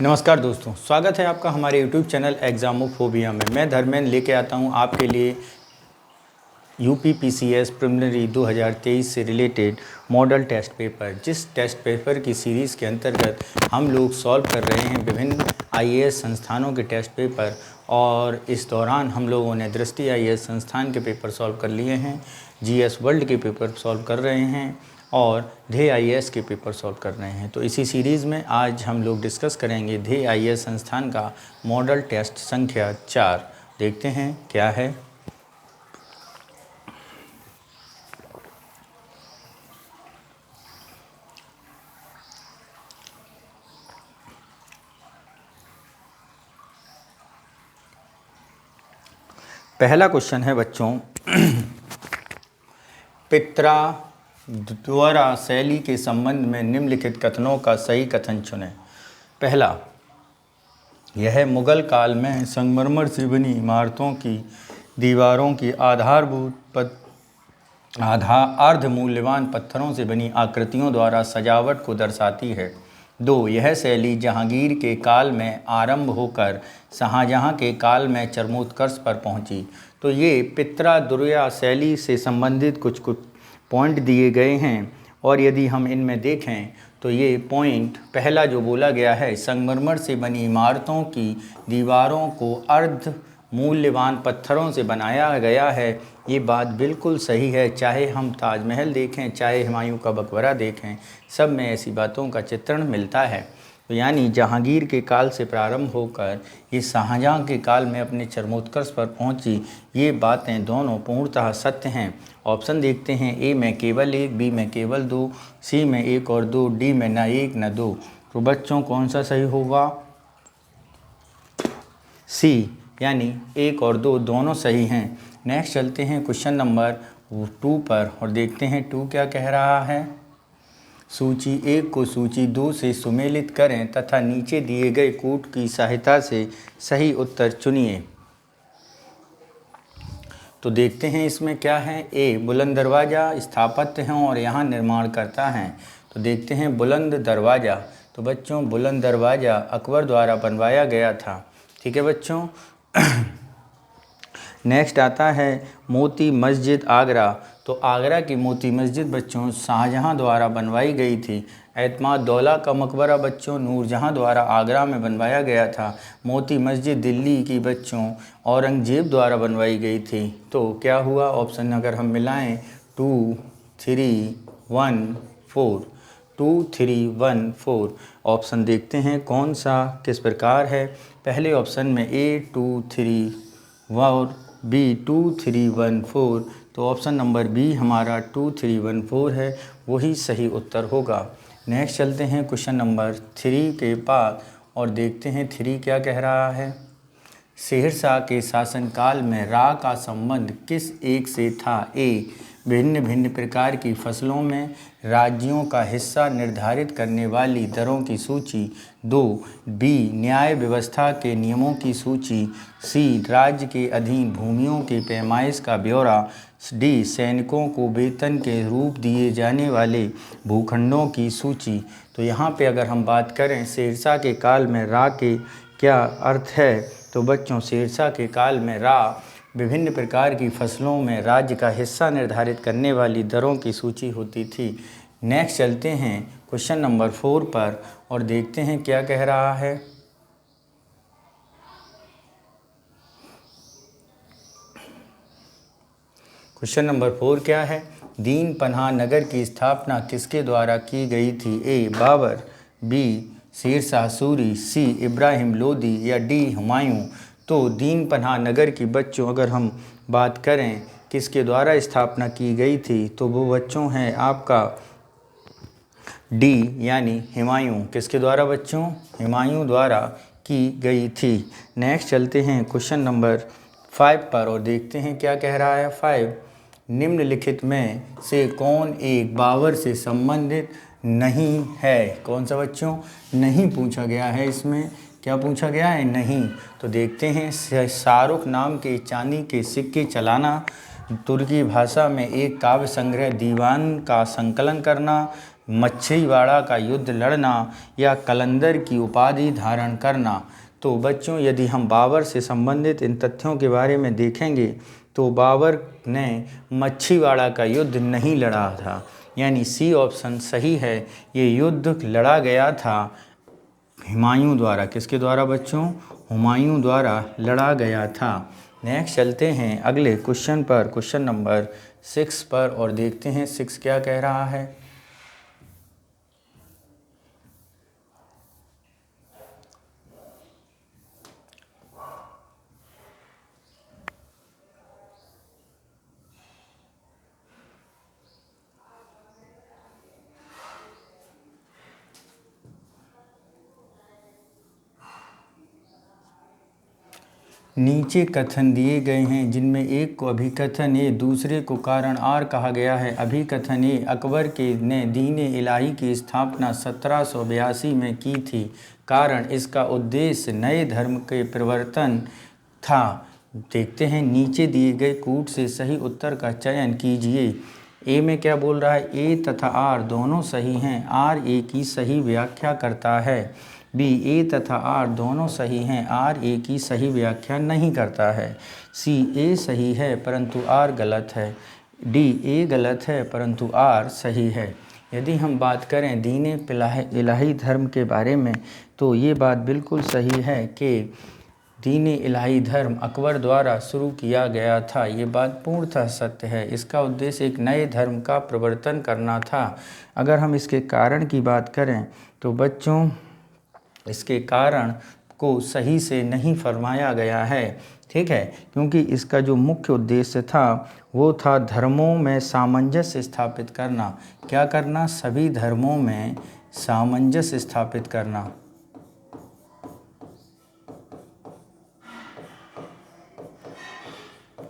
नमस्कार दोस्तों, स्वागत है आपका हमारे YouTube चैनल एग्जामोफोबिया में। मैं धर्मेंद्र लेके आता हूँ आपके लिए UPPCS प्रिलिमिनरी 2023 से रिलेटेड मॉडल टेस्ट पेपर। जिस टेस्ट पेपर की सीरीज़ के अंतर्गत हम लोग सॉल्व कर रहे हैं विभिन्न IAS संस्थानों के टेस्ट पेपर, और इस दौरान हम लोगों ने दृष्टि IAS संस्थान के पेपर सॉल्व कर लिए हैं, GS वर्ल्ड के पेपर सॉल्व कर रहे हैं और ध्येय IAS के पेपर सॉल्व कर रहे हैं। तो इसी सीरीज़ में आज हम लोग डिस्कस करेंगे ध्येय IAS संस्थान का मॉडल टेस्ट संख्या 4। देखते हैं क्या है। पहला क्वेश्चन है बच्चों, पित्रा द्वारा शैली के संबंध में निम्नलिखित कथनों का सही कथन चुनें। पहला, यह मुगल काल में संगमरमर से बनी इमारतों की दीवारों की अर्धमूल्यवान पत्थरों से बनी आकृतियों द्वारा सजावट को दर्शाती है। 2, यह शैली जहांगीर के काल में आरंभ होकर शाहजहां के काल में चरमोत्कर्ष पर पहुंची। तो ये पित्रा दुर्या शैली से संबंधित कुछ पॉइंट दिए गए हैं, और यदि हम इनमें देखें तो ये पॉइंट पहला जो बोला गया है, संगमरमर से बनी इमारतों की दीवारों को अर्ध मूल्यवान पत्थरों से बनाया गया है, ये बात बिल्कुल सही है। चाहे हम ताजमहल देखें, चाहे हुमायूं का मकबरा देखें, सब में ऐसी बातों का चित्रण मिलता है। तो यानी जहांगीर के काल से प्रारंभ होकर ये शाहजहां के काल में अपने चरमोत्कर्ष पर पहुंची, ये बातें दोनों पूर्णतः सत्य हैं। ऑप्शन देखते हैं, ए में केवल 1, बी में केवल 2, सी में 1 और 2, डी में न 1 न 2। तो बच्चों कौन सा सही होगा? सी, यानी 1 और 2 दोनों सही हैं। नेक्स्ट चलते हैं क्वेश्चन नंबर 2 पर और देखते हैं 2 क्या कह रहा है। सूची 1 को सूची 2 से सुमेलित करें तथा नीचे दिए गए कूट की सहायता से सही उत्तर चुनिए। तो देखते हैं इसमें क्या है। ए, बुलंद दरवाज़ा स्थापत्य हैं और यहाँ निर्माण करता है। तो देखते हैं बुलंद दरवाज़ा। तो बच्चों बुलंद दरवाज़ा अकबर द्वारा बनवाया गया था। ठीक है बच्चों। नेक्स्ट आता है मोती मस्जिद आगरा। तो आगरा की मोती मस्जिद बच्चों शाहजहां द्वारा बनवाई गई थी। एतमाद दौला का मकबरा बच्चों नूरजहां द्वारा आगरा में बनवाया गया था। मोती मस्जिद दिल्ली की बच्चों औरंगजेब द्वारा बनवाई गई थी। तो क्या हुआ? ऑप्शन अगर हम मिलाएं 2, 3, 1, 4, 2, 3, 1, 4। ऑप्शन देखते हैं कौन सा किस प्रकार है। पहले ऑप्शन में A 2, 3 और B 2, 3, 1, 4। तो ऑप्शन नंबर बी हमारा 2, 3, 1, 4 है, वही सही उत्तर होगा। नेक्स्ट चलते हैं क्वेश्चन नंबर 3 के पास और देखते हैं 3 क्या कह रहा है। शेरशाह के शासनकाल में रा का संबंध किस एक से था? ए, भिन्न भिन्न प्रकार की फसलों में राज्यों का हिस्सा निर्धारित करने वाली दरों की सूची। 2, बी, न्याय व्यवस्था के नियमों की सूची। सी, राज्य के अधीन भूमियों के पैमाइश का ब्यौरा। डी, सैनिकों को वेतन के रूप दिए जाने वाले भूखंडों की सूची। तो यहाँ पे अगर हम बात करें शेरशाह के काल में रा के क्या अर्थ है, तो बच्चों शेरशाह के काल में रा विभिन्न प्रकार की फसलों में राज्य का हिस्सा निर्धारित करने वाली दरों की सूची होती थी। नेक्स्ट चलते हैं क्वेश्चन नंबर 4 पर और देखते हैं क्या कह रहा है। क्वेश्चन नंबर 4 क्या है? दीन पनाह नगर की स्थापना किसके द्वारा की गई थी? ए, बाबर, बी, शेरशाह सूरी, सी, इब्राहिम लोदी या डी, हुमायूं। तो दीन पनाह नगर की बच्चों अगर हम बात करें किसके द्वारा स्थापना की गई थी, तो वो बच्चों हैं आपका डी, यानी हुमायूं। किसके द्वारा बच्चों? हुमायूं द्वारा की गई थी। नेक्स्ट चलते हैं क्वेश्चन नंबर 5 पर और देखते हैं क्या कह रहा है। 5, निम्नलिखित में से कौन एक बाबर से संबंधित नहीं है? कौन सा बच्चों? नहीं पूछा गया है। इसमें क्या पूछा गया है? नहीं। तो देखते हैं शाहरुख नाम के चांदी के सिक्के चलाना, तुर्की भाषा में एक काव्य संग्रह दीवान का संकलन करना, मछलीवाड़ा का युद्ध लड़ना या कलंदर की उपाधि धारण करना। तो बच्चों यदि हम बाबर से संबंधित इन तथ्यों के बारे में देखेंगे तो बाबर ने मछलीवाड़ा का युद्ध नहीं लड़ा था, यानी सी ऑप्शन सही है। ये युद्ध लड़ा गया था हुमायूं द्वारा। किसके द्वारा बच्चों? हुमायूं द्वारा लड़ा गया था। नेक्स्ट चलते हैं अगले क्वेश्चन पर, क्वेश्चन नंबर 6 पर, और देखते हैं 6 क्या कह रहा है। नीचे कथन दिए गए हैं जिनमें एक को अभिकथन ए, दूसरे को कारण आर कहा गया है। अभिकथन ए, अकबर के ने दीन-ए इलाही की स्थापना 1782 में की थी। कारण, इसका उद्देश्य नए धर्म के प्रवर्तन था। देखते हैं नीचे दिए गए कूट से सही उत्तर का चयन कीजिए। ए में क्या बोल रहा है? ए तथा आर दोनों सही हैं। आर ए की सही व्याख्या करता है। बी, ए तथा आर दोनों सही हैं। आर ए की सही व्याख्या नहीं करता है। सी, ए सही है परंतु आर गलत है। डी, ए गलत है परंतु आर सही है। यदि हम बात करें दीन-ए इलाही धर्म के बारे में तो ये बात बिल्कुल सही है कि दीन-ए इलाही धर्म अकबर द्वारा शुरू किया गया था। ये बात पूर्णतः सत्य है। इसका उद्देश्य एक नए धर्म का प्रवर्तन करना था। अगर हम इसके कारण की बात करें तो बच्चों इसके कारण को सही से नहीं फरमाया गया है, ठीक है, क्योंकि इसका जो मुख्य उद्देश्य था वो था धर्मों में सामंजस्य स्थापित करना। क्या करना? सभी धर्मों में सामंजस्य स्थापित करना।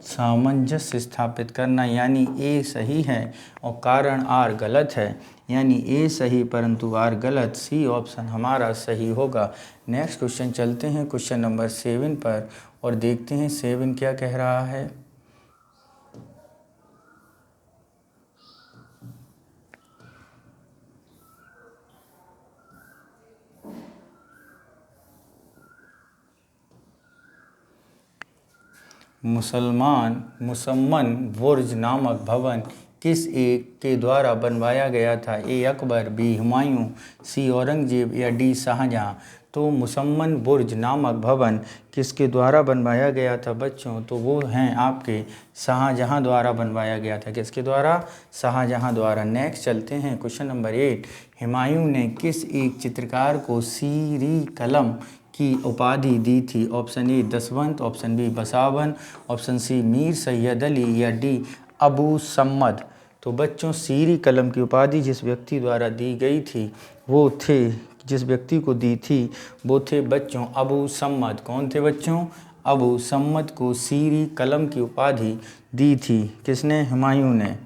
सामंजस्य स्थापित करना, यानी ए सही है और कारण आर गलत है, यानी ए सही परंतु आर गलत। सी ऑप्शन हमारा सही होगा। नेक्स्ट क्वेश्चन चलते हैं क्वेश्चन नंबर 7 पर और देखते हैं 7 क्या कह रहा है। मुसम्मन बुर्ज नामक भवन किस एक के द्वारा बनवाया गया था? ए अकबर, बी हुमायूं, सी औरंगजेब या डी शाहजहां। तो मुसम्मन बुर्ज नामक भवन किसके द्वारा बनवाया गया था बच्चों? तो वो हैं आपके शाहजहां द्वारा बनवाया गया था। किसके द्वारा? शाहजहां द्वारा। नेक्स्ट चलते हैं क्वेश्चन नंबर 8। हुमायूं ने किस एक चित्रकार को सीरी कलम की उपाधि दी थी? Option A Daswant, option B Basawan, option C Mir Sayyid Ali या डी अबू सम्मद। तो बच्चों सीरी कलम की उपाधि जिस व्यक्ति द्वारा दी गई थी वो थे, जिस व्यक्ति को दी थी वो थे बच्चों अबू सम्मद। कौन थे बच्चों? अबू सम्मद को सीरी कलम की उपाधि दी थी। किसने? हुमायूं ने।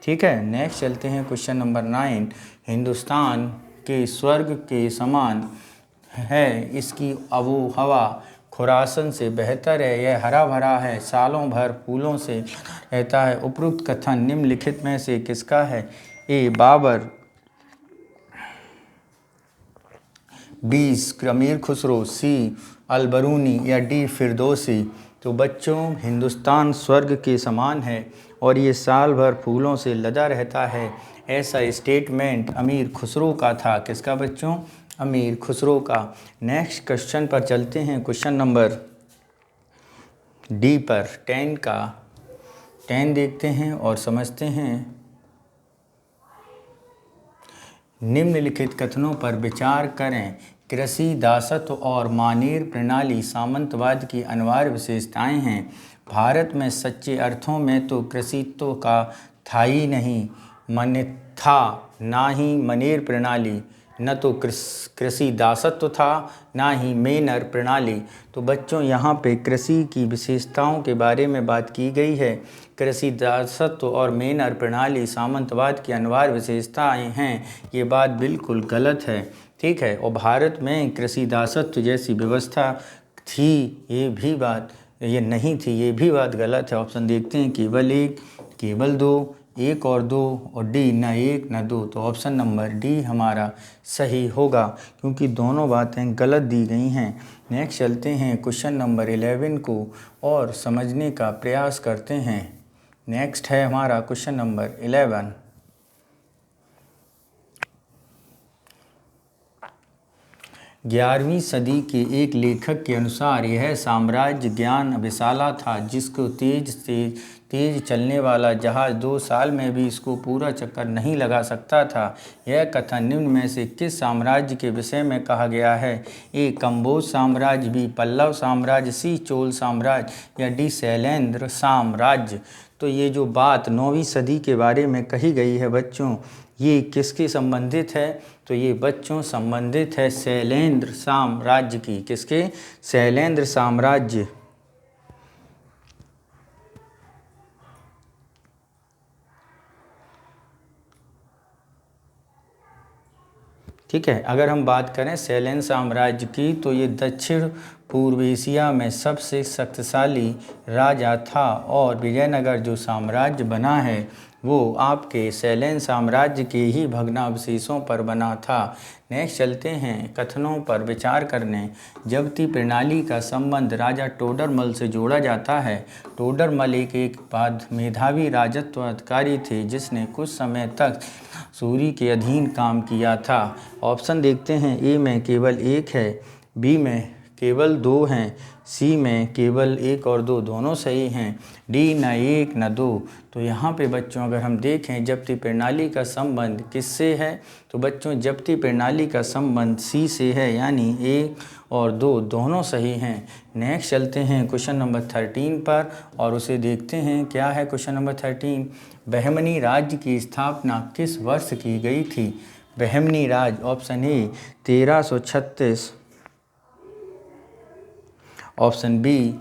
ठीक है, नेक्स्ट चलते हैं क्वेश्चन नंबर 9। हिंदुस्तान के स्वर्ग के समान है, इसकी आबो हवा खुरासन से बेहतर है, यह हरा भरा है, सालों भर फूलों से रहता है। उपरोक्त कथन निम्नलिखित में से किसका है? ए बाबर, बी अमीर खुसरो, सी अलबरूनी या डी फिरदौसी। तो बच्चों हिंदुस्तान स्वर्ग के समान है और ये साल भर फूलों से लदा रहता है, ऐसा स्टेटमेंट अमीर खुसरो का था। किसका बच्चों? अमीर खुसरो का। नेक्स्ट क्वेश्चन पर चलते हैं, क्वेश्चन नंबर डी पर 10 का 10 देखते हैं और समझते हैं। निम्नलिखित कथनों पर विचार करें। कृषि दासत्व और मानेर प्रणाली सामंतवाद की अनिवार्य विशेषताएं हैं। भारत में सच्चे अर्थों में तो कृषित्व का था ही नहीं, ना ही मनेर प्रणाली, न तो कृषि दासत्व था ना ही मेनर प्रणाली। तो बच्चों यहाँ पे कृषि की विशेषताओं के बारे में बात की गई है। कृषि दासत्व और मेनर प्रणाली सामंतवाद की अनिवार्य विशेषताएं हैं, ये बात बिल्कुल गलत है। ठीक है, और भारत में कृषि दासत्व जैसी व्यवस्था थी ये नहीं थी, ये भी बात गलत है। ऑप्शन देखते हैं, केवल 1, केवल 2 1 और 2 और डी न 1 न 2, तो ऑप्शन नंबर डी हमारा सही होगा, क्योंकि दोनों बातें गलत दी गई हैं। नेक्स्ट चलते हैं क्वेश्चन नंबर 11 को और समझने का प्रयास करते हैं। नेक्स्ट है हमारा क्वेश्चन नंबर 11। 11वीं सदी के एक लेखक के अनुसार यह साम्राज्य ज्ञान विशाला था, जिसको तेज चलने वाला जहाज 2 साल में भी इसको पूरा चक्कर नहीं लगा सकता था। यह कथन निम्न में से किस साम्राज्य के विषय में कहा गया है? ए कंबोज साम्राज्य, बी पल्लव साम्राज्य, सी चोल साम्राज्य या डी शैलेंद्र साम्राज्य। तो ये जो बात 9वीं सदी के बारे में कही गई है बच्चों, ये किसके संबंधित है? तो ये बच्चों संबंधित है शैलेंद्र साम्राज्य की। किसके? शैलेंद्र साम्राज्य। ठीक है, अगर हम बात करें शैलेंद्र साम्राज्य की, तो ये दक्षिण पूर्व एशिया में सबसे शक्तिशाली राजा था और विजयनगर जो साम्राज्य बना है वो आपके शैलेंद्र साम्राज्य के ही भग्नावशेषों पर बना था। नेक्स्ट चलते हैं कथनों पर विचार करने। जबती प्रणाली का संबंध राजा टोडरमल से जोड़ा जाता है। टोडरमल एक बाद मेधावी राजत्व अधिकारी थे जिसने कुछ समय तक सूरी के अधीन काम किया था। ऑप्शन देखते हैं, ए में केवल 1 है, बी में केवल 2 हैं, सी में केवल 1 और 2 दोनों सही हैं, डी न 1 न 2। तो यहाँ पे बच्चों अगर हम देखें जब्ती प्रणाली का संबंध किससे है, तो बच्चों जब्ती प्रणाली का संबंध सी से है, यानी 1 और 2 दोनों सही हैं। नेक्स्ट चलते हैं क्वेश्चन नंबर 13 पर और उसे देखते हैं। क्या है क्वेश्चन नंबर 13? बहमनी राज्य की स्थापना किस वर्ष की गई थी? बहमनी राज्य, option A 1336, option B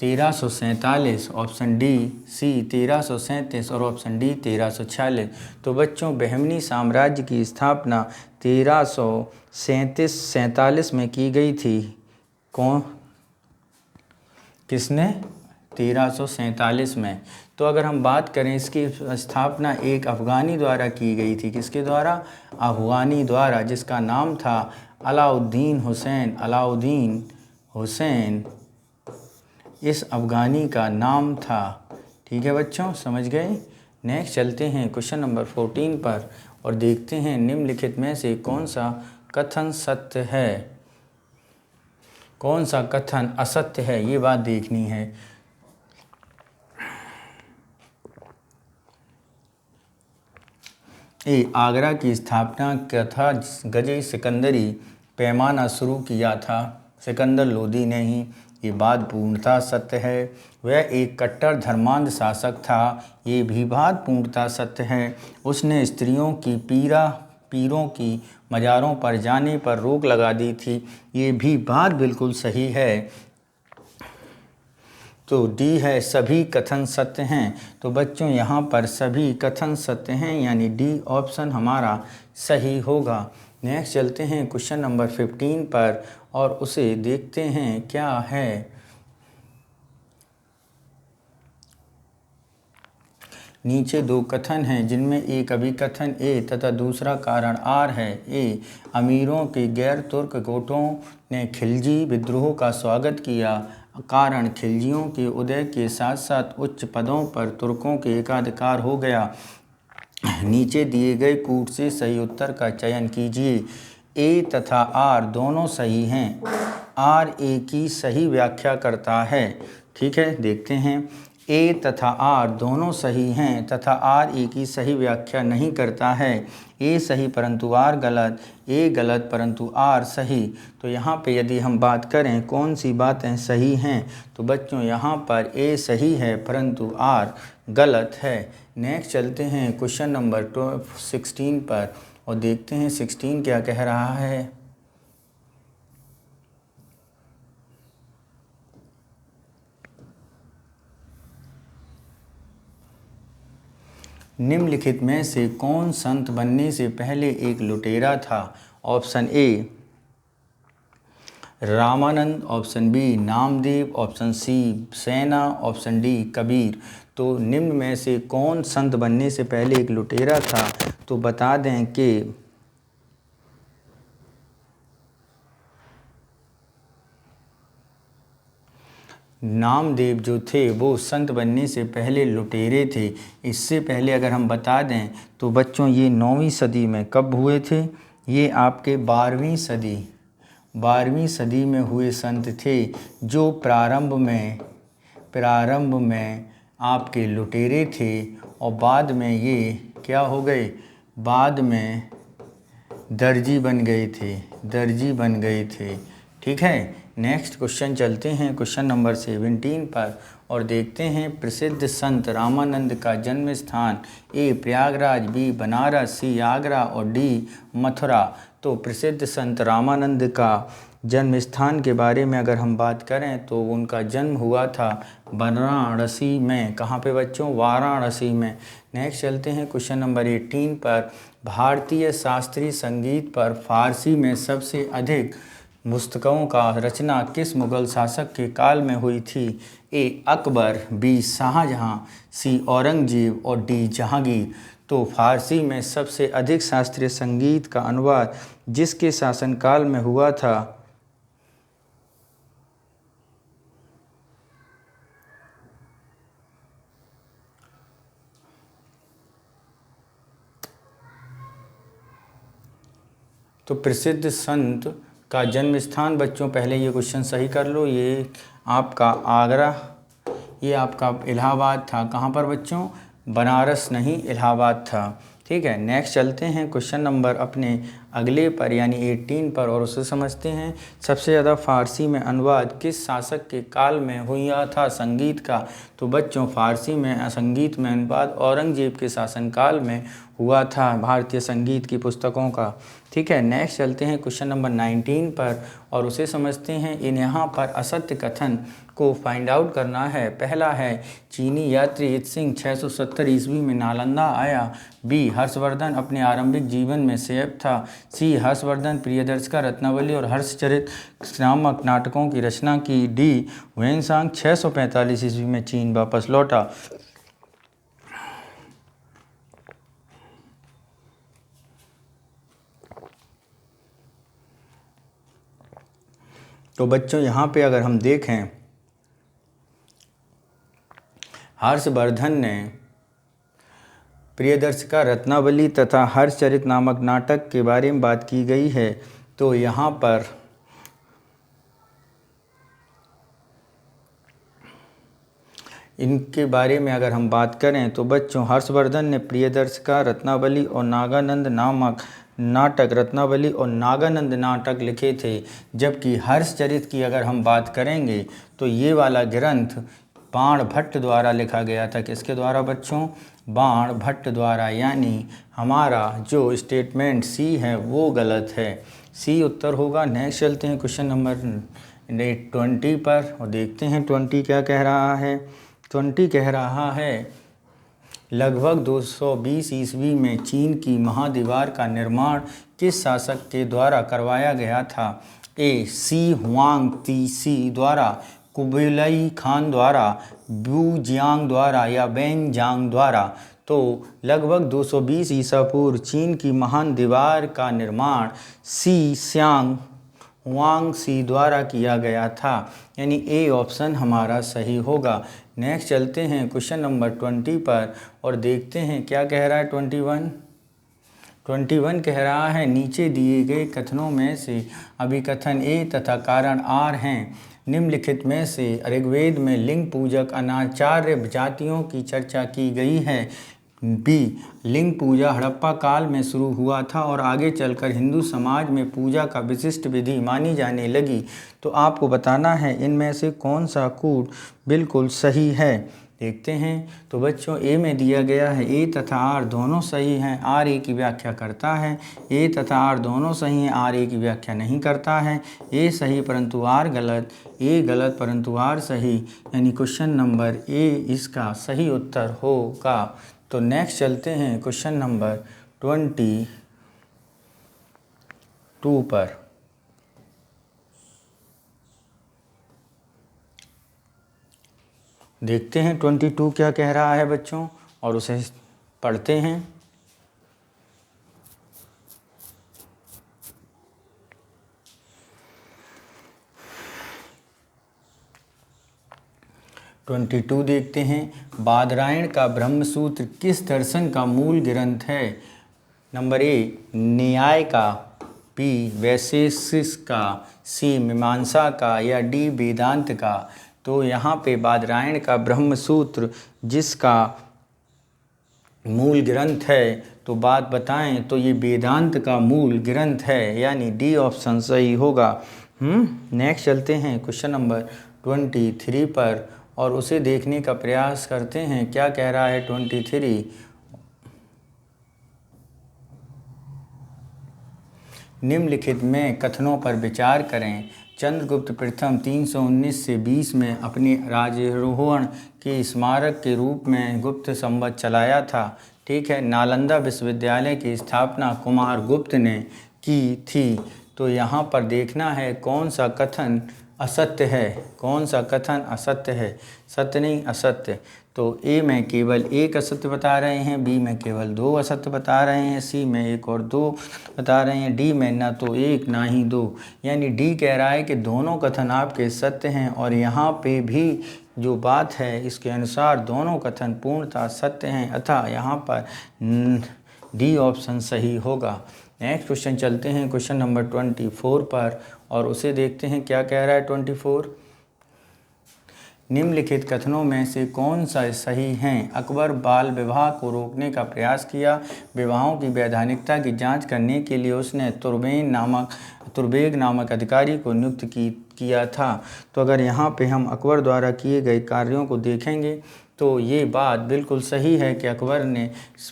1347, option D C 1337 और ऑप्शन डी 1346। तो बच्चों बहमनी साम्राज्य की स्थापना 1347 में की गई थी। कौन? किसने? 1347 में। तो अगर हम बात करें इसकी स्थापना एक अफ़गानी द्वारा की गई थी। किसके द्वारा? अफ़गानी द्वारा, जिसका नाम था अलाउद्दीन हुसैन। अलाउद्दीन हुसैन इस अफ़गानी का नाम था। ठीक है बच्चों, समझ गए? नेक्स्ट चलते हैं क्वेश्चन नंबर 14 पर और देखते हैं निम्नलिखित में से कौन सा कथन सत्य है, कौन सा कथन असत्य है, ये बात देखनी है। ए आगरा की स्थापना तथा गजे सिकंदरी पैमाना शुरू किया था सिकंदर लोदी ने ही, ये बात पूर्णतः सत्य है। वह एक कट्टर धर्मांध शासक था, ये भी बात पूर्णतः सत्य है। उसने स्त्रियों की पीरों की मज़ारों पर जाने पर रोक लगा दी थी, ये भी बात बिल्कुल सही है। तो डी है सभी कथन सत्य हैं। तो बच्चों यहाँ पर सभी कथन सत्य हैं, यानी डी ऑप्शन हमारा सही होगा। नेक्स्ट चलते हैं क्वेश्चन नंबर 15 पर और उसे देखते हैं क्या है। नीचे 2 कथन हैं जिनमें एक अभिकथन ए तथा दूसरा कारण आर है। ए अमीरों के गैर तुर्क गोटों ने खिलजी विद्रोह का स्वागत किया। कारण खिलजियों के उदय के साथ साथ उच्च पदों पर तुर्कों के एकाधिकार हो गया। नीचे दिए गए कूट से सही उत्तर का चयन कीजिए। ए तथा आर दोनों सही हैं। आर ए की सही व्याख्या करता है। ठीक है, देखते हैं। ए तथा आर दोनों सही हैं तथा आर ए की सही व्याख्या नहीं करता है। ए सही परंतु आर गलत, ए गलत परंतु आर सही। तो यहाँ पे यदि हम बात करें कौन सी बातें सही हैं, तो बच्चों यहाँ पर ए सही है परंतु आर गलत है। नेक्स्ट चलते हैं क्वेश्चन नंबर 16 पर और देखते हैं 16 क्या कह रहा है। निम्नलिखित में से कौन संत बनने से पहले एक लुटेरा था? Option A Ramanand, option B Namdev, option C Sena, option D Kabir. तो निम्न में से कौन संत बनने से पहले एक लुटेरा था? तो बता दें कि नामदेव जो थे वो संत बनने से पहले लुटेरे थे। इससे पहले अगर हम बता दें तो बच्चों ये 9वीं सदी में कब हुए थे? ये आपके 12वीं सदी में हुए संत थे, जो प्रारंभ में आपके लुटेरे थे और बाद में ये क्या हो गए? बाद में दर्जी बन गए थे। ठीक है, नेक्स्ट क्वेश्चन चलते हैं क्वेश्चन नंबर 17 पर और देखते हैं प्रसिद्ध संत रामानंद का जन्म स्थान ए प्रयागराज, बी बनारस, सी आगरा और डी मथुरा। तो प्रसिद्ध संत रामानंद का जन्म स्थान के बारे में अगर हम बात करें तो उनका जन्म हुआ था वाराणसी में। कहाँ पे बच्चों? वाराणसी में। नेक्स्ट चलते हैं क्वेश्चन नंबर 18 पर। भारतीय शास्त्रीय संगीत पर फारसी में सबसे अधिक पुस्तकों का रचना किस मुग़ल शासक के काल में हुई थी? ए अकबर, बी शाहजहां, सी औरंगजेब और डी जहांगीर। तो फारसी में सबसे अधिक शास्त्रीय संगीत का अनुवाद जिसके शासनकाल में हुआ था? तो प्रसिद्ध संत का जन्म स्थान बच्चों, पहले ये क्वेश्चन सही कर लो, ये आपका आगरा, ये आपका इलाहाबाद था। कहाँ पर बच्चों? बनारस नहीं, इलाहाबाद था। ठीक है, नेक्स्ट चलते हैं क्वेश्चन नंबर अपने अगले पर यानी 18 पर और उसे समझते हैं। सबसे ज़्यादा फ़ारसी में अनुवाद किस शासक के काल में हुआ था संगीत का? तो बच्चों फ़ारसी में संगीत में अनुवाद औरंगजेब के शासनकाल में हुआ था भारतीय संगीत की पुस्तकों का। ठीक है, नेक्स्ट चलते हैं क्वेश्चन नंबर 19 पर और उसे समझते हैं। यहाँ पर असत्य कथन को फाइंड आउट करना है। पहला है चीनी यात्री इत्सिंग 670 ईस्वी में नालंदा आया। बी हर्षवर्धन अपने आरंभिक जीवन में सैयब था। सी हर्षवर्धन प्रियदर्शिका, रत्नावली और हर्षचरित नामक नाटकों की रचना की। डी हुएनसांग 645 ईस्वी में चीन वापस लौटा। तो बच्चों यहाँ पे अगर हम देखें, हर्षवर्धन ने प्रियदर्शिका, रत्नावली तथा हर्षचरित नामक नाटक के बारे में बात की गई है। तो यहाँ पर इनके बारे में अगर हम बात करें तो बच्चों हर्षवर्धन ने प्रियदर्शिका, रत्नावली और नागानंद नाटक लिखे थे। जबकि हर्षचरित की अगर हम बात करेंगे तो ये वाला ग्रंथ बाणभट्ट द्वारा लिखा गया था। किसके द्वारा बच्चों? बाणभट्ट द्वारा। यानी हमारा जो स्टेटमेंट सी है वो गलत है, सी उत्तर होगा। नेक्स्ट चलते हैं क्वेश्चन नंबर 20 पर और देखते हैं 20 क्या कह रहा है। 20 कह रहा है लगभग 220 ईस्वी में चीन की महादीवार का निर्माण किस शासक के द्वारा करवाया गया था? ए सी हुआंग तीसी द्वारा, कुबलई खान द्वारा, बू जियांग द्वारा या बेन जांग द्वारा। तो लगभग 220 ईसा पूर्व चीन की महान दीवार का निर्माण सी श्यांग हुआंग सी द्वारा किया गया था। यानी ए ऑप्शन हमारा सही होगा। नेक्स्ट चलते हैं क्वेश्चन नंबर 20 पर और देखते हैं क्या कह रहा है। 21 कह रहा है नीचे दिए गए कथनों में से अभिकथन ए तथा कारण आर हैं। निम्नलिखित में से ऋग्वेद में लिंग पूजक अनाचार्य जातियों की चर्चा की गई है। बी लिंग पूजा हड़प्पा काल में शुरू हुआ था और आगे चलकर हिंदू समाज में पूजा का विशिष्ट विधि मानी जाने लगी। तो आपको बताना है इनमें से कौन सा कूट बिल्कुल सही है। देखते हैं। तो बच्चों ए में दिया गया है ए तथा आर दोनों सही हैं, आर ए की व्याख्या करता है। ए तथा आर दोनों सही हैं, आर ए की व्याख्या नहीं करता है। ए सही परंतु आर गलत, ए गलत परंतु आर सही। यानी क्वेश्चन नंबर ए इसका सही उत्तर होगा। तो नेक्स्ट चलते हैं क्वेश्चन नंबर 22 पर। देखते हैं 22 क्या कह रहा है बच्चों और उसे पढ़ते हैं। ट्वेंटी टू देखते हैं, बादरायण का ब्रह्मसूत्र किस दर्शन का मूल ग्रंथ है? नंबर ए न्याय का, बी वैशेषिक का, सी मीमांसा का या डी वेदांत का। तो यहाँ पे बादरायण का ब्रह्मसूत्र जिसका मूल ग्रंथ है तो बात बताएं तो ये वेदांत का मूल ग्रंथ है, यानी डी ऑप्शन सही होगा। नेक्स्ट चलते हैं क्वेश्चन नंबर 23 पर और उसे देखने का प्रयास करते हैं। क्या कह रहा है 23? निम्नलिखित में कथनों पर विचार करें। चंद्रगुप्त प्रथम 319 से 20 में अपने राज्यारोहण के स्मारक के रूप में गुप्त संवत चलाया था। ठीक है। नालंदा विश्वविद्यालय की स्थापना कुमार गुप्त ने की थी। तो यहाँ पर देखना है कौन सा कथन असत्य है, कौन सा कथन असत्य है। सत्य नहीं, असत्य। तो ए में केवल एक असत्य बता रहे हैं, बी में केवल 2 असत्य बता रहे हैं, सी में 1 और 2 बता रहे हैं, डी में ना तो 1 ना ही 2। यानी डी कह रहा है कि दोनों कथन आपके सत्य हैं और यहाँ पे भी जो बात है इसके अनुसार दोनों कथन पूर्णतः सत्य हैं, अतः यहाँ पर डी ऑप्शन सही होगा। नेक्स्ट क्वेश्चन चलते हैं क्वेश्चन नंबर 24 पर और उसे देखते हैं क्या कह रहा है 24। निम्नलिखित कथनों में से कौन सा सही हैं? अकबर बाल विवाह को रोकने का प्रयास किया। विवाहों की वैधानिकता की जांच करने के लिए उसने तुर्बेग नामक अधिकारी को नियुक्त किया था। तो अगर यहाँ पे हम अकबर द्वारा किए गए कार्यों को देखेंगे तो ये बात बिल्कुल सही है कि अकबर ने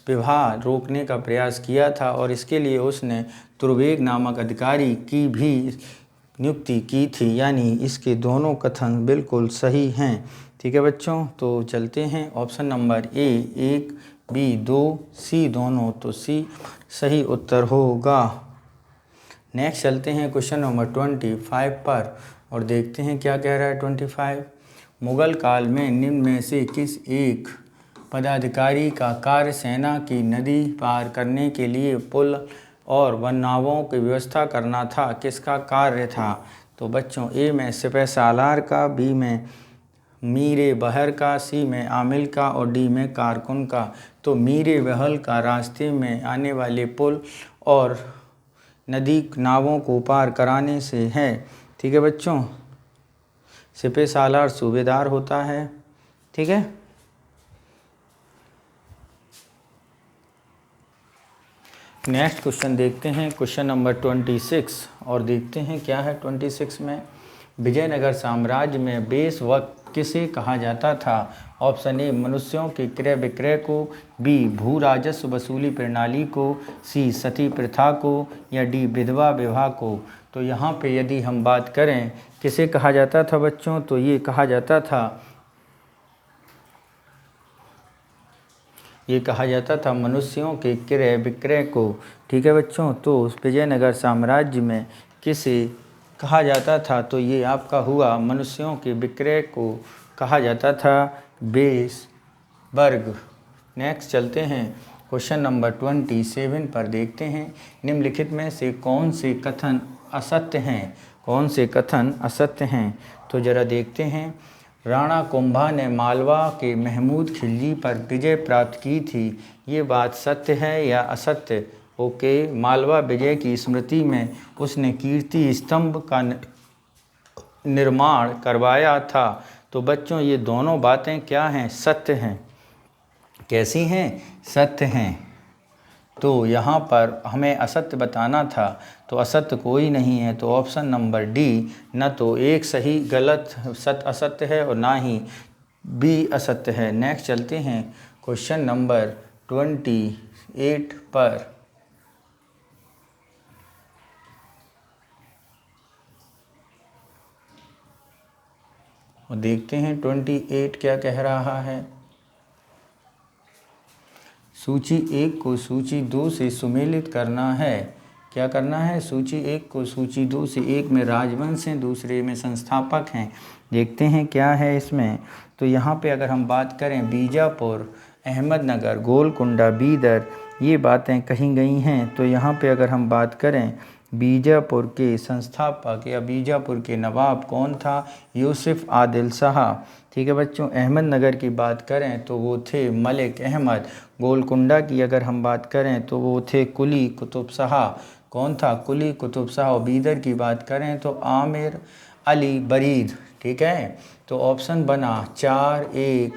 विवाह रोकने का प्रयास किया था और इसके लिए उसने तुर्बेग नामक अधिकारी की भी नियुक्ति की थी, यानी इसके दोनों कथन बिल्कुल सही हैं। ठीक है बच्चों, तो चलते हैं ऑप्शन नंबर ए 1, बी 2, सी दोनों, तो सी सही उत्तर होगा। नेक्स्ट चलते हैं क्वेश्चन नंबर 25 पर और देखते हैं क्या कह रहा है 25। मुगल काल में निम्न में से किस एक पदाधिकारी का कार्य सेना की नदी पार करने के लिए पुल और वन नावों की व्यवस्था करना था? किसका कार्य था? तो बच्चों ए में सिपह सालार का, बी में मीरे बहर का, सी में आमिल का और डी में कारकुन का। तो मीरे बहल का रास्ते में आने वाले पुल और नदी नावों को पार कराने से है। ठीक है बच्चों, सिपह सालार सूबेदार होता है। ठीक है। नेक्स्ट क्वेश्चन देखते हैं क्वेश्चन नंबर 26 और देखते हैं क्या है 26 में। विजयनगर साम्राज्य में वेश वक्त किसे कहा जाता था? ऑप्शन ए मनुष्यों के क्रय विक्रय को, बी भू राजस्व वसूली प्रणाली को, सी सती प्रथा को या डी विधवा विवाह को। तो यहाँ पे यदि हम बात करें किसे कहा जाता था बच्चों, तो ये कहा जाता था मनुष्यों के क्रय विक्रय को। ठीक है बच्चों, तो विजयनगर साम्राज्य में किसे कहा जाता था? तो ये आपका हुआ मनुष्यों के विक्रय को कहा जाता था वेश वर्ग। नेक्स्ट चलते हैं क्वेश्चन नंबर 27 पर देखते हैं। निम्नलिखित में से कौन से कथन असत्य हैं? कौन से कथन असत्य हैं? तो ज़रा देखते हैं। राणा कुंभा ने मालवा के महमूद खिलजी पर विजय प्राप्त की थी, ये बात सत्य है या असत्य? ओके, मालवा विजय की स्मृति में उसने कीर्ति स्तंभ का निर्माण करवाया था। तो बच्चों ये दोनों बातें क्या हैं? सत्य हैं। कैसी हैं? सत्य हैं। तो यहाँ पर हमें असत्य बताना था, तो असत्य कोई नहीं है। तो ऑप्शन नंबर डी न तो एक सही गलत असत्य है और ना ही बी असत्य है। नेक्स्ट चलते हैं क्वेश्चन नंबर 28 पर और देखते हैं 28 क्या कह रहा है। सूची 1 को सूची 2 से सुमेलित करना है। क्या करना है, सूची 1 को सूची 2 से, एक में राजवंश हैं, दूसरे में संस्थापक हैं। देखते हैं क्या है इसमें। तो यहाँ पे अगर हम बात करें बीजापुर, अहमदनगर, गोलकुंडा, बीदर, ये बातें कही गई हैं। तो यहाँ पे अगर हम बात करें बीजापुर के संस्थापक या बीजापुर के नवाब कौन था, यूसुफ आदिल शाह। ठीक है बच्चों। अहमदनगर की बात करें तो वो थे मलिक अहमद। गोलकुंडा की अगर हम बात करें तो वो थे कुली कुतुब शाह। कौन था, कुली कुतुब शाह। और बीदर की बात करें तो आमिर अली बरीद। ठीक है। तो ऑप्शन बना 4, 1,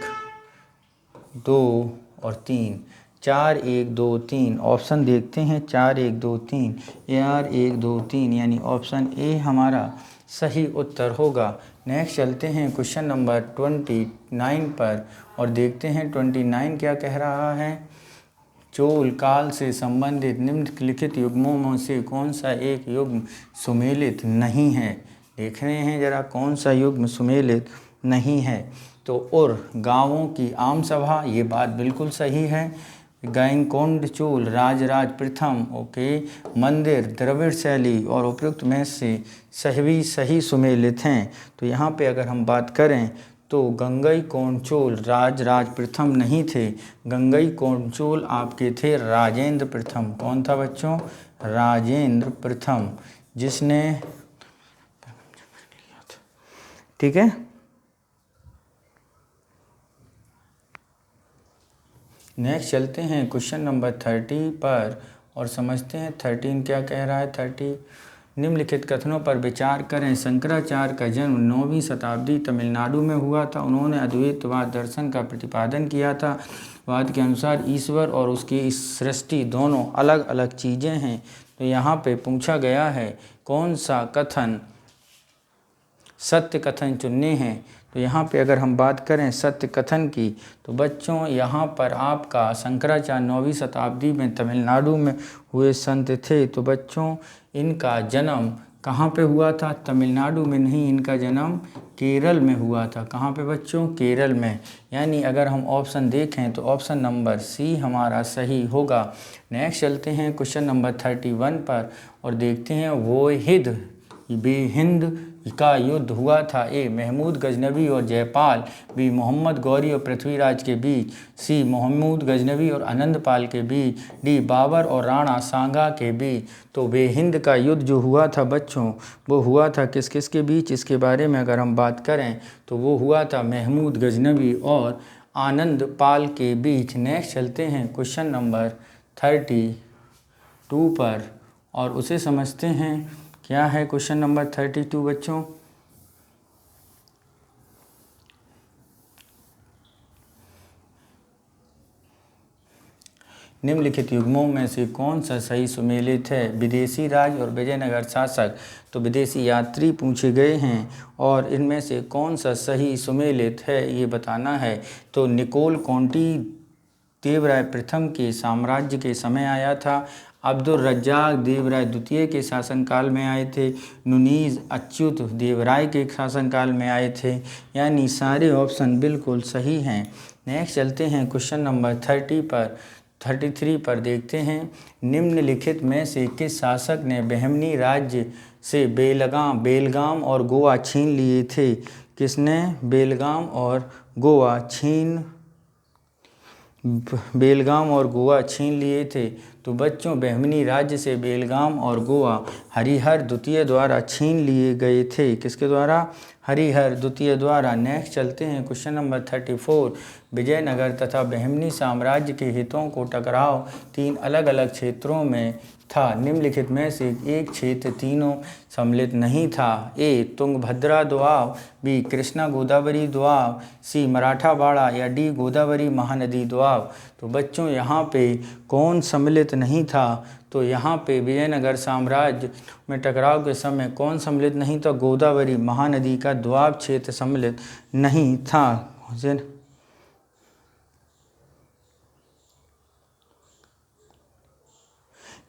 2 और 3। 4, 1, 2, 3 ऑप्शन देखते हैं। 4, 1, 2, 3 यार 1, 2, 3 यानी ऑप्शन ए हमारा सही उत्तर होगा। नेक्स्ट चलते हैं क्वेश्चन नंबर 29 पर और देखते हैं 29 क्या कह रहा है। चोल काल से संबंधित निम्नलिखित युग्मों में से कौन सा एक युग्म सुमेलित नहीं है। देख रहे हैं जरा कौन सा युग्म सुमेलित नहीं है। तो गांवों की आम सभा, ये बात बिल्कुल सही है। गायकवाड़ चोल राजराज प्रथम, ओके। मंदिर, द्रविड़ शैली और उपयुक्त में से सही सुमेलित हैं। तो यहाँ पे अगर हम बात करें तो गंगईकोंड चोल राजराज प्रथम नहीं थे। गंगईकोंड चोल आपके थे राजेंद्र प्रथम। कौन था बच्चों, राजेंद्र प्रथम, जिसने, ठीक है। नेक्स्ट चलते हैं क्वेश्चन नंबर 30 पर और समझते हैं 13 क्या कह रहा है। 30 निम्नलिखित कथनों पर विचार करें। शंकराचार्य का जन्म 9वीं शताब्दी तमिलनाडु में हुआ था। उन्होंने अद्वैतवाद दर्शन का प्रतिपादन किया था। वाद के अनुसार ईश्वर और उसकी सृष्टि दोनों अलग अलग चीज़ें हैं। तो यहाँ पे पूछा गया है कौन सा कथन सत्य कथन चुनने हैं। तो यहाँ पे अगर हम बात करें सत्य कथन की तो बच्चों यहाँ पर आपका शंकराचार्य 9वीं शताब्दी में तमिलनाडु में हुए संत थे। तो बच्चों इनका जन्म कहाँ पे हुआ था, तमिलनाडु में नहीं, इनका जन्म केरल में हुआ था। कहाँ पे बच्चों, केरल में। यानी अगर हम ऑप्शन देखें तो ऑप्शन नंबर सी हमारा सही होगा। नेक्स्ट चलते हैं क्वेश्चन नंबर 31 पर और देखते हैं वो बेहिंद का युद्ध हुआ था। ए महमूद गजनवी और जयपाल, बी मोहम्मद गौरी और पृथ्वीराज के बीच, सी महमूद गजनवी और आनंदपाल के बीच, डी बाबर और राणा सांगा के बीच। तो बेहिंद का युद्ध जो हुआ था बच्चों वो हुआ था किस किस के बीच, इसके बारे में अगर हम बात करें तो वो हुआ था महमूद गजनवी और आनंदपाल के बीच। नेक्स्ट चलते हैं क्वेश्चन नंबर 32 पर और उसे समझते हैं। क्या है क्वेश्चन नंबर 32 बच्चों, निम्नलिखित युग्मों में से कौन सा सही सुमेलित है। विदेशी राज और विजयनगर शासक, तो विदेशी यात्री पूछे गए हैं और इनमें से कौन सा सही सुमेलित है ये बताना है। तो निकोल कौंटी देवराय प्रथम के साम्राज्य के समय आया था। अब्दुल रज्जाक देवराय द्वितीय के शासनकाल में आए थे। नुनीज अच्युत देवराय के शासनकाल में आए थे। यानी सारे ऑप्शन बिल्कुल सही हैं। नेक्स्ट चलते हैं क्वेश्चन नंबर 33 पर देखते हैं। निम्नलिखित में से किस शासक ने बहमनी राज्य से बेलगाम और गोवा छीन लिए थे। किसने बेलगाम और गोवा छीन लिए थे। तो बच्चों बहमनी राज्य से बेलगाम और गोवा हरिहर द्वितीय द्वारा छीन लिए गए थे। किसके द्वारा, हरिहर द्वितीय द्वारा। नेक्स्ट चलते हैं क्वेश्चन नंबर 34। विजयनगर तथा बहमनी साम्राज्य के हितों को टकराव 3 अलग अलग क्षेत्रों में था। निम्नलिखित में से एक क्षेत्र तीनों सम्मिलित नहीं था। ए तुंगभद्रा दोआब, बी कृष्णा गोदावरी दोआब, सी मराठावाड़ा या डी गोदावरी महानदी दोआब। तो बच्चों यहाँ पे कौन सम्मिलित नहीं था। तो यहाँ पे विजयनगर साम्राज्य में टकराव के समय कौन सम्मिलित नहीं था, गोदावरी महानदी का दोआब क्षेत्र सम्मिलित नहीं था।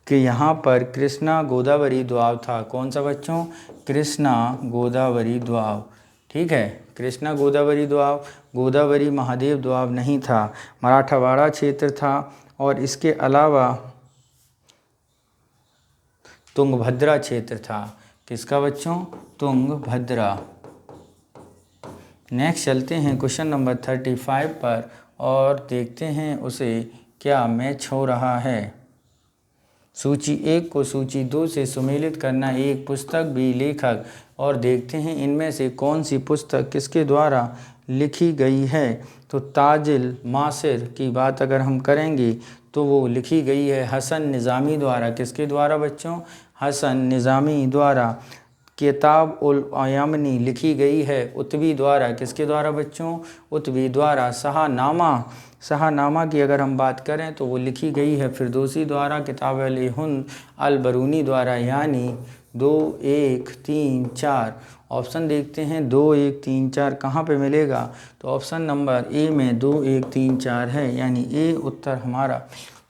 कि यहाँ पर कृष्णा गोदावरी दोआब था। कौन सा बच्चों, कृष्णा गोदावरी दोआब। ठीक है, कृष्णा गोदावरी दोआब, गोदावरी महादेव दोआब नहीं था। मराठावाड़ा क्षेत्र था और इसके अलावा तुंगभद्रा क्षेत्र था। किसका बच्चों? तुंगभद्रा। नेक्स्ट चलते हैं क्वेश्चन नंबर 35 पर और देखते हैं उसे क्या मैच हो रहा है। सूची 1 को सूची 2 से सुमेलित करना एक पुस्तक भी लेखक, और देखते हैं इनमें से कौन सी पुस्तक किसके द्वारा लिखी गई है। तो ताजिल मासिर की बात अगर हम करेंगे तो वो लिखी गई है हसन निज़ामी द्वारा। किसके द्वारा बच्चों? हसन निज़ामी द्वारा। किताब उल यमनी लिखी गई है उत्वी द्वारा। किसके द्वारा बच्चों? उत्वी द्वारा। शाहनामा की अगर हम बात करें तो वो लिखी गई है फिरदौसी द्वारा। किताब अल बरूनी द्वारा। यानी 2, 1, 3, 4 ऑप्शन देखते हैं। 2, 1, 3, 4 कहाँ पे मिलेगा? तो ऑप्शन नंबर ए में 2, 1, 3, 4 है, यानी ए उत्तर हमारा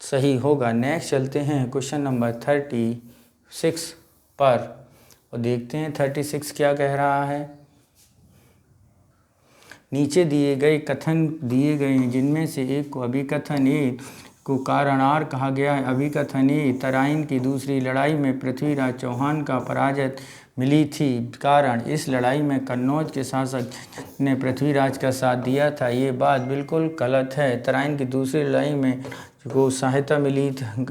सही होगा। नेक्स्ट चलते हैं क्वेश्चन नंबर 36 पर और देखते हैं 36 क्या कह रहा है। नीचे दिए गए कथन दिए गए हैं जिनमें से एक को अभिकथन ए को कारणार कहा गया है। अभिकथन ए, तराइन की दूसरी लड़ाई में पृथ्वीराज चौहान का पराजय मिली थी। कारण, इस लड़ाई में कन्नौज के शासक ने पृथ्वीराज का साथ दिया था। ये बात बिल्कुल गलत है। तराइन की दूसरी लड़ाई में को सहायता मिली थी,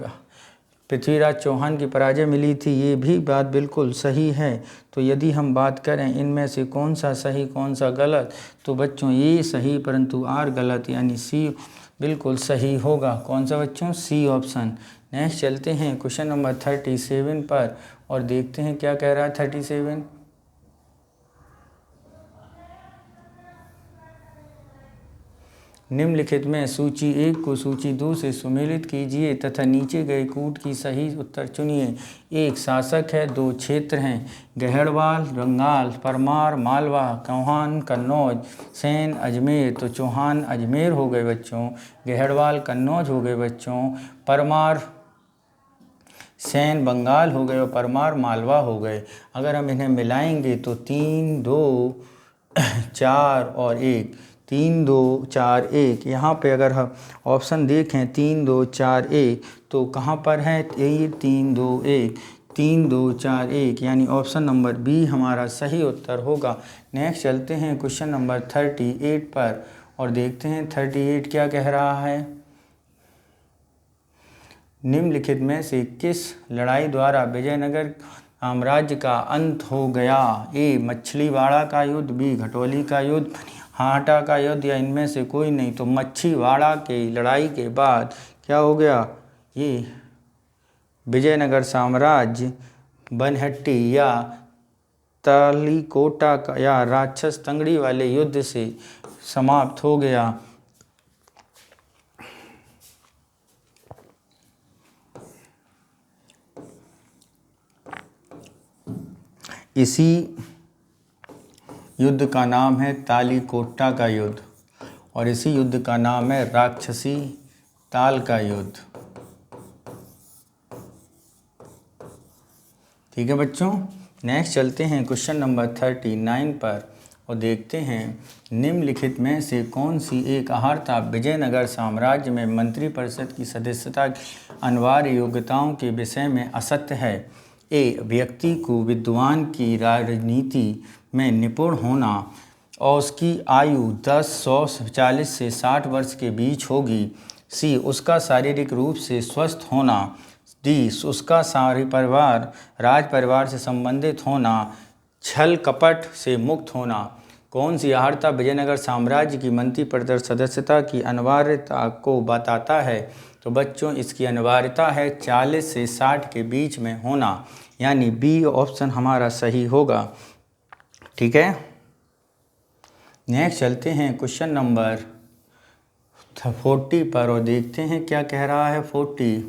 पृथ्वीराज चौहान की पराजय मिली थी, ये भी बात बिल्कुल सही है। तो यदि हम बात करें इनमें से कौन सा सही कौन सा गलत, तो बच्चों ये सही परंतु आर गलत, यानी सी बिल्कुल सही होगा। कौन सा बच्चों? C option. नेक्स्ट चलते हैं क्वेश्चन नंबर 37 पर और देखते हैं क्या कह रहा है 37। निम्नलिखित में सूची 1 को सूची 2 से सुमेलित कीजिए तथा नीचे गए कूट की सही उत्तर चुनिए। 1 शासक है, 2 क्षेत्र हैं। गहड़वाल, रंगाल, परमार, मालवा, चौहान, कन्नौज, सेन, अजमेर। तो चौहान अजमेर हो गए बच्चों, गहड़वाल कन्नौज हो गए बच्चों, परमार सेन बंगाल हो गए और परमार मालवा हो गए। अगर हम इन्हें मिलाएंगे तो 3, 2, 4 और 1, 3, 2, 4, 1। यहाँ पे अगर हम ऑप्शन देखें 3, 2, 4, 1 तो कहाँ पर है? 3, 2, 1, 3, 2, 4, 1, यानी ऑप्शन नंबर बी हमारा सही उत्तर होगा। नेक्स्ट चलते हैं क्वेश्चन नंबर 38 पर और देखते हैं 38 क्या कह रहा है। निम्नलिखित में से किस लड़ाई द्वारा विजयनगर साम्राज्य का अंत हो गया? ए मछलीवाड़ा का युद्ध, बी घटोली का युद्ध, हाटा का युद्ध, या इनमें से कोई नहीं। तो मछलीवाड़ा की लड़ाई के बाद क्या हो गया? ये विजयनगर साम्राज्य बनहट्टी या तालीकोटा का या राक्षस तंगड़ी वाले युद्ध से समाप्त हो गया। इसी युद्ध का नाम है तालीकोटा का युद्ध और इसी युद्ध का नाम है राक्षसी ताल का युद्ध। ठीक है बच्चों, नेक्स्ट चलते हैं क्वेश्चन नंबर 39 पर और देखते हैं निम्नलिखित में से कौन सी एक अहर्ता विजयनगर साम्राज्य में मंत्रिपरिषद की सदस्यता की अनिवार्य योग्यताओं के विषय में असत्य है। ए व्यक्ति को विद्वान की राजनीति में निपुण होना और उसकी आयु 10, 100, 40 से 60 वर्ष के बीच होगी। सी उसका शारीरिक रूप से स्वस्थ होना। डी उसका सारी परिवार राज परिवार से संबंधित होना। छल कपट से मुक्त होना। कौन सी अहर्ता विजयनगर साम्राज्य की मंत्रिपरिषद सदस्यता की अनिवार्यता को बताता है? तो बच्चों इसकी अनिवार्यता है 40 से 60 के बीच में होना, यानी बी ऑप्शन हमारा सही होगा। ठीक है, नेक्स्ट चलते हैं क्वेश्चन नंबर 40 पर और देखते हैं क्या कह रहा है 40।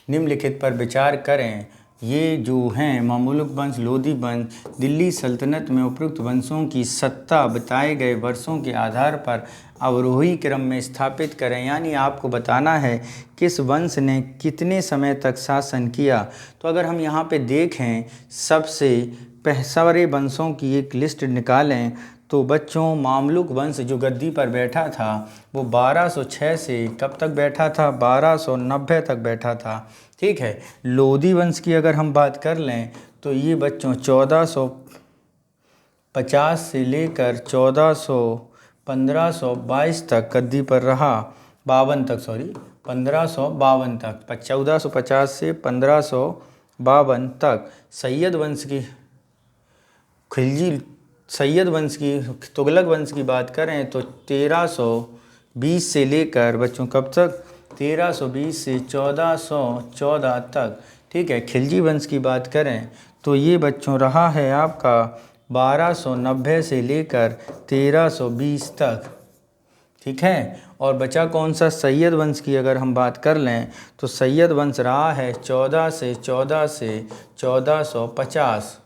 निम्नलिखित पर विचार करें ये जो हैं मामलुक वंश, लोदी वंश, दिल्ली सल्तनत में उपरोक्त वंशों की सत्ता बताए गए वर्षों के आधार पर अवरोही क्रम में स्थापित करें। यानी आपको बताना है किस वंश ने कितने समय तक शासन किया। तो अगर हम यहाँ पे देखें सबसे सारे वंशों की एक लिस्ट निकालें तो बच्चों मामलुक वंश जो गद्दी पर बैठा था वो 1206 से कब तक बैठा था, 1290 तक बैठा था। ठीक है। लोदी वंश की अगर हम बात कर लें तो ये बच्चों 1450 से लेकर 1522 तक गद्दी पर रहा, 52 तक, सॉरी 1552 तक, 1450 से 1552 तक। सैयद वंश की तुगलक वंश की बात करें तो 1320 से लेकर बच्चों कब तक, 1320 से 1414 तक। ठीक है। खिलजी वंश की बात करें तो ये बच्चों रहा है आपका 1290 से लेकर 1320 तक। ठीक है। और बचा कौन सा, सैयद वंश की अगर हम बात कर लें तो सैयद वंश रहा है 14 से 1450।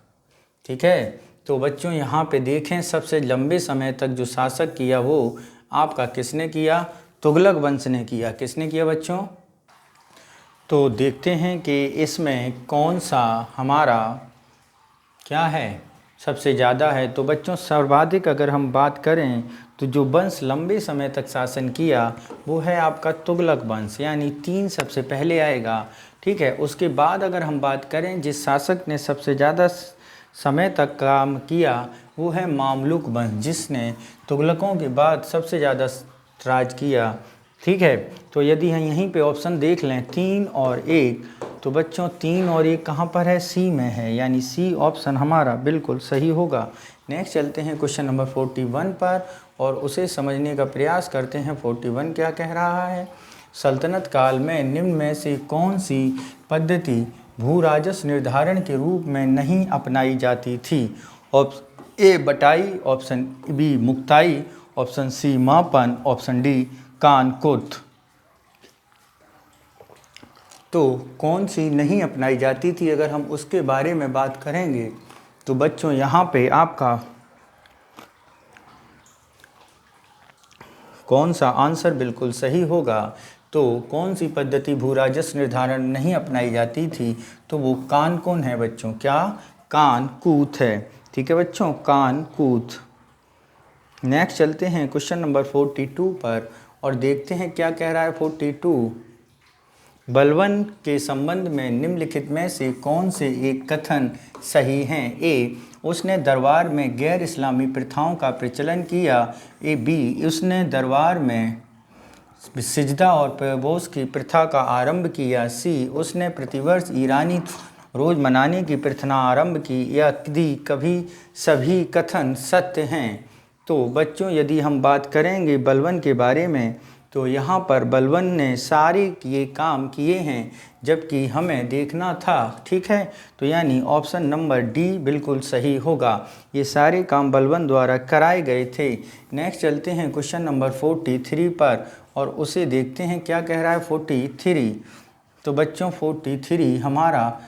ठीक है। तो बच्चों यहाँ पे देखें सबसे लंबे समय तक जो शासक किया वो आपका किसने किया, तुगलक वंश ने किया। किसने किया बच्चों। तो देखते हैं कि इसमें कौन सा हमारा क्या है सबसे ज़्यादा है। तो बच्चों सर्वाधिक अगर हम बात करें तो जो वंश लंबे समय तक शासन किया वो है आपका तुगलक वंश, यानी 3 सबसे पहले आएगा। ठीक है। उसके बाद अगर हम बात करें जिस शासक ने सबसे ज़्यादा समय तक काम किया वो है मामलुक वंश, जिसने तुगलकों के बाद सबसे ज़्यादा राज किया। ठीक है। तो यदि हम यहीं पे ऑप्शन देख लें 3 और 1 तो बच्चों 3 और 1 कहाँ पर है, सी में है, यानी सी ऑप्शन हमारा बिल्कुल सही होगा। नेक्स्ट चलते हैं क्वेश्चन नंबर 41 पर और उसे समझने का प्रयास करते हैं। 41 क्या कह रहा है, सल्तनत काल में निम्न में से कौन सी पद्धति भू राजस्व निर्धारण के रूप में नहीं अपनाई जाती थी। ऑप्शन ए बटाई, ऑप्शन बी मुक्ताई, ऑप्शन सी मापन, ऑप्शन डी कानकुत। तो कौन सी नहीं अपनाई जाती थी अगर हम उसके बारे में बात करेंगे तो बच्चों यहाँ पे आपका कौन सा आंसर बिल्कुल सही होगा। तो कौन सी पद्धति भू राजस्व निर्धारण नहीं अपनाई जाती थी, तो वो कानकुन है बच्चों। क्या, कानकूत है। ठीक है बच्चों, कानकूत। नेक्स्ट चलते हैं क्वेश्चन नंबर 42 पर और देखते हैं क्या कह रहा है 42। बलबन के संबंध में निम्नलिखित में से कौन से एक कथन सही हैं। ए, उसने दरबार में गैर इस्लामी प्रथाओं का प्रचलन किया। ए, बी, उसने दरबार में सिजदा और प्रबोस की प्रथा का आरंभ किया। सी, उसने प्रतिवर्ष ईरानी रोज़ मनाने की प्रथा आरंभ की। या दी, कभी सभी कथन सत्य हैं। तो बच्चों यदि हम बात करेंगे बलबन के बारे में तो यहाँ पर बलबन ने सारे ये काम किए हैं जबकि हमें देखना था। ठीक है। तो यानी ऑप्शन नंबर डी बिल्कुल सही होगा, ये सारे काम बलबन द्वारा कराए गए थे। नेक्स्ट चलते हैं क्वेश्चन नंबर 43 पर और उसे देखते हैं क्या कह रहा है 43। तो बच्चों 43 हमारा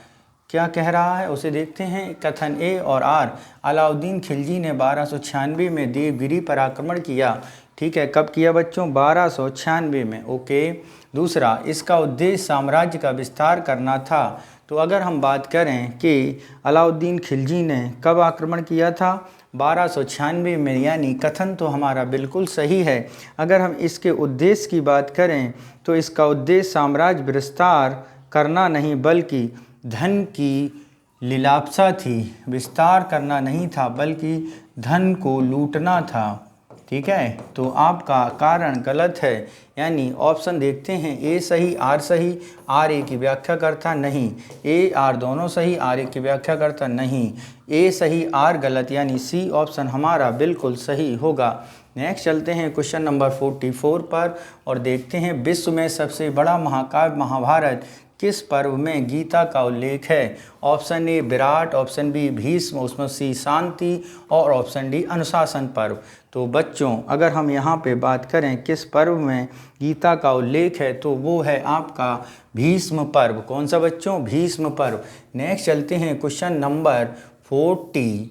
क्या कह रहा है उसे देखते हैं। कथन ए और आर, अलाउद्दीन खिलजी ने 1296 में देवगिरी पर आक्रमण किया। ठीक है, कब किया बच्चों, 1296 में। ओके। दूसरा, इसका उद्देश्य साम्राज्य का विस्तार करना था। तो अगर हम बात करें कि अलाउद्दीन खिलजी ने कब आक्रमण किया था, 1296 में, यानी कथन तो हमारा बिल्कुल सही है। अगर हम इसके उद्देश्य की बात करें तो इसका उद्देश्य साम्राज्य विस्तार करना नहीं बल्कि धन की लिलाप्सा थी। विस्तार करना नहीं था बल्कि धन को लूटना था। ठीक है। तो आपका कारण गलत है, यानी ऑप्शन देखते हैं ए सही, आर सही, आर ए की व्याख्या करता नहीं। ए आर दोनों सही, आर ए की व्याख्या करता नहीं। ए सही, आर गलत, यानी सी ऑप्शन हमारा बिल्कुल सही होगा। नेक्स्ट चलते हैं क्वेश्चन नंबर 44 पर और देखते हैं विश्व में सबसे बड़ा महाकाव्य महाभारत किस पर्व में गीता का उल्लेख है? Option A Virat, option B Bhishma, option C Shanti और ऑप्शन डी अनुशासन पर्व। तो बच्चों अगर हम यहाँ पे बात करें किस पर्व में गीता का उल्लेख है तो वो है आपका भीष्म पर्व। कौन सा बच्चों? भीष्म पर्व। नेक्स्ट चलते हैं क्वेश्चन नंबर 45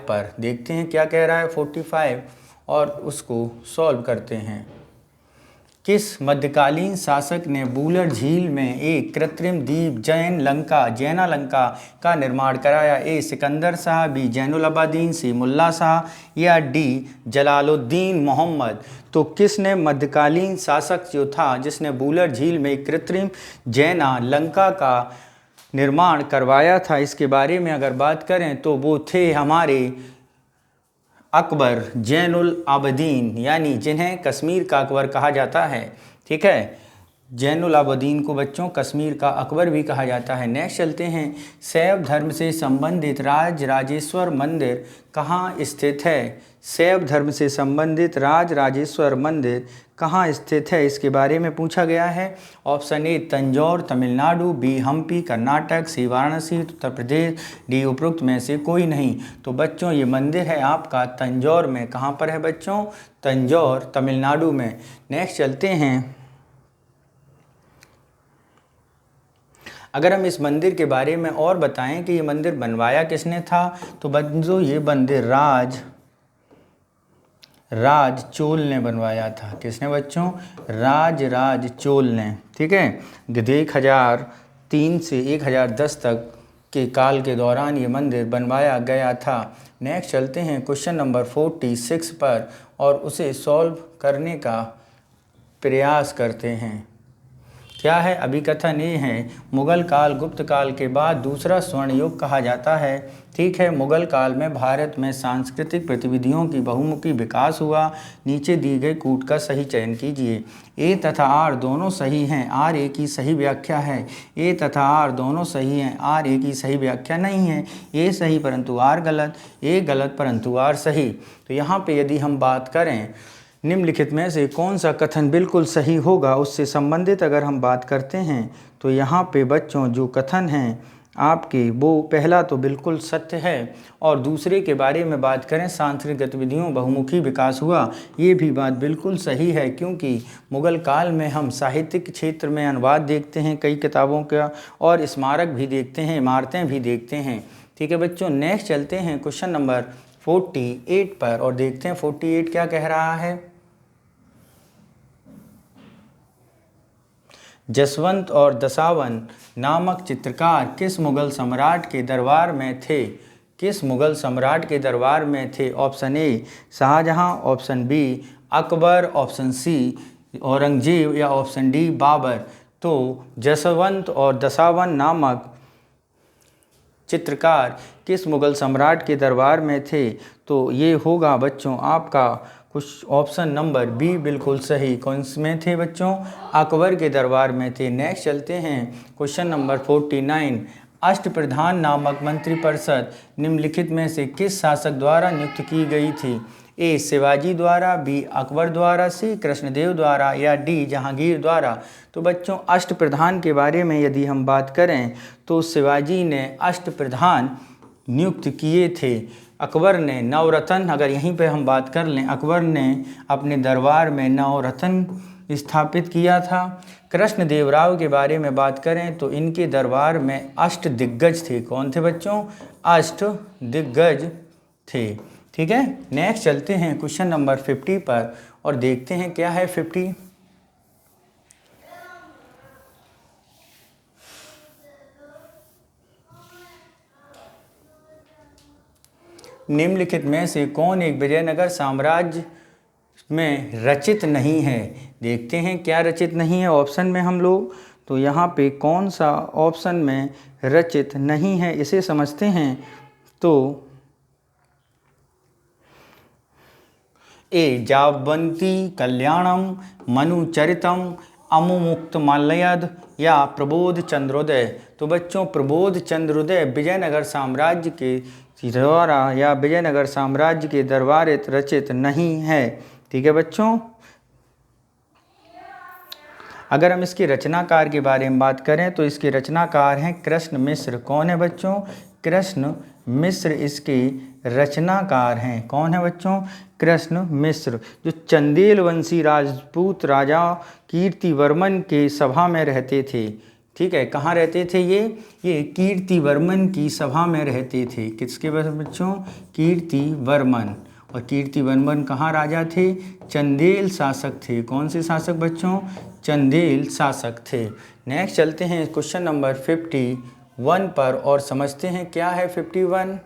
पर। देखते हैं क्या कह रहा है 45 और उसको सॉल्व करते हैं। किस मध्यकालीन शासक ने बूलर झील में एक कृत्रिम द्वीप जैना लंका का निर्माण कराया? ए सिकंदर शाह, बी जैनुल आबदीन, सी मुल्ला शाह या डी जलालुद्दीन मोहम्मद। तो किसने मध्यकालीन शासक जो था जिसने बूलर झील में एक कृत्रिम जैना लंका का निर्माण करवाया था, इसके बारे में अगर बात करें तो वो थे हमारे अकबर जैनुल आबदीन, यानी जिन्हें कश्मीर का अकबर कहा जाता है। ठीक है, जैनुल आबदीन को बच्चों कश्मीर का अकबर भी कहा जाता है। नेक्स्ट चलते हैं, शैव धर्म से संबंधित राजराजेश्वर मंदिर कहाँ स्थित है? शैव धर्म से संबंधित राजराजेश्वर मंदिर कहाँ स्थित है, इसके बारे में पूछा गया है। Option A Tanjore Tamil Nadu, B Hampi Karnataka, C Varanasi Uttar Pradesh, D उपरोक्त में से कोई नहीं। तो बच्चों ये मंदिर है आपका तंजौर में। कहाँ पर है बच्चों? तंजौर तमिलनाडु में। नेक्स्ट चलते हैं, अगर हम इस मंदिर के बारे में और बताएं कि ये मंदिर बनवाया किसने था तो बच्चों ये मंदिर राज चोल ने बनवाया था। किसने बच्चों? राज चोल ने। ठीक है, 1003 से 1010 तक के काल के दौरान ये मंदिर बनवाया गया था। नेक्स्ट चलते हैं क्वेश्चन नंबर 46 पर और उसे सॉल्व करने का प्रयास करते हैं। क्या है? अभिकथन ये है, मुगल काल गुप्त काल के बाद दूसरा स्वर्ण युग कहा जाता है। ठीक है, मुगल काल में भारत में सांस्कृतिक गतिविधियों की बहुमुखी विकास हुआ। नीचे दी गई कूट का सही चयन कीजिए। ए तथा आर दोनों सही हैं, आर ए की सही व्याख्या है। ए तथा आर दोनों सही हैं, आर ए की सही व्याख्या नहीं है। ए सही परंतु आर गलत, ए गलत परंतु आर सही। तो यहाँ पे यदि हम बात करें निम्नलिखित में से कौन सा कथन बिल्कुल सही होगा, उससे संबंधित अगर हम बात करते हैं तो यहाँ पे बच्चों जो कथन हैं आपके वो पहला तो बिल्कुल सत्य है और दूसरे के बारे में बात करें सांस्कृतिक गतिविधियों बहुमुखी विकास हुआ, ये भी बात बिल्कुल सही है क्योंकि मुगल काल में हम साहित्यिक क्षेत्र में अनुवाद देखते हैं कई किताबों का और स्मारक भी देखते हैं, इमारतें भी देखते हैं। ठीक है बच्चों, नेक्स्ट चलते हैं क्वेश्चन नंबर 48 पर और देखते हैं 48 क्या कह रहा है। जसवंत और दसावन नामक चित्रकार किस मुगल सम्राट के दरबार में थे? किस मुगल सम्राट के दरबार में थे? Option A Shahjahan, option B Akbar, option C Aurangzeb या ऑप्शन डी बाबर। तो जसवंत और दसावन नामक चित्रकार किस मुगल सम्राट के दरबार में थे? तो ये होगा बच्चों आपका कुछ ऑप्शन नंबर बी बिल्कुल सही। कौन में थे बच्चों? अकबर के दरबार में थे। नेक्स्ट चलते हैं क्वेश्चन नंबर 49। अष्टप्रधान नामक मंत्रिपरिषद निम्नलिखित में से किस शासक द्वारा नियुक्त की गई थी? ए शिवाजी द्वारा, बी अकबर द्वारा, सी कृष्णदेव द्वारा या डी जहांगीर द्वारा। तो बच्चों अष्टप्रधान के बारे में यदि हम बात करें तो शिवाजी ने अष्टप्रधान नियुक्त किए थे। अकबर ने नवरत्न, अगर यहीं पे हम बात कर लें, अकबर ने अपने दरबार में नवरत्न स्थापित किया था। कृष्णदेव राव के बारे में बात करें तो इनके दरबार में अष्ट दिग्गज थे। कौन थे बच्चों? अष्ट दिग्गज थे। ठीक है, नेक्स्ट चलते हैं क्वेश्चन नंबर 50 पर और देखते हैं क्या है 50। निम्नलिखित में से कौन एक विजयनगर साम्राज्य में रचित नहीं है? देखते हैं क्या रचित नहीं है ऑप्शन में हम लोग। तो यहाँ पे कौन सा ऑप्शन में रचित नहीं है इसे समझते हैं। तो ए जावंती कल्याणम, मनुचरितम, अमुमुक्तमाल्यद या प्रबोध चंद्रोदय। तो बच्चों प्रबोध चंद्रोदय विजयनगर साम्राज्य के द्वारा या विजयनगर साम्राज्य के दरबार रचित नहीं है। ठीक है बच्चों, अगर हम इसके रचनाकार के बारे में बात करें तो इसके रचनाकार हैं कृष्ण मिश्र। कौन है बच्चों? कृष्ण मिश्र इसके रचनाकार हैं। कौन है बच्चों? कृष्ण मिश्र, जो चंदेल वंशी राजपूत राजा कीर्तिवर्मन के सभा में रहते थे। ठीक है, कहाँ रहते थे ये कीर्तिवर्मन की सभा में रहते थे। किसके बच्चों? कीर्तिवर्मन। और कीर्तिवर्मन कहाँ राजा थे? चंदेल शासक थे। कौन से शासक बच्चों? चंदेल शासक थे। नेक्स्ट चलते हैं क्वेश्चन नंबर 51 पर और समझते हैं क्या है 51।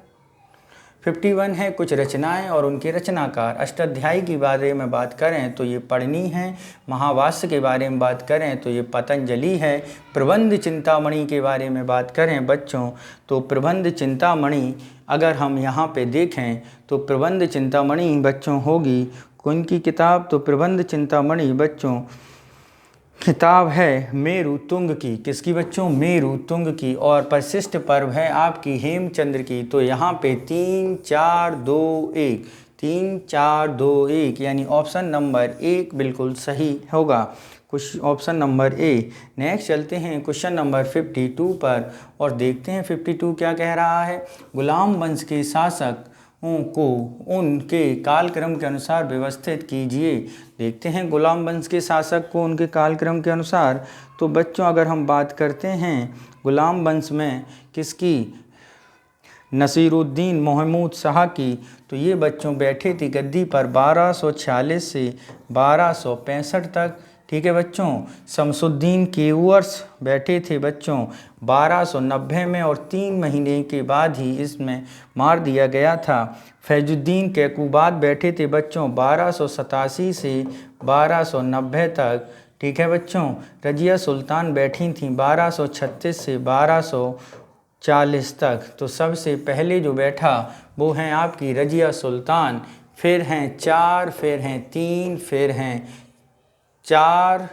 51 है कुछ रचनाएं और उनके रचनाकार। अष्टाध्यायी के बारे में बात करें तो ये पढ़नी है। महावास्य के बारे में बात करें तो ये पतंजलि है। प्रबंध चिंतामणि के बारे में बात करें बच्चों तो प्रबंध चिंतामणि, अगर हम यहाँ पे देखें तो प्रबंध चिंतामणि बच्चों होगी कौन की किताब? तो प्रबंध चिंतामणि बच्चों किताब है मेरु तुंग की। किसकी बच्चों? मेरु तुंग की। और परिशिष्ट पर्व है आपकी हेमचंद्र की। तो यहाँ पे 3 4 2 1 3 4 2 1 यानी ऑप्शन नंबर 1 बिल्कुल सही होगा। कुछ ऑप्शन नंबर ए। नेक्स्ट चलते हैं क्वेश्चन नंबर 52 पर और देखते हैं 52 क्या कह रहा है। गुलाम वंश के शासक को उनके कालक्रम के अनुसार व्यवस्थित कीजिए। देखते हैं गुलाम वंश के शासक को उनके कालक्रम के अनुसार। तो बच्चों अगर हम बात करते हैं गुलाम वंश में किसकी? नसीरुद्दीन महमूद शाह की। तो ये बच्चों बैठे थे गद्दी पर 1246 से 1265 तक। ठीक है बच्चों। शमसुद्दीन केवुर्स बैठे थे बच्चों 1290 में और 3 महीने के बाद ही इसमें मार दिया गया था। फैजुद्दीन कैकुबाद बैठे थे बच्चों 1287 से 1290 तक। ठीक है बच्चों। रजिया सुल्तान बैठी थी 1236 से 1240 तक। तो सबसे पहले जो बैठा वो हैं आपकी रजिया सुल्तान, फिर हैं 4, फिर हैं 3, फिर हैं 4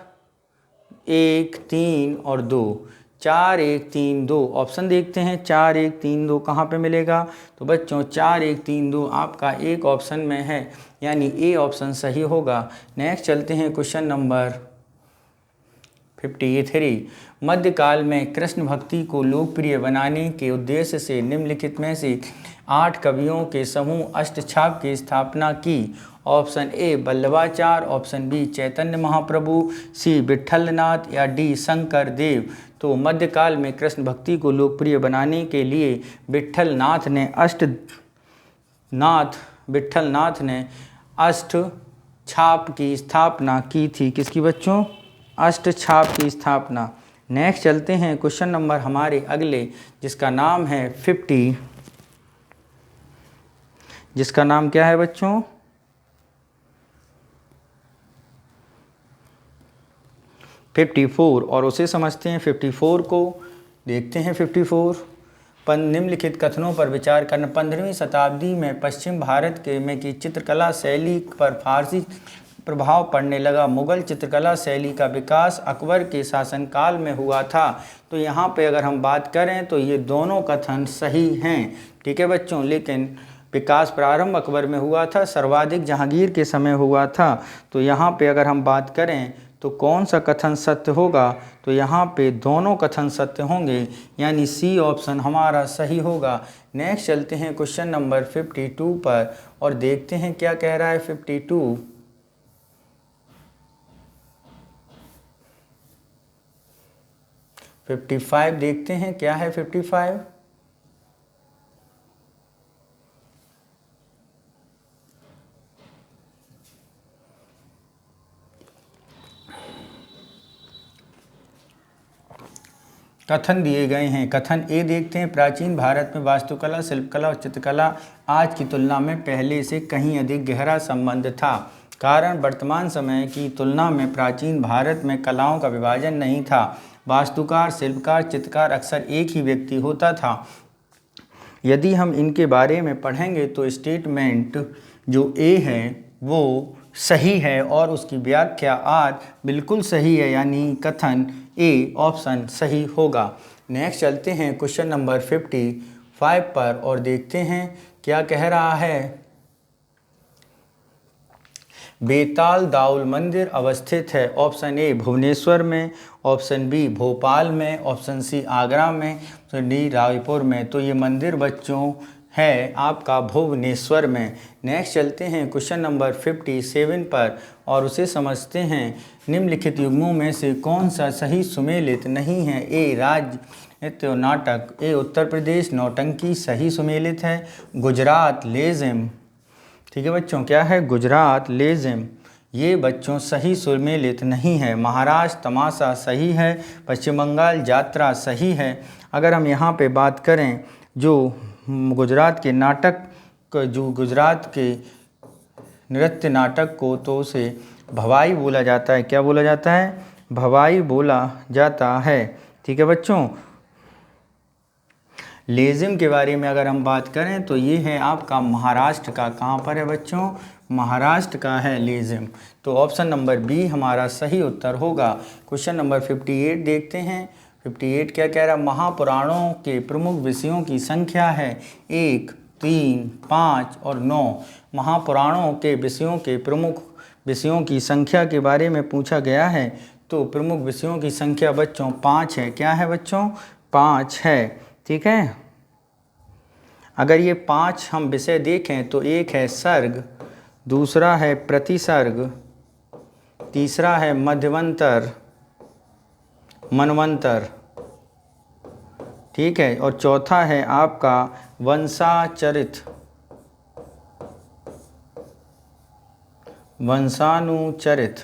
1 3 और 2। 4 1 3 2 ऑप्शन देखते हैं। 4 1 3 2 कहाँ पे मिलेगा? तो बच्चों 4 1 3 2 आपका एक ऑप्शन में है, यानी ए ऑप्शन सही होगा। नेक्स्ट चलते हैं क्वेश्चन नंबर 53। मध्यकाल में कृष्ण भक्ति को लोकप्रिय बनाने के उद्देश्य से निम्नलिखित में से 8 कवियों के समूह अष्टछाप की स्थापना की। Option A Vallabhacharya, option B Chaitanya Mahaprabhu, C Vitthalnath या डी शंकर देव। तो मध्यकाल में कृष्ण भक्ति को लोकप्रिय बनाने के लिए विट्ठलनाथ ने अष्टछाप की स्थापना की थी। किसकी बच्चों? अष्टछाप की स्थापना। नेक्स्ट चलते हैं क्वेश्चन नंबर हमारे अगले, जिसका नाम है 50, जिसका नाम क्या है बच्चों? 54 और उसे समझते हैं 54 को। देखते हैं 54। निम्नलिखित कथनों पर विचार करना। 15वीं शताब्दी में पश्चिम भारत में की चित्रकला शैली पर फारसी प्रभाव पड़ने लगा। मुगल चित्रकला शैली का विकास अकबर के शासनकाल में हुआ था। तो यहाँ पे अगर हम बात करें तो ये दोनों कथन सही हैं। ठीक है बच्चों। लेकिन विकास प्रारंभ अकबर में हुआ था, सर्वाधिक जहांगीर के समय हुआ था। तो यहाँ पे अगर हम बात करें तो कौन सा कथन सत्य होगा? तो यहाँ पे दोनों कथन सत्य होंगे, यानी सी ऑप्शन हमारा सही होगा। नेक्स्ट चलते हैं क्वेश्चन नंबर 52 पर और देखते हैं क्या कह रहा है 52। 55 देखते हैं क्या है 55। कथन दिए गए हैं। कथन ए देखते हैं। प्राचीन भारत में वास्तुकला, शिल्पकला और चित्रकला आज की तुलना में पहले से कहीं अधिक गहरा संबंध था। कारण वर्तमान समय की तुलना में प्राचीन भारत में कलाओं का विभाजन नहीं था। वास्तुकार, शिल्पकार, चित्रकार अक्सर एक ही व्यक्ति होता था। यदि हम इनके बारे में पढ़ेंगे तो स्टेटमेंट जो ए है वो सही है और उसकी व्याख्या आर बिल्कुल सही है, यानी कथन ए ऑप्शन सही होगा। नेक्स्ट चलते हैं क्वेश्चन नंबर 55 पर और देखते हैं क्या कह रहा है। बेताल दाउल मंदिर अवस्थित है? ऑप्शन ए भुवनेश्वर में, ऑप्शन बी भोपाल में, ऑप्शन सी आगरा में, ऑप्शन डी रायपुर में। तो ये मंदिर बच्चों है आपका भुवनेश्वर में। नेक्स्ट चलते हैं क्वेश्चन नंबर 57 पर और उसे समझते हैं। निम्नलिखित युग्मों में से कौन सा सही सुमेलित नहीं है? ए राज्य नृत्य नाटक, ए उत्तर प्रदेश नौटंकी सही सुमेलित है, गुजरात लेज़िम, ठीक है बच्चों, क्या है? गुजरात लेज़िम, ये बच्चों सही सुमेलित नहीं है। महाराष्ट्र तमाशा सही है, पश्चिम बंगाल यात्रा सही है। अगर हम यहाँ पे बात करें जो गुजरात के नाटक, जो गुजरात के नृत्य नाटक को, तो उसे भवाई बोला जाता है। क्या बोला जाता है? भवाई बोला जाता है, ठीक है बच्चों। लेज़िम के बारे में अगर हम बात करें तो ये है आपका महाराष्ट्र का। कहाँ पर है बच्चों? महाराष्ट्र का है लेज़िम। तो ऑप्शन नंबर बी हमारा सही उत्तर होगा। क्वेश्चन नंबर 58 देखते हैं। 58 क्या कह रहा है? महापुराणों के प्रमुख विषयों की संख्या है 1, 3, 5 और 9। महापुराणों के विषयों के प्रमुख विषयों की संख्या के बारे में पूछा गया है। तो प्रमुख विषयों की संख्या बच्चों 5 है। क्या है बच्चों? 5 है, ठीक है। अगर ये 5 हम विषय देखें तो एक है सर्ग, दूसरा है प्रतिसर्ग, तीसरा है मध्वंतर मनवंतर, ठीक है, और चौथा है आपका वंशानुचरित वंशानुचरित।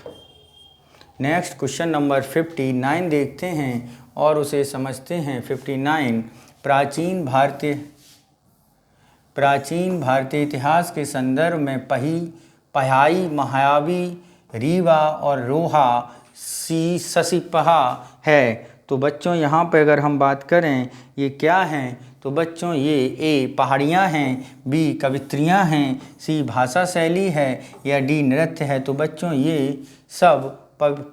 नेक्स्ट क्वेश्चन नंबर 59 देखते हैं और उसे समझते हैं। 59 प्राचीन भारतीय इतिहास के संदर्भ में पहाई, महायावी, रीवा और रोहा ससीपहा है। तो बच्चों यहाँ पे अगर हम बात करें ये क्या हैं? तो बच्चों ये ए पहाड़ियाँ हैं, बी कवित्रियाँ हैं, सी भाषा शैली है या डी नृत्य है। तो बच्चों ये सब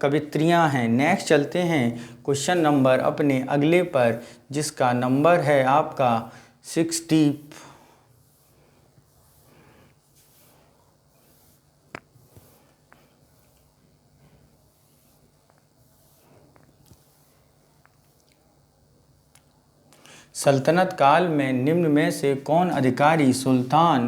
कवित्रियाँ हैं। नेक्स्ट चलते हैं क्वेश्चन नंबर अपने अगले पर, जिसका नंबर है आपका 60। सल्तनत काल में निम्न में से कौन अधिकारी सुल्तान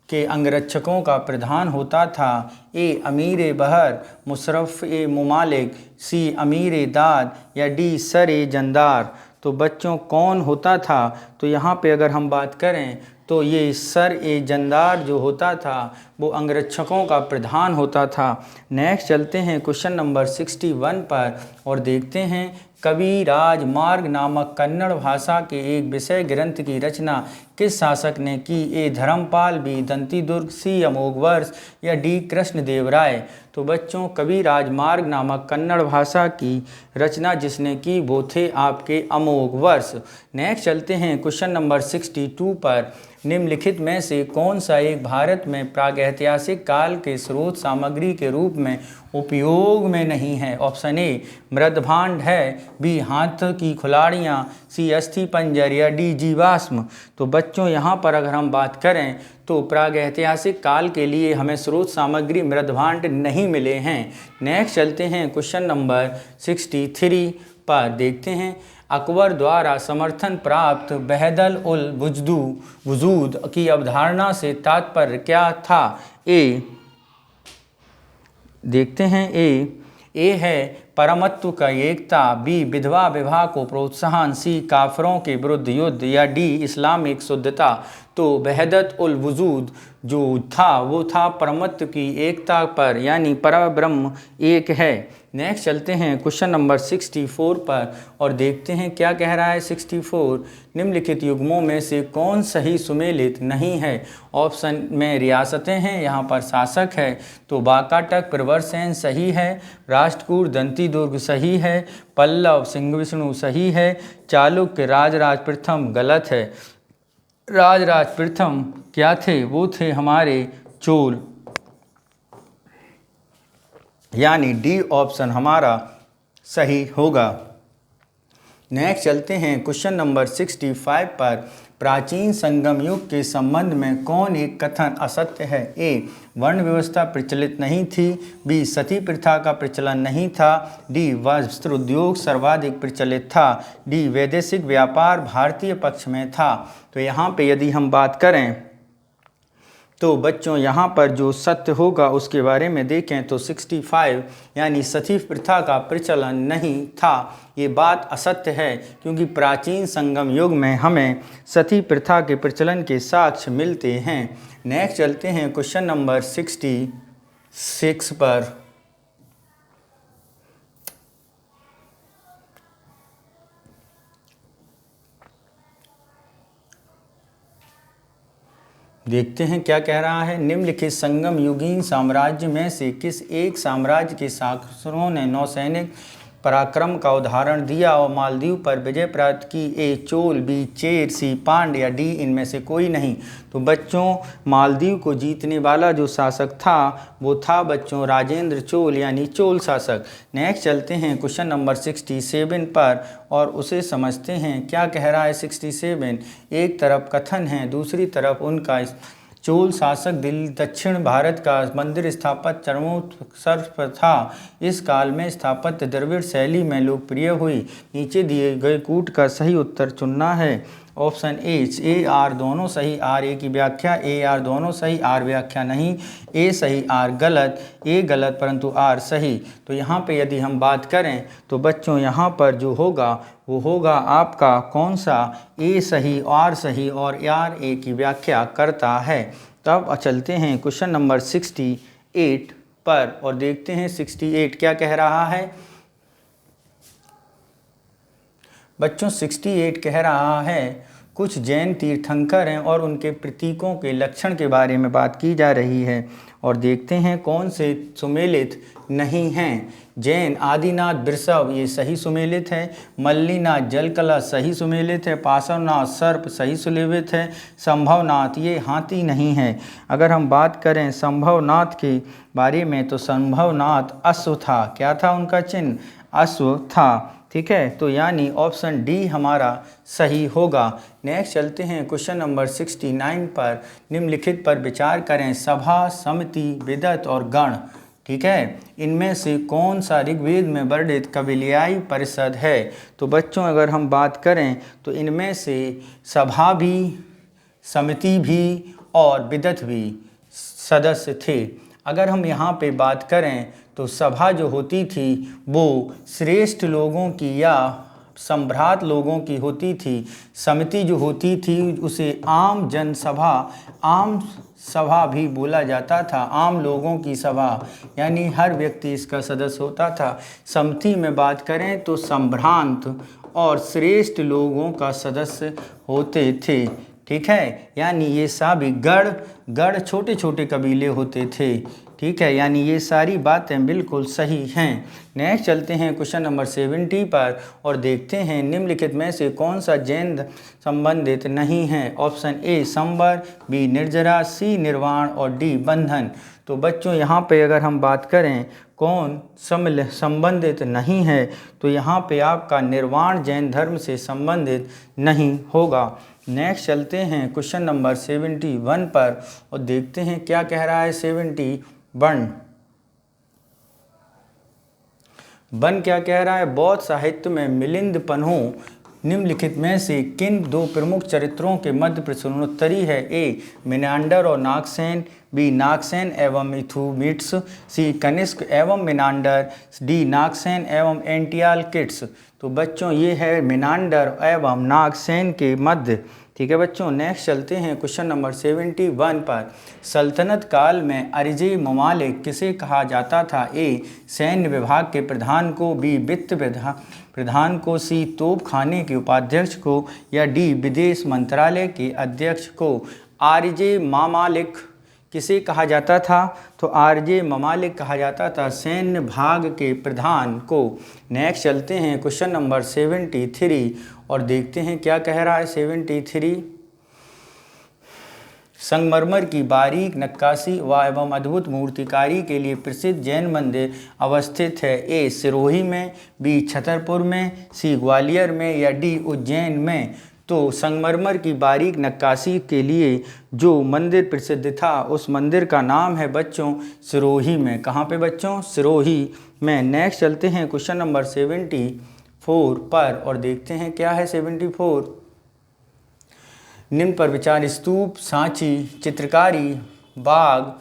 के अंगरक्षकों का प्रधान होता था? ए अमीर बहर, मुशर्रफ ए मुमालिक, सी अमीर दाद या डी सर ए जंदार। तो बच्चों कौन होता था? तो यहाँ पे अगर हम बात करें तो ये सर ए जंदार जो होता था वो अंगरक्षकों का प्रधान होता था। नेक्स्ट चलते हैं क्वेश्चन नंबर 61 पर और देखते हैं कवि राजमार्ग नामक कन्नड़ भाषा के एक विषय ग्रंथ की रचना किस शासक ने की? ए धर्मपाल, बी दंतीदुर्ग, सी अमोघवर्ष या डी कृष्णदेवराय। तो बच्चों कवि राजमार्ग नामक कन्नड़ भाषा की रचना जिसने की वो थे आपके अमोघवर्ष। नेक्स्ट चलते हैं क्वेश्चन नंबर 62 पर। निम्नलिखित में से कौन सा एक भारत में प्रागैतिहासिक काल के स्रोत सामग्री के रूप में उपयोग में नहीं है? ऑप्शन ए मृदभांड है, बी हाथ की खुलाड़ियाँ, सी अस्थि पंजर या डी जीवाश्म। तो बच्चों यहाँ पर अगर हम बात करें तो प्रागैतिहासिक काल के लिए हमें स्रोत सामग्री मृदभांड नहीं मिले हैं। नेक्स्ट चलते हैं क्वेश्चन नंबर 63 पर देखते हैं अकबर द्वारा समर्थन प्राप्त वहदत उल वजूद की अवधारणा से तात्पर्य क्या था? ए देखते हैं ए है परमत्व का एकता, बी विधवा विवाह को प्रोत्साहन, सी काफरों के विरुद्ध युद्ध या डी इस्लामिक शुद्धता। तो वहदत उल वजूद जो था वो था परमत्व की एकता पर, यानी परब्रह्म एक है। नेक्स्ट चलते हैं क्वेश्चन नंबर 64 पर और देखते हैं क्या कह रहा है 64। निम्नलिखित युग्मों में से कौन सही सुमेलित नहीं है? ऑप्शन में रियासतें हैं, यहाँ पर शासक है तो बाकाटक प्रवरसेन सही है, राष्ट्रकूट दंतीदुर्ग सही है, पल्लव सिंहविष्णु सही है, चालुक्य राजराज प्रथम गलत है। राजराज प्रथम क्या थे? वो थे हमारे चोल, यानी डी ऑप्शन हमारा सही होगा। नेक्स्ट चलते हैं क्वेश्चन नंबर 65 पर। प्राचीन संगम युग के संबंध में कौन एक कथन असत्य है? ए, वर्ण व्यवस्था प्रचलित नहीं थी। बी, सती प्रथा का प्रचलन नहीं था। डी, वस्त्र उद्योग सर्वाधिक प्रचलित था। डी, वैदेशिक व्यापार भारतीय पक्ष में था। तो यहाँ पे यदि हम बात करें तो बच्चों यहाँ पर जो सत्य होगा उसके बारे में देखें तो 65 यानी सती प्रथा का प्रचलन नहीं था। ये बात असत्य है क्योंकि प्राचीन संगम युग में हमें सती प्रथा के प्रचलन के साक्ष्य मिलते हैं। नेक्स्ट चलते हैं क्वेश्चन नंबर 66 पर। देखते हैं क्या कह रहा है। निम्नलिखित संगम युगीन साम्राज्य में से किस एक साम्राज्य के शासकों ने नौसैनिक पराक्रम का उदाहरण दिया और मालदीव पर विजय प्राप्त की? A, Chola. B, Chera. C, Pandya. या डी, इनमें से कोई नहीं। तो बच्चों मालदीव को जीतने वाला जो शासक था वो था बच्चों राजेंद्र चोल यानी चोल शासक। नेक्स्ट चलते हैं क्वेश्चन नंबर 67 पर और उसे समझते हैं क्या कह रहा है। 67 एक तरफ कथन है, दूसरी तरफ उनका चोल शासक दिल्ली दक्षिण भारत का मंदिर स्थापत्य चरमोत्कर्ष था। इस काल में स्थापत्य द्रविड़ शैली में लोकप्रिय हुई। नीचे दिए गए कूट का सही उत्तर चुनना है। ऑप्शन ए आर दोनों सही, आर ए की व्याख्या, ए आर दोनों सही, आर व्याख्या नहीं, ए सही आर गलत, ए गलत परंतु आर सही। तो यहाँ पे यदि हम बात करें तो बच्चों यहाँ पर जो होगा वो होगा आपका कौन सा, ए सही, आर सही और आर ए की व्याख्या करता है। तब चलते हैं क्वेश्चन नंबर 68 पर और देखते हैं 68 क्या कह रहा है। बच्चों 68 कह रहा है कुछ जैन तीर्थंकर हैं और उनके प्रतीकों के लक्षण के बारे में बात की जा रही है और देखते हैं कौन से सुमेलित नहीं हैं। जैन आदिनाथ वृषभ ये सही सुमेलित है, मल्लीनाथ जलकला सही सुमेलित है, पार्श्वनाथ सर्प सही सुमेलित है, संभवनाथ ये हाथी नहीं है। अगर हम बात करें संभवनाथ के बारे में तो संभवनाथ अश्व था। क्या था उनका चिन्ह? अश्व था। ठीक है, तो यानी ऑप्शन डी हमारा सही होगा। नेक्स्ट चलते हैं क्वेश्चन नंबर 69 पर। निम्नलिखित पर विचार करें। सभा, समिति, विदत और गण, ठीक है, इनमें से कौन सा ऋग्वेद में वर्णित कबीलियाई परिषद है? तो बच्चों अगर हम बात करें तो इनमें से सभा भी, समिति भी और विदत भी सदस्य थे। अगर हम यहाँ पे बात करें तो सभा जो होती थी वो श्रेष्ठ लोगों की या सम्भ्रात लोगों की होती थी। समिति जो होती थी उसे आम जनसभा, आम सभा भी बोला जाता था, आम लोगों की सभा, यानी हर व्यक्ति इसका सदस्य होता था। समिति में बात करें तो संभ्रांत और श्रेष्ठ लोगों का सदस्य होते थे। ठीक है, यानी ये सभी गढ़ छोटे छोटे कबीले होते थे। ठीक है, यानी ये सारी बातें बिल्कुल सही हैं। नेक्स्ट चलते हैं क्वेश्चन नंबर 70 पर और देखते हैं निम्नलिखित में से कौन सा जैन संबंधित नहीं है। ऑप्शन ए संबर, बी निर्जरा, सी निर्वाण और डी बंधन। तो बच्चों यहाँ पे अगर हम बात करें कौन संबंधित नहीं है तो यहाँ पे आपका निर्वाण जैन धर्म से संबंधित नहीं होगा। नेक्स्ट चलते हैं क्वेश्चन नंबर 71 पर और देखते हैं क्या कह रहा है। 71 क्या कह रहा है। बौद्ध साहित्य में मिलिंद पन्हो निम्नलिखित में से किन दो प्रमुख चरित्रों के मध्य प्रश्नोत्तरी है। ए मिनांडर और नागसेन, बी नागसेन एवं मिथुमिट्स, सी कनिष्क एवं मिनांडर, डी नागसेन एवं एंटियालकिट्स। तो बच्चों ये है मिनांडर एवं नागसेन के मध्य। ठीक है बच्चों, नेक्स्ट चलते हैं क्वेश्चन नंबर 71 पर। सल्तनत काल में अरिजे ममालिक किसे कहा जाता था। ए सैन्य विभाग के प्रधान को, बी वित्त प्रधान को, सी तोप खाने के उपाध्यक्ष को या डी विदेश मंत्रालय के अध्यक्ष को। आरजे ममालिक किसे कहा जाता था तो आरजे ममालिक कहा जाता था सैन्य भाग के प्रधान को। नेक्स्ट चलते हैं क्वेश्चन नंबर 73 और देखते हैं क्या कह रहा है। 73 संगमरमर की बारीक नक्काशी व एवं अद्भुत मूर्तिकारी के लिए प्रसिद्ध जैन मंदिर अवस्थित है। ए सिरोही में, बी छतरपुर में, सी ग्वालियर में या डी उज्जैन में। तो संगमरमर की बारीक नक्काशी के लिए जो मंदिर प्रसिद्ध था उस मंदिर का नाम है बच्चों सिरोही में। कहाँ पे बच्चों? सिरोही में। नेक्स्ट चलते हैं क्वेश्चन नंबर 74 पर और देखते हैं क्या है 74। निम्न पर विचार स्तूप, सांची, चित्रकारी, बाग,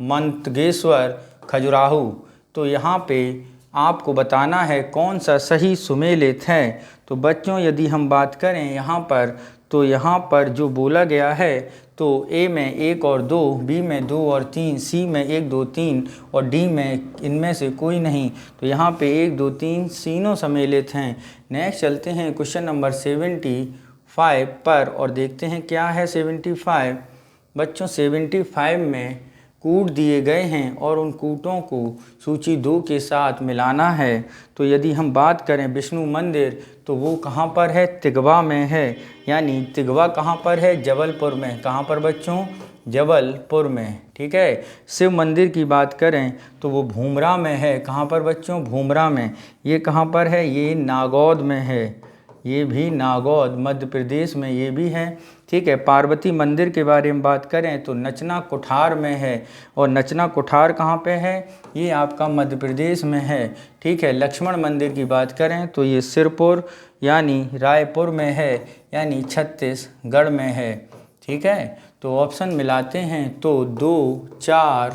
मंतगेश्वर, खजुराहो। तो यहाँ पे आपको बताना है कौन सा सही सुमेलित है। तो बच्चों यदि हम बात करें यहाँ पर, तो यहाँ पर जो बोला गया है तो ए में 1 और 2, बी में 2 और 3, सी में 1 2 3 और डी में इनमें से कोई नहीं। तो यहाँ पे 1 2 3 तीनों सम्मिलित हैं। नेक्स्ट चलते हैं क्वेश्चन नंबर 75 पर और देखते हैं क्या है 75। बच्चों 75 में कूट दिए गए हैं और उन कूटों को सूची 2 के साथ मिलाना है। तो यदि हम बात करें विष्णु मंदिर तो वो कहाँ पर है? तिगवा में है। यानी तिगवा कहाँ पर है? जबलपुर में। कहाँ पर बच्चों? जबलपुर में। ठीक है। शिव मंदिर की बात करें तो वो भूमरा में है। कहाँ पर बच्चों? भूमरा में। ये कहाँ पर है? ये नागौद में है। ये भी नागौद मध्य प्रदेश में ये भी है। ठीक है। पार्वती मंदिर के बारे में बात करें तो नचना कुठार में है। और नचना कुठार कहाँ पे है? ये आपका मध्य प्रदेश में है। ठीक है। लक्ष्मण मंदिर की बात करें तो ये सिरपुर यानी रायपुर में है, यानी छत्तीसगढ़ में है। ठीक है। तो ऑप्शन मिलाते हैं तो 2 4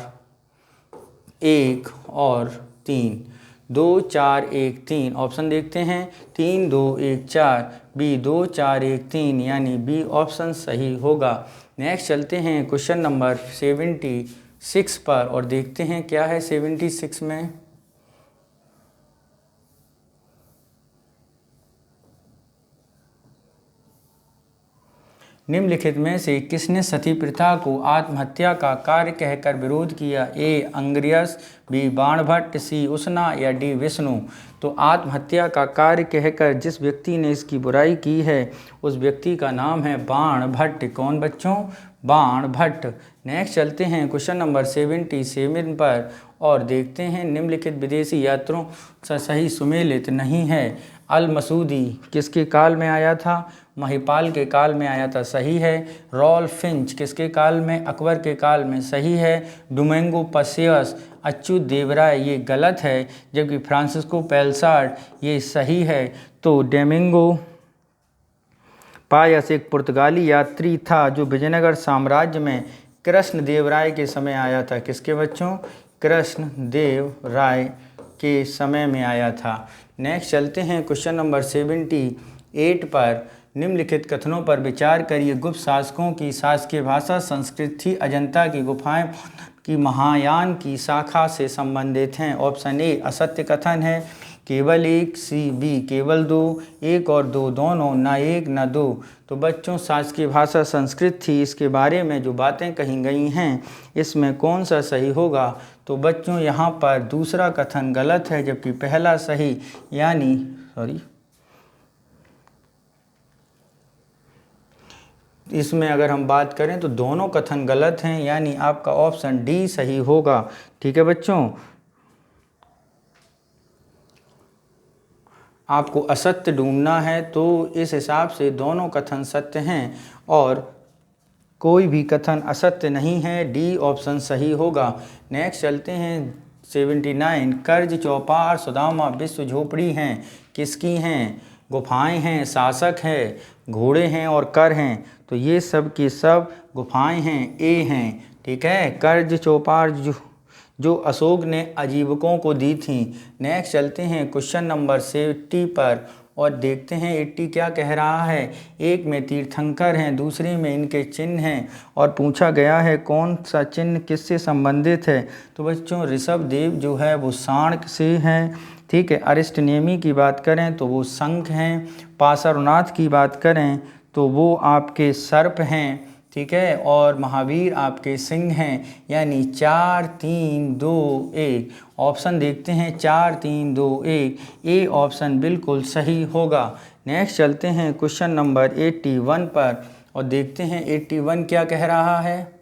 1 और 3, 2 4 1 3। ऑप्शन देखते हैं 3 2 1 4, बी 2 4 1 3, यानी बी ऑप्शन सही होगा। नेक्स्ट चलते हैं क्वेश्चन नंबर 76 पर और देखते हैं क्या है 76 में। निम्नलिखित में से किसने सती प्रथा को आत्महत्या का कार्य कहकर विरोध किया? ए अंग्रियस, बी बाणभट्ट, सी उष्णा या डी विष्णु। तो आत्महत्या का कार्य कहकर जिस व्यक्ति ने इसकी बुराई की है उस व्यक्ति का नाम है बाणभट्ट। कौन बच्चों? बाणभट्ट। नेक्स्ट चलते हैं क्वेश्चन नंबर 77 पर और देखते हैं निम्नलिखित विदेशी यात्रों से सही सुमेलित नहीं है। अल मसूदी किसके काल में आया था? महिपाल के काल में आया था। सही है। रॉल्फ फिंच किसके काल में? अकबर के काल में। सही है। डोमिंगो पसेवस, अच्युत देवराय ये गलत है, जबकि फ्रांसिस्को पेलसार्ड ये सही है। तो डोमिंगो पायस एक पुर्तगाली यात्री था जो विजयनगर साम्राज्य में कृष्ण देव राय के समय आया था। किसके बच्चों? कृष्ण देव राय के समय में आया था। नेक्स्ट चलते हैं क्वेश्चन नंबर 78 पर। निम्नलिखित कथनों पर विचार करिए। गुप्त शासकों की शासकीय भाषा संस्कृत थी। अजंता की गुफाएं की महायान की शाखा से संबंधित हैं। ऑप्शन ए असत्य कथन है। केवल 1, सी बी केवल 2, 1 और 2 दोनों, न 1 न 2। तो बच्चों शासकीय भाषा संस्कृत थी, इसके बारे में जो बातें कही गई हैं इसमें कौन सा सही होगा? तो बच्चों यहाँ पर दूसरा कथन गलत है, जबकि पहला सही, यानी इसमें अगर हम बात करें तो दोनों कथन गलत हैं, यानी आपका ऑप्शन डी सही होगा। ठीक है बच्चों। आपको असत्य ढूंढना है तो इस हिसाब से दोनों कथन सत्य हैं और कोई भी कथन असत्य नहीं है। डी ऑप्शन सही होगा। नेक्स्ट चलते हैं 79। कर्ज, चौपार, सुदामा, विश्व झोपड़ी हैं किसकी हैं? गुफाएं हैं, शासक है, घोड़े हैं और कर हैं। तो ये सब की सब गुफाएं हैं, ए हैं। ठीक है। कर्ज चौपार जो अशोक ने अजीबकों को दी थी। नेक्स्ट चलते हैं क्वेश्चन नंबर 80 पर और देखते हैं 80 क्या कह रहा है। एक में तीर्थंकर हैं, दूसरे में इनके चिन्ह हैं और पूछा गया है कौन सा चिन्ह किससे संबंधित है। तो बच्चों ऋषभ देव जो है वो साण से हैं। ठीक है। अरिष्टनेमी की बात करें तो वो शंख हैं। पार्श्वनाथ की बात करें तो वो आपके सर्प हैं। ठीक है। और महावीर आपके सिंह हैं, यानी 4 3 2 1। ऑप्शन देखते हैं 4 3 2 1, ए ऑप्शन बिल्कुल सही होगा। नेक्स्ट चलते हैं क्वेश्चन नंबर 81 पर और देखते हैं 81 क्या कह रहा है।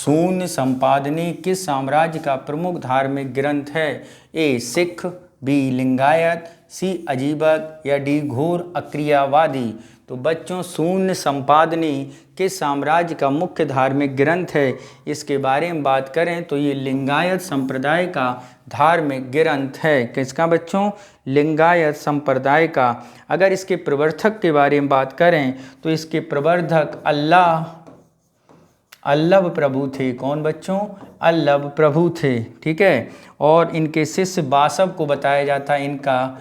शून्य संपादनी किस साम्राज्य का प्रमुख धार्मिक ग्रंथ है? ए सिख, बी लिंगायत, सी अजीबक या डी घोर अक्रियावादी। तो बच्चों शून्य संपादनी किस साम्राज्य का मुख्य धार्मिक ग्रंथ है, इसके बारे में बात करें तो ये लिंगायत संप्रदाय का धार्मिक ग्रंथ है। किसका बच्चों? लिंगायत संप्रदाय का। अगर इसके प्रवर्तक के बारे में बात करें तो इसके प्रवर्तक अल्लभ प्रभु थे। कौन बच्चों? अल्लभ प्रभु थे। ठीक है। और इनके शिष्य वासव को बताया जाता है, इनका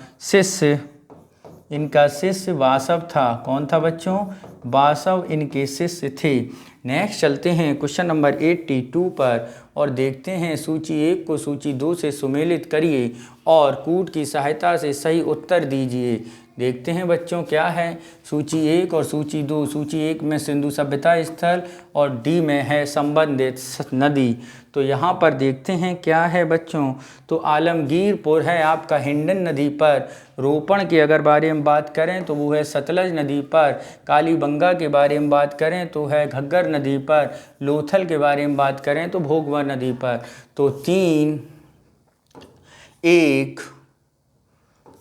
शिष्य वासव था। कौन था बच्चों? वासव इनके शिष्य थे। नेक्स्ट चलते हैं क्वेश्चन नंबर 82 पर और देखते हैं सूची 1 को सूची 2 से सुमेलित करिए और कूट की सहायता से सही उत्तर दीजिए। देखते हैं बच्चों क्या है सूची 1 और सूची 2। सूची 1 में सिंधु सभ्यता स्थल और डी में है संबंधित नदी। तो यहाँ पर देखते हैं क्या है बच्चों, तो आलमगीरपुर है आपका हिंडन नदी पर। रोपण के अगर बारे में बात करें तो वो है सतलज नदी पर। कालीबंगा के बारे में बात करें तो है घग्गर नदी पर। लोथल के बारे में बात करें तो भोगवा नदी पर। तो 3, 1,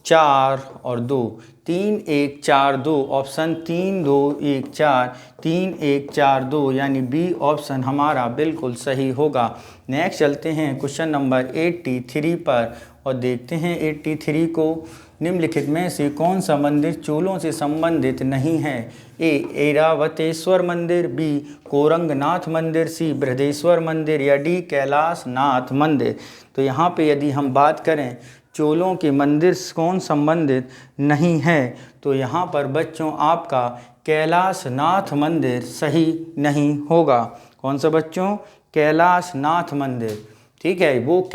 4 और 2, 3, 1, 4, 2 ऑप्शन 3, 2, 1, 4, 3, 1, 4, 2 यानी बी ऑप्शन हमारा बिल्कुल सही होगा। नेक्स्ट चलते हैं क्वेश्चन नंबर 83 पर और देखते हैं 83 को। निम्नलिखित में से कौन सा मंदिर चोलों से संबंधित नहीं है? ए ऐरावतेश्वर मंदिर, बी कोरंगनाथ मंदिर, सी बृहदेश्वर मंदिर या डी कैलाश नाथ मंदिर। तो यहाँ पे यदि हम बात करें चोलों के मंदिर कौन संबंधित नहीं है तो यहाँ पर बच्चों आपका कैलाश नाथ मंदिर सही नहीं होगा। कौन सा बच्चों? कैलाश नाथ मंदिर। ठीक है। वो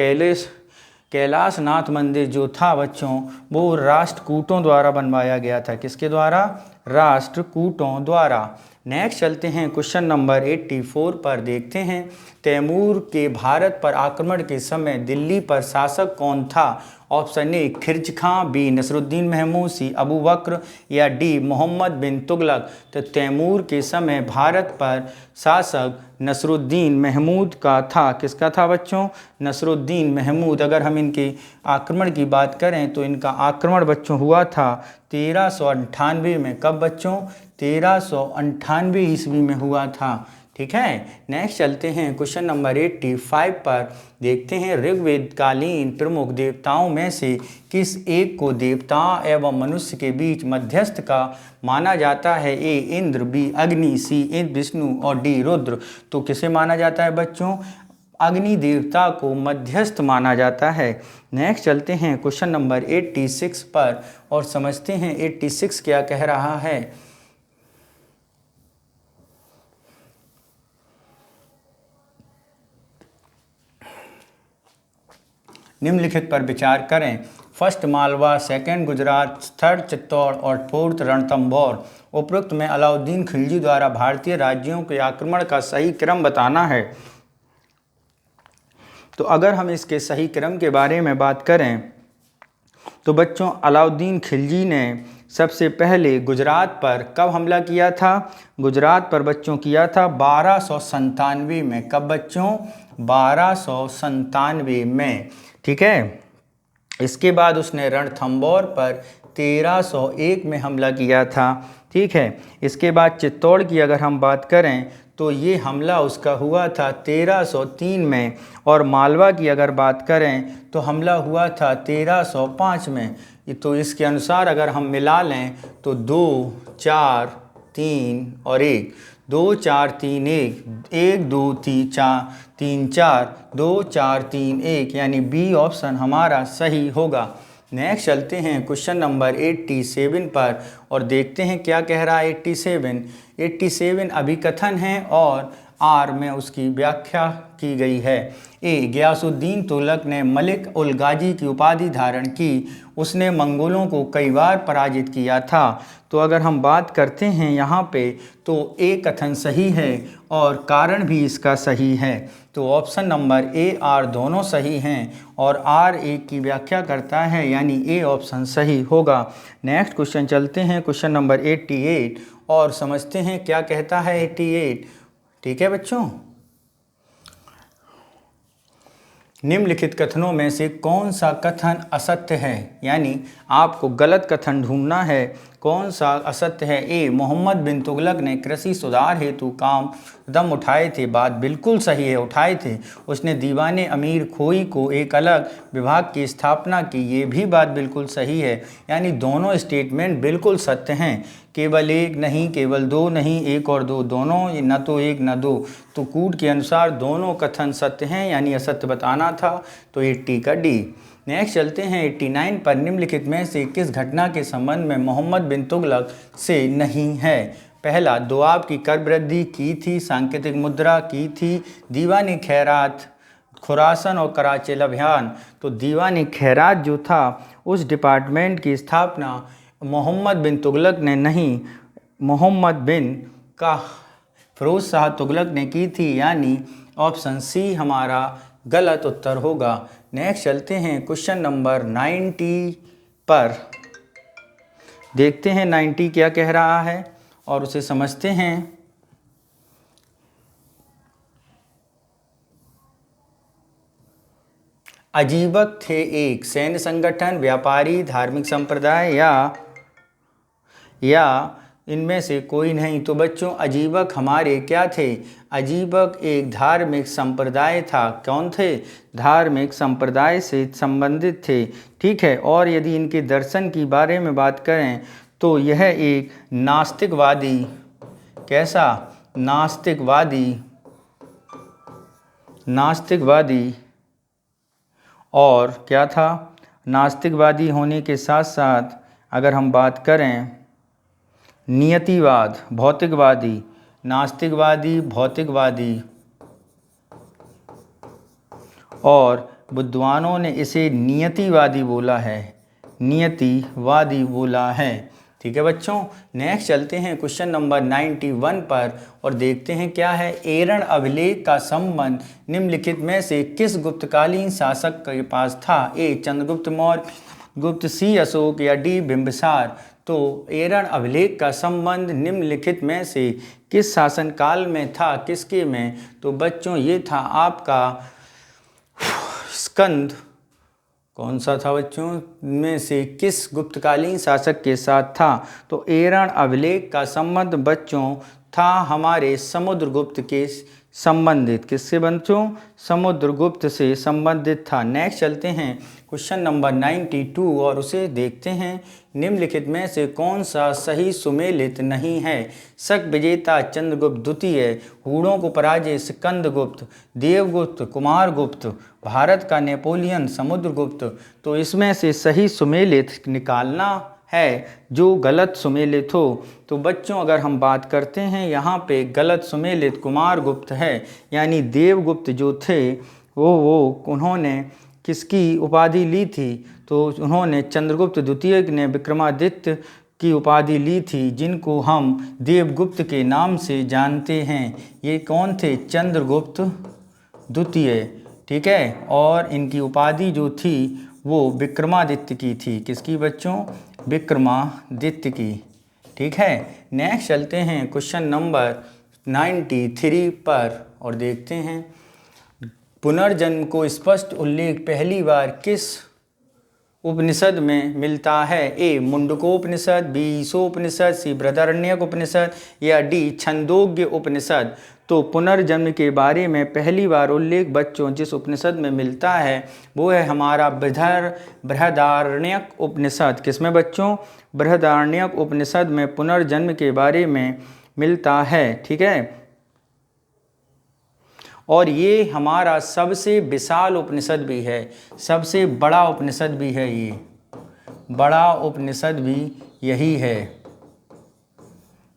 कैलाश नाथ मंदिर जो था बच्चों वो राष्ट्रकूटों द्वारा बनवाया गया था। किसके द्वारा? राष्ट्रकूटों द्वारा। नेक्स्ट चलते हैं क्वेश्चन नंबर 84 पर। देखते हैं तैमूर के भारत पर आक्रमण के समय दिल्ली पर शासक कौन था? ऑप्शन ए खिर्ज खां, बी नसरुद्दीन महमूद, सी अबू बकर या डी मोहम्मद बिन तुगलक। तो तैमूर के समय भारत पर शासक नसरुद्दीन महमूद का था। किसका था बच्चों? नसरुद्दीन महमूद। अगर हम इनके आक्रमण की बात करें तो इनका आक्रमण बच्चों हुआ था 1398 में। कब बच्चों? 1398 ईस्वी में हुआ था। ठीक है। नेक्स्ट चलते हैं क्वेश्चन नंबर 85 पर। देखते हैं ऋग्वेद कालीन प्रमुख देवताओं में से किस एक को देवता एवं मनुष्य के बीच मध्यस्थ का माना जाता है? ए इंद्र, बी अग्नि, सी विष्णु और डी रुद्र। तो किसे माना जाता है बच्चों? अग्नि देवता को मध्यस्थ माना जाता है। नेक्स्ट चलते हैं क्वेश्चन नंबर 86 पर और समझते हैं 86 क्या कह रहा है। निम्नलिखित पर विचार करें। First Malwa, second Gujarat, third Chittor और फोर्थ रणथंभौर। उपरोक्त में अलाउद्दीन खिलजी द्वारा भारतीय राज्यों के आक्रमण का सही क्रम बताना है। तो अगर हम इसके सही क्रम के बारे में बात करें तो बच्चों अलाउद्दीन खिलजी ने सबसे पहले गुजरात पर कब हमला किया था? गुजरात पर बच्चों किया था 1297 में। कब बच्चों? 1297 में। ठीक है। इसके बाद उसने रणथंभौर पर 1301 में हमला किया था। ठीक है। इसके बाद चित्तौड़ की अगर हम बात करें तो ये हमला उसका हुआ था 1303 में और मालवा की अगर बात करें तो हमला हुआ था 1305 में। तो इसके अनुसार अगर हम मिला लें तो 2, 4, 3 और 1, 2, 4, 3, 1, 2, 3, 4, 2, 4, 3, 1 यानी बी ऑप्शन हमारा सही होगा। नेक्स्ट चलते हैं क्वेश्चन नंबर 87 पर और देखते हैं क्या कह रहा है 87 अभिकथन है और आर में उसकी व्याख्या की गई है। ए गियासुद्दीन तुगलक ने मलिक उल गाजी की उपाधि धारण की। उसने मंगोलों को कई बार पराजित किया था। तो अगर हम बात करते हैं यहाँ पे तो ए कथन सही है और कारण भी इसका सही है। तो ऑप्शन नंबर ए आर दोनों सही हैं और आर ए की व्याख्या करता है यानी ए ऑप्शन सही होगा। नेक्स्ट क्वेश्चन चलते हैं क्वेश्चन नंबर 88 और समझते हैं क्या कहता है 88। ठीक है बच्चों। निम्नलिखित कथनों में से कौन सा कथन असत्य है, यानी आपको गलत कथन ढूंढना है, कौन सा असत्य है। ए, मोहम्मद बिन तुगलक ने कृषि सुधार हेतु कदम उठाए थे। बात बिल्कुल सही है, उठाए थे। उसने दीवाने अमीर खोई को एक अलग विभाग की स्थापना की, ये भी बात बिल्कुल सही है। यानी दोनों स्टेटमेंट बिल्कुल सत्य हैं। केवल एक नहीं, केवल दो नहीं, एक और दो दोनों, न तो एक न दो। तो कूट के अनुसार दोनों कथन सत्य हैं, यानी असत्य बताना था। तो 80 का डी। नेक्स्ट चलते हैं 89 पर। निम्नलिखित में से किस घटना के संबंध में मोहम्मद बिन तुगलक से नहीं है। पहला, दोआब की कर वृद्धि की थी, सांकेतिक मुद्रा की थी, दीवानी खैरात, खुरासन और कराची अभियान। तो दीवानी खैरात जो था उस डिपार्टमेंट की स्थापना मोहम्मद बिन तुगलक ने नहीं, मोहम्मद बिन का फिरोज शाह तुगलक ने की थी, यानी ऑप्शन सी हमारा गलत उत्तर होगा। नेक्स्ट चलते हैं क्वेश्चन नंबर 90 पर। देखते हैं 90 क्या कह रहा है और उसे समझते हैं। अजीबक थे एक सैन्य संगठन, व्यापारी, धार्मिक संप्रदाय या इनमें से कोई नहीं। तो बच्चों अजीबक हमारे क्या थे, अजीबक एक धार्मिक संप्रदाय था। कौन थे, धार्मिक संप्रदाय से संबंधित थे। ठीक है, और यदि इनके दर्शन की बारे में बात करें तो यह एक नास्तिकवादी, कैसा, नास्तिकवादी और क्या था, नास्तिकवादी होने के साथ साथ अगर हम बात करें नियतिवाद, भौतिकवादी, नास्तिकवादी, भौतिकवादी, और बुद्धवानों ने इसे नियतिवादी बोला है, नियतिवादी बोला है। ठीक है बच्चों, नेक्स्ट चलते हैं क्वेश्चन नंबर 91 पर और देखते हैं क्या है। एरण अभिलेख का संबंध निम्नलिखित में से किस गुप्तकालीन शासक के पास था। ए, चंद्रगुप्त मौर्य, गुप्त, सी, अशोक या डी, बिंबिसार। तो एरण अभिलेख का संबंध निम्नलिखित में से किस शासनकाल में था, किसके में। तो बच्चों ये था आपका स्कंद, कौन सा था बच्चों में से किस गुप्तकालीन शासक के साथ था। तो एरण अभिलेख का संबंध बच्चों था हमारे समुद्रगुप्त के संबंधित, किससे बच्चों, समुद्रगुप्त से संबंधित था। नेक्स्ट चलते हैं क्वेश्चन नंबर 92 और उसे देखते हैं। निम्नलिखित में से कौन सा सही सुमेलित नहीं है। शक विजेता चंद्रगुप्त द्वितीय, हूणों को पराजय स्कंदगुप्त, देवगुप्त, कुमारगुप्त, भारत का नेपोलियन समुद्रगुप्त। तो इसमें से सही सुमेलित निकालना है जो गलत सुमेलित हो। तो बच्चों अगर हम बात करते हैं यहाँ पे गलत सुमेलित कुमारगुप्त है, यानी देवगुप्त जो थे वो उन्होंने किसकी उपाधि ली थी। तो उन्होंने चंद्रगुप्त द्वितीय ने विक्रमादित्य की उपाधि ली थी, जिनको हम देवगुप्त के नाम से जानते हैं। ये कौन थे, चंद्रगुप्त द्वितीय। ठीक है, और इनकी उपाधि जो थी वो विक्रमादित्य की थी। किसकी बच्चों, विक्रमादित्य की। ठीक है, नेक्स्ट चलते हैं क्वेश्चन नंबर 93 पर और देखते हैं पुनर्जन्म को स्पष्ट उल्लेख पहली बार किस उपनिषद में मिलता है। ए, मुंडकोपनिषद, बी, ईशोपनिषद, सी, बृहदारण्यक उपनिषद या डी, छंदोग्य उपनिषद। तो पुनर्जन्म के बारे में पहली बार उल्लेख बच्चों जिस उपनिषद में मिलता है वो है हमारा बृहदारण्यक उपनिषद। किसमें बच्चों, बृहदारण्यक उपनिषद में पुनर्जन्म के बारे में मिलता है। ठीक है, और ये हमारा सबसे विशाल उपनिषद भी है, सबसे बड़ा उपनिषद भी है। ये बड़ा उपनिषद भी यही है,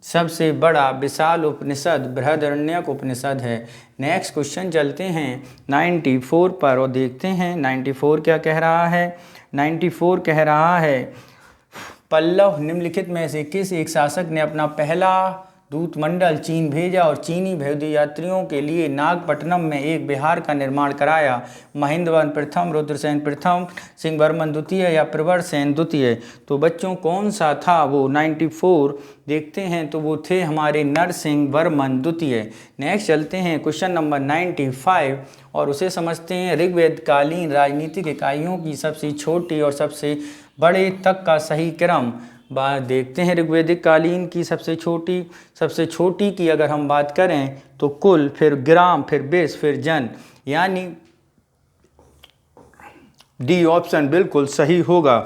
सबसे बड़ा विशाल उपनिषद बृहदारण्यक उपनिषद है। नेक्स्ट क्वेश्चन चलते हैं 94 पर और देखते हैं 94 क्या कह रहा है। 94 कह रहा है पल्लव निम्नलिखित में से किस एक शासक ने अपना पहला दूतमंडल चीन भेजा और चीनी बौद्ध यात्रियों के लिए नागपट्टनम में एक विहार का निर्माण कराया। महेंद्रवर्मन प्रथम, रुद्रसेन प्रथम, सिंहवर्मन द्वितीय या प्रवरसेन द्वितीय। तो बच्चों कौन सा था वो 94 देखते हैं, तो वो थे हमारे नरसिंह वर्मन द्वितीय। नेक्स्ट चलते हैं क्वेश्चन नंबर 95 और उसे समझते हैं। ऋग्वेद कालीन राजनीतिक इकाइयों की सबसे छोटी और सबसे बड़े तक का सही क्रम बात देखते हैं। ऋग्वेदिक कालीन की सबसे छोटी की अगर हम बात करें तो कुल, फिर ग्राम, फिर बेस, फिर जन, यानी डी ऑप्शन बिल्कुल सही होगा।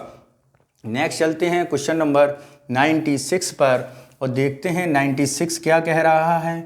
नेक्स्ट चलते हैं क्वेश्चन नंबर 96 पर और देखते हैं 96 क्या कह रहा है।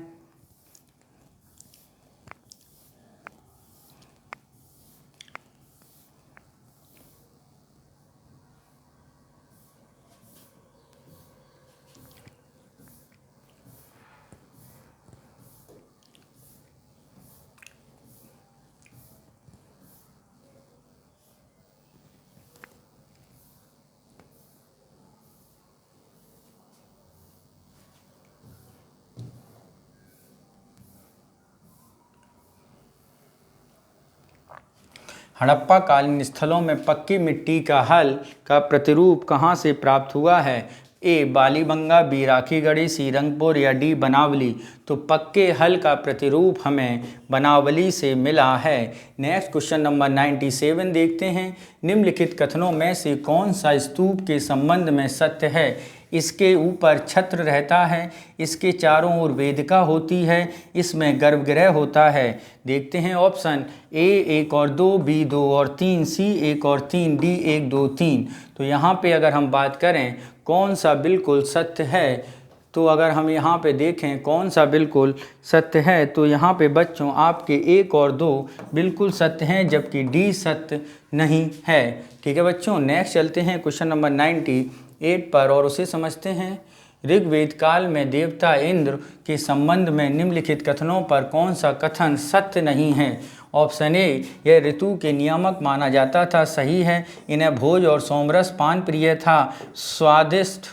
हड़प्पा कालीन स्थलों में पक्की मिट्टी का हल का प्रतिरूप कहाँ से प्राप्त हुआ है? ए बालीबंगा, बी राखीगढ़ी, सी रंगपुर या डी बनावली। तो पक्के हल का प्रतिरूप हमें बनावली से मिला है। नेक्स्ट क्वेश्चन नंबर 97 देखते हैं। निम्नलिखित कथनों में से कौन सा स्तूप के संबंध में सत्य है? इसके ऊपर छत्र रहता है, इसके चारों ओर वेदिका होती है, इसमें गर्भगृह होता है। देखते हैं ऑप्शन ए 1 और 2, बी 2 और 3, सी 1 और 3, डी 1 2 3। तो यहाँ पे अगर हम बात करें कौन सा बिल्कुल सत्य है, तो अगर हम यहाँ पे देखें कौन सा बिल्कुल सत्य है, तो यहाँ पे बच्चों आपके 1 और 2 बिल्कुल सत्य हैं, जबकि डी सत्य नहीं है। ठीक है बच्चों, नेक्स्ट चलते हैं क्वेश्चन नंबर 98 पर और उसे समझते हैं। ऋग्वेद काल में देवता इंद्र के संबंध में निम्नलिखित कथनों पर कौन सा कथन सत्य नहीं है? ऑप्शन ए यह ऋतु के नियामक माना जाता था, सही है। इन्हें भोज और सोमरस पान प्रिय था, स्वादिष्ट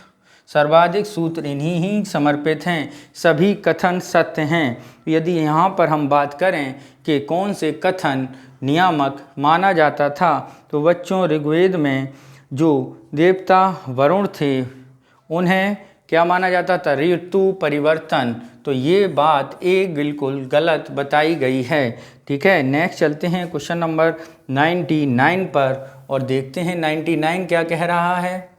सर्वाधिक सूत्र इन्हीं ही समर्पित हैं, सभी कथन सत्य हैं। यदि यहाँ पर हम बात करें कि कौन से कथन नियामक माना जाता था, तो बच्चों ऋग्वेद में जो देवता वरुण थे उन्हें क्या माना जाता था? ऋतु परिवर्तन। तो ये बात एक बिल्कुल गलत बताई गई है। ठीक है, नेक्स्ट चलते हैं क्वेश्चन नंबर 99 पर और देखते हैं 99 क्या कह रहा है।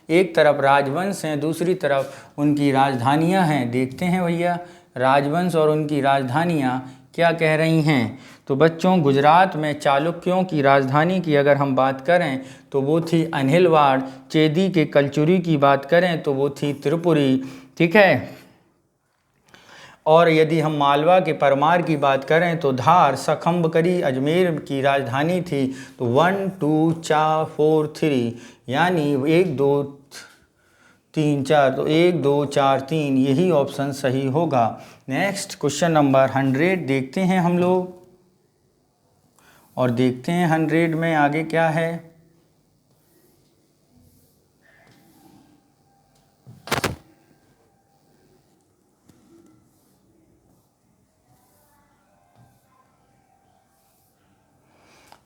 एक तरफ राजवंश हैं, दूसरी तरफ उनकी राजधानियां हैं। देखते हैं भैया राजवंश और उनकी राजधानियां क्या कह रही हैं। तो बच्चों गुजरात में चालुक्यों की राजधानी की अगर हम बात करें तो वो थी अनिलवाड़, चेदी के कलचुरी की बात करें तो वो थी त्रिपुरी। ठीक है, और यदि हम मालवा के परमार की बात करें तो धार, सखम्बकरी अजमेर की राजधानी थी। तो 1 2 4 4 3 यानी 1 2 3 4, तो 1 2 4 3 यही ऑप्शन सही होगा। नेक्स्ट क्वेश्चन नंबर 100 देखते हैं हम लोग और देखते हैं 100 में आगे क्या है।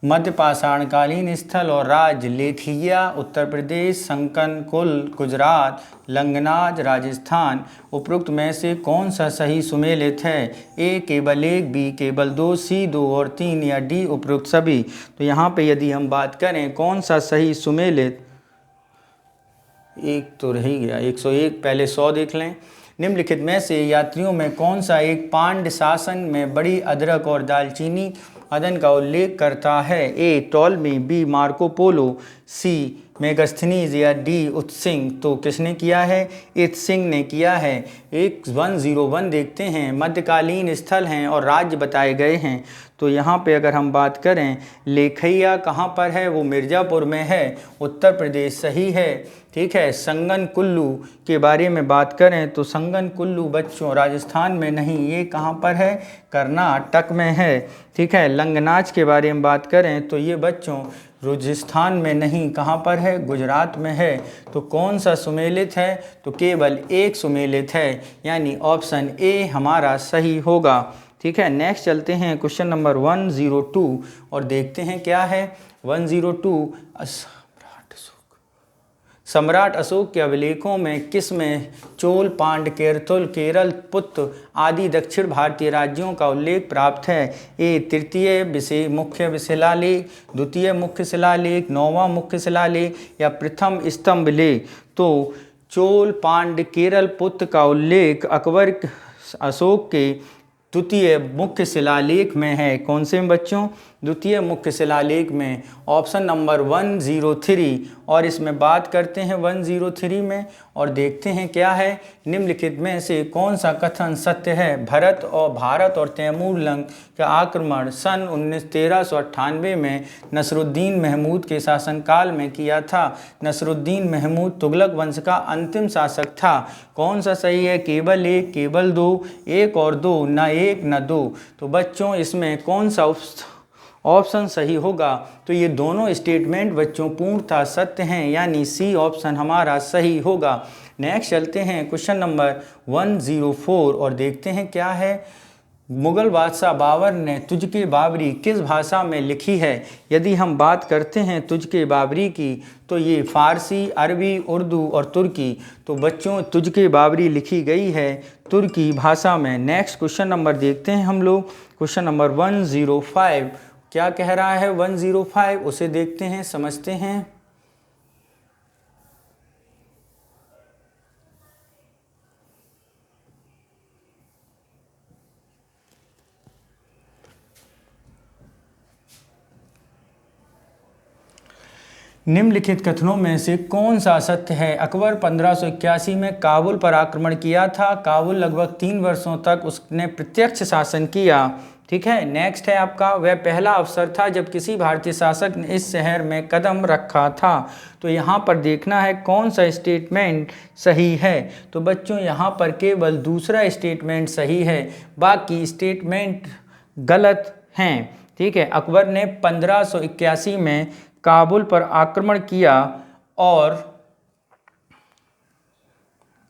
मध्य पाषाणकालीन स्थल और राज्य लेथिया उत्तर प्रदेश, संकनकुल गुजरात, लंगनाज राजस्थान। उपरोक्त में से कौन सा सही सुमेलित है? ए केवल 1, बी केवल 2, सी 2 और 3 या डी उपरोक्त सभी। तो यहाँ पे यदि हम बात करें कौन सा सही सुमेलित, एक तो रह ही गया 101, पहले 100 देख लें। निम्नलिखित में से यात्रियों में कौन सा एक पांड्य शासन में बड़ी अदरक और दालचीनी अदन का उल्लेख करता है? ए टॉलमी, बी मार्को पोलो, सी मेगस्थनीज या डी उत्सिंग। तो किसने किया है? उत्सिंग ने किया है। 101 देखते हैं। मध्यकालीन स्थल हैं और राज्य बताए गए हैं। तो यहाँ पे अगर हम बात करें लेखैया कहाँ पर है? वो मिर्ज़ापुर में है, उत्तर प्रदेश सही है। ठीक है, संगन कुल्लू के बारे में बात करें तो संगन कुल्लू बच्चों राजस्थान में नहीं, ये कहाँ पर है? कर्नाटक में है। ठीक है, लंगनाच के बारे में बात करें तो ये बच्चों राजस्थान में नहीं, कहाँ पर है, गुजरात में है। तो कौन सा सुमेलित है, तो केवल एक सुमेलित है, यानी ऑप्शन ए हमारा सही होगा। ठीक है, नेक्स्ट चलते हैं क्वेश्चन नंबर 102 और देखते हैं क्या है 102। सम्राट अशोक के अभिलेखों में किस में चोल, पांड, केरल, पुत्र आदि दक्षिण भारतीय राज्यों का उल्लेख प्राप्त है? ए तृतीय मुख्य शिलालेख, द्वितीय मुख्य शिलालेख, नौवां मुख्य शिलालेख या प्रथम स्तंभ लेख? तो चोल, पांड, केरल, पुत्र का उल्लेख अकबर अशोक के द्वितीय मुख्य शिलालेख में है। कौन से बच्चों? द्वितीय मुख्य शिलालेख में, ऑप्शन नंबर 103। और इसमें बात करते हैं 103 में और देखते हैं क्या है, निम्नलिखित में से कौन सा कथन सत्य है? भारत और तैमूर लंग का आक्रमण सन 1398 में नसरुद्दीन महमूद के शासनकाल में किया था। नसरुद्दीन महमूद तुगलक वंश का अंतिम शासक था। कौन सा सही है? केवल एक, केवल दो, एक और दो, न एक न दो। तो बच्चों इसमें कौन सा ऑप्शन सही होगा? तो ये दोनों स्टेटमेंट बच्चों पूर्णतः सत्य हैं, यानी सी ऑप्शन हमारा सही होगा। नेक्स्ट चलते हैं क्वेश्चन नंबर 104 और देखते हैं क्या है। मुगल बादशाह बाबर ने तुझके बाबरी किस भाषा में लिखी है? यदि हम बात करते हैं तुझके बाबरी की, तो ये फारसी, अरबी, उर्दू और तुर्की। तो बच्चों तुझके बाबरी लिखी गई है तुर्की भाषा में। नेक्स्ट क्वेश्चन नंबर देखते हैं हम लोग, क्वेश्चन नंबर 105 क्या कह रहा है 105, उसे देखते हैं, समझते हैं। निम्नलिखित कथनों में से कौन सा सत्य है? अकबर 1581 में काबुल पर आक्रमण किया था। काबुल लगभग 3 वर्षों तक उसने प्रत्यक्ष शासन किया। ठीक है, नेक्स्ट है आपका, वह पहला अवसर था जब किसी भारतीय शासक ने इस शहर में कदम रखा था। तो यहाँ पर देखना है कौन सा स्टेटमेंट सही है। तो बच्चों यहाँ पर केवल दूसरा स्टेटमेंट सही है, बाकी स्टेटमेंट गलत हैं। ठीक है, अकबर ने 1581 में काबुल पर आक्रमण किया और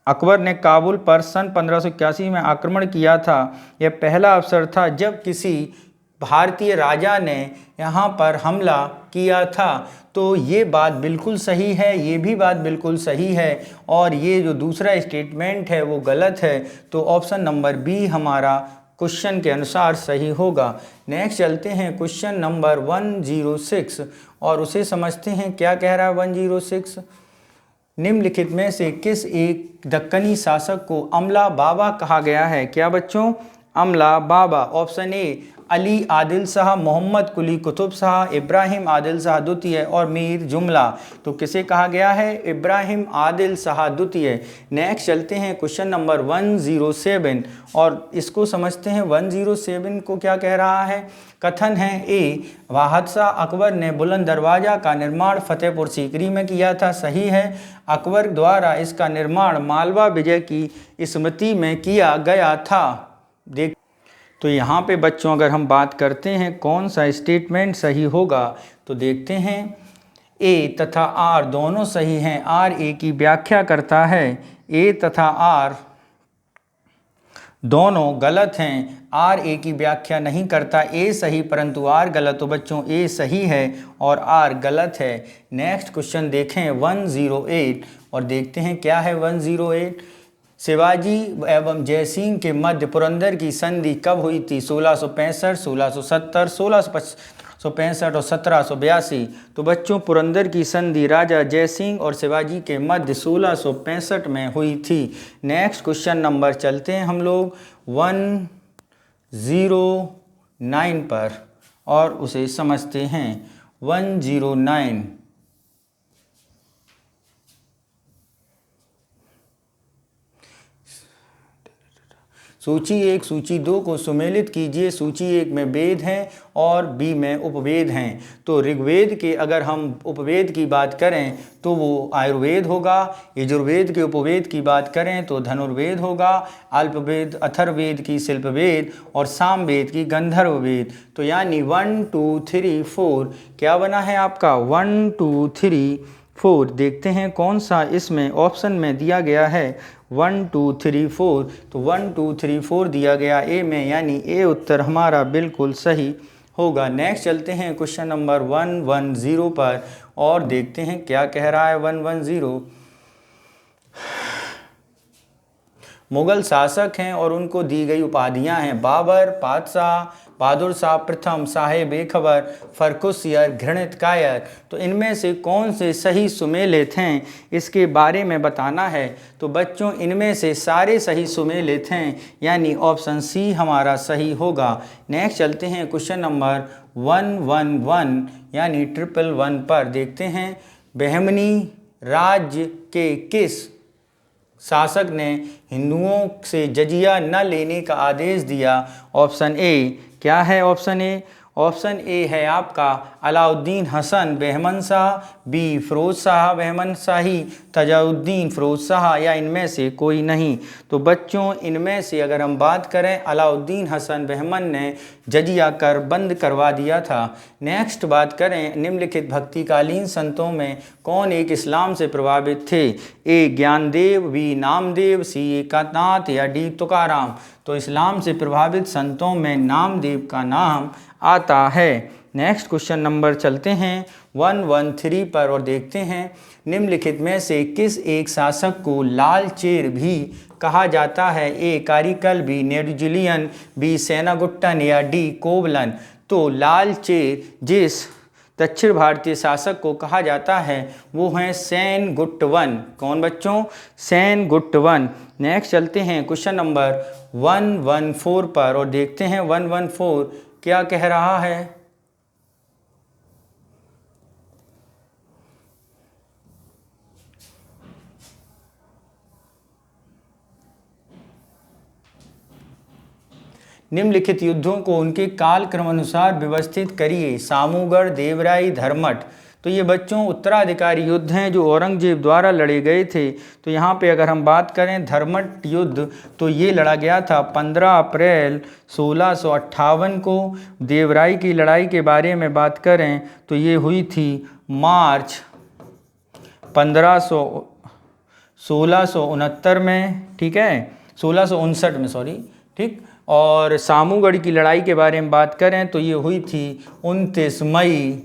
अकबर ने काबुल पर सन 1581 में आक्रमण किया था। यह पहला अवसर था जब किसी भारतीय राजा ने यहाँ पर हमला किया था। तो ये बात बिल्कुल सही है, ये भी बात बिल्कुल सही है, और ये जो दूसरा स्टेटमेंट है वो गलत है। तो ऑप्शन नंबर बी हमारा क्वेश्चन के अनुसार सही होगा। नेक्स्ट चलते हैं क्वेश्चन नंबर 106 और उसे समझते हैं क्या कह रहा है 106। निम्नलिखित में से किस एक दक्कनी शासक को अमला बाबा कहा गया है? क्या बच्चों? अमला बाबा। ऑप्शन ए अली आदिल शाह, मोहम्मद कुली कुतुब शाह, इब्राहिम आदिल शाह द्वितीय और मीर जुमला। तो किसे कहा गया है? इब्राहिम आदिल शाह द्वितीय। नेक्स्ट चलते हैं क्वेश्चन नंबर 107 और इसको समझते हैं। 107 को क्या कह रहा है? कथन है ए बादशाह अकबर ने बुलंद दरवाज़ा का निर्माण फतेहपुर सीकरी में किया था। सही है, अकबर द्वारा इसका निर्माण मालवा विजय की स्मृति में किया गया था। देख, तो यहाँ पे बच्चों अगर हम बात करते हैं कौन सा स्टेटमेंट सही होगा, तो देखते हैं ए तथा आर दोनों सही हैं। आर ए की व्याख्या करता है, ए तथा आर दोनों गलत हैं। आर ए की व्याख्या नहीं करता, ए सही परंतु आर गलत। तो बच्चों ए सही है और आर गलत है। नेक्स्ट क्वेश्चन देखें 108 और देखते हैं क्या है 108। शिवाजी एवं जयसिंह के मध्य पुरंदर की संधि कब हुई थी? 1665, 1670, 1665 और 1782। तो बच्चों पुरंदर की संधि राजा जयसिंह और शिवाजी के मध्य 1665 में हुई थी। नेक्स्ट क्वेश्चन नंबर चलते हैं हम लोग 109 पर और उसे समझते हैं। 109 1665 सूची 1 सूची 2 को सुमेलित कीजिए। सूची 1 में वेद हैं और बी में उपवेद हैं। तो ऋग्वेद के अगर हम उपवेद की बात करें तो वो आयुर्वेद होगा। यजुर्वेद के उपवेद की बात करें तो धनुर्वेद होगा। अल्पवेद अथर्ववेद की शिल्पवेद और सामवेद की गंधर्ववेद। तो यानी 1 2 3 4 क्या बना है आपका 1 2 3 4। देखते हैं कौन सा इसमें ऑप्शन में दिया गया है 1 2 3 4। तो 1 2 3 4 दिया गया ए में, यानी ए उत्तर हमारा बिल्कुल सही होगा। नेक्स्ट चलते हैं क्वेश्चन नंबर 110 पर और देखते हैं क्या कह रहा है 110। मुगल शासक हैं और उनको दी गई उपाधियां हैं बाबर, बादशाह, बहादुर शाह प्रथम, साहेब बेखबर, फर्रुखसियर, घृणित कायर। तो इनमें से कौन से सही सुमेलित हैं इसके बारे में बताना है। तो बच्चों इनमें से सारे सही सुमेलित हैं, यानी ऑप्शन सी हमारा सही होगा। नेक्स्ट चलते हैं क्वेश्चन नंबर 111 यानी 111 पर। देखते हैं बहमनी राज्य के किस शासक ने हिंदुओं से जजिया न लेने का आदेश दिया। ऑप्शन ए क्या है ऑप्शन ए? ऑप्शन ए है आपका अलाउद्दीन हसन बहमन शाह, बी फिरोज शाह बहमन शाही, तजाउद्दीन फिरोज शाह, या इनमें से कोई नहीं। तो बच्चों इनमें से अगर हम बात करें अलाउद्दीन हसन बहमन ने जजिया कर बंद करवा दिया था। नेक्स्ट बात करें निम्नलिखित भक्तिकालीन संतों में कौन एक इस्लाम से प्रभावित थे। ए ज्ञानदेव, बी नामदेव, सी एकानाथ, या डी तुकाराम। तो इस्लाम से प्रभावित संतों में नामदेव का नाम आता है। नेक्स्ट क्वेश्चन नंबर चलते हैं 113 पर और देखते हैं निम्नलिखित में से किस एक शासक को लाल चेर भी कहा जाता है। ए कारिकल, बी नेडुजिलियन, बी सेनागुट्टन, या डी कोवलन। तो लाल चेर जिस दक्षिण भारतीय शासक को कहा जाता है वो हैं सेनगुट्टवन। कौन बच्चों? सेनगुट्टवन। नेक्स्ट चलते हैं क्वेश्चन नंबर 114 पर और देखते हैं 114 क्या कह रहा है। निम्नलिखित युद्धों को उनके काल क्रमानुसार व्यवस्थित करिए। सामूगढ़, देवराई, धर्मठ। तो ये बच्चों उत्तराधिकारी युद्ध हैं जो औरंगजेब द्वारा लड़े गए थे। तो यहाँ पे अगर हम बात करें धर्मठ युद्ध तो ये लड़ा गया था 15 अप्रैल 1658 को। देवराई की लड़ाई के बारे में बात करें तो ये हुई थी मार्च 1669 में, ठीक है, 1659 में, सॉरी, ठीक। और सामूगढ़ की लड़ाई के बारे में बात करें तो ये हुई थी 29 मई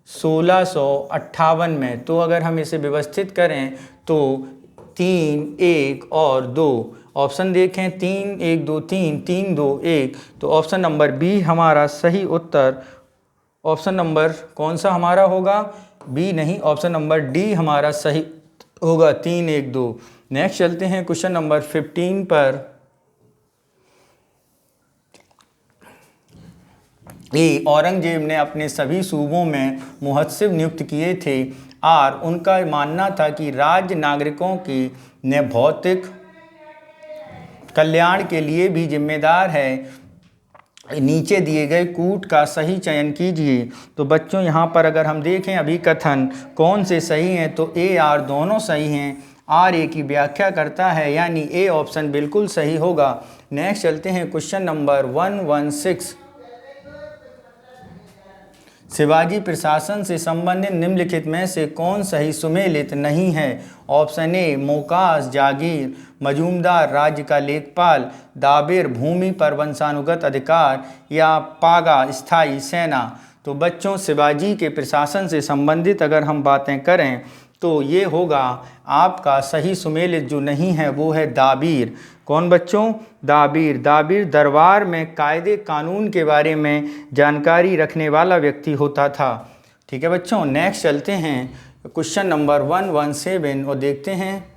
1658 में। तो अगर हम इसे व्यवस्थित करें तो 3, 1 और 2 ऑप्शन देखें 3, 1, 2, 3, 3, 2, 1। तो ऑप्शन नंबर बी हमारा सही उत्तर। ऑप्शन नंबर कौन सा हमारा होगा? बी नहीं, ऑप्शन नंबर डी हमारा सही होगा, 3, 1, 2। नेक्स्ट चलते हैं क्वेश्चन नंबर 15 पर। ए औरंगजेब ने अपने सभी सूबों में मुहत्सिब नियुक्त किए थे। आर उनका मानना था कि राज्य नागरिकों की ने भौतिक कल्याण के लिए भी जिम्मेदार है। नीचे दिए गए कूट का सही चयन कीजिए। तो बच्चों यहाँ पर अगर हम देखें अभी कथन कौन से सही हैं तो ए आर दोनों सही हैं। आर ए की व्याख्या करता है, यानी ए ऑप्शन बिल्कुल सही होगा। नेक्स्ट चलते हैं क्वेश्चन नंबर 116। शिवाजी प्रशासन से संबंधित निम्नलिखित में से कौन सही सुमेलित नहीं है। ऑप्शन ए मोकास जागीर, मजूमदार राज्य का लेखपाल, दाबिर भूमि पर वंशानुगत अधिकार, या पागा स्थायी सेना। तो बच्चों शिवाजी के प्रशासन से संबंधित अगर हम बातें करें तो ये होगा आपका सही सुमेलित जो नहीं है वो है दाबीर। कौन बच्चों? दाबीर। दाबीर दरबार में कायदे कानून के बारे में जानकारी रखने वाला व्यक्ति होता था। ठीक है बच्चों, नेक्स्ट चलते हैं क्वेश्चन नंबर 117 और देखते हैं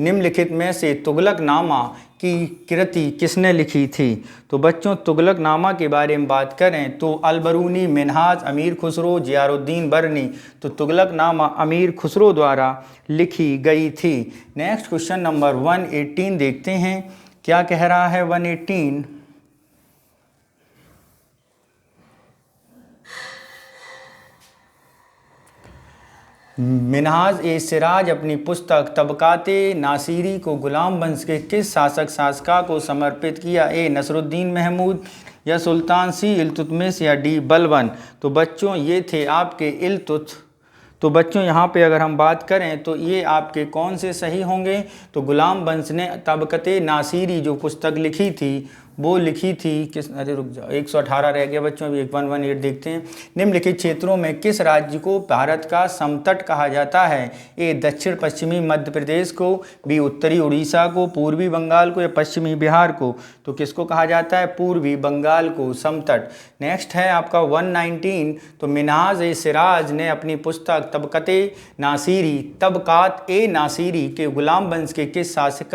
निम्नलिखित में से तुगलकनामा की कृति किसने लिखी थी। तो बच्चों तुगलकनामा के बारे में बात करें तो अलबरूनी, मिन्हाज, अमीर खुसरो, जियारुद्दीन बरनी। तो तुगलकनामा अमीर खुसरो द्वारा लिखी गई थी। नेक्स्ट क्वेश्चन नंबर 118 देखते हैं क्या कह रहा है 118? मिनहाज ए सिराज अपनी पुस्तक तबकाते नासिरी को गुलाम वंश के किस शासक शासका को समर्पित किया? ए नसरुद्दीन महमूद, या सुल्तान, सी इल्तुतमिश, या डी बलबन? तो बच्चों ये थे आपके तो बच्चों यहाँ पे अगर हम बात करें तो ये आपके कौन से सही होंगे? तो गुलाम वंश ने तबकते नासिरी जो पुस्तक लिखी थी वो लिखी थी किस, अरे रुक जाओ 118 रह गया बच्चों, अभी 118 देखते हैं। निम्नलिखित क्षेत्रों में किस राज्य को भारत का समतट कहा जाता है? ए दक्षिण पश्चिमी मध्य प्रदेश को, बी उत्तरी उड़ीसा को, पूर्वी बंगाल को, या पश्चिमी बिहार को? तो किसको कहा जाता है? पूर्वी बंगाल को समतट। नेक्स्ट है आपका 119। तो मिनहाज ए सिराज ने अपनी पुस्तक तबकात ए नासिरी के गुलाम वंश के किस शासक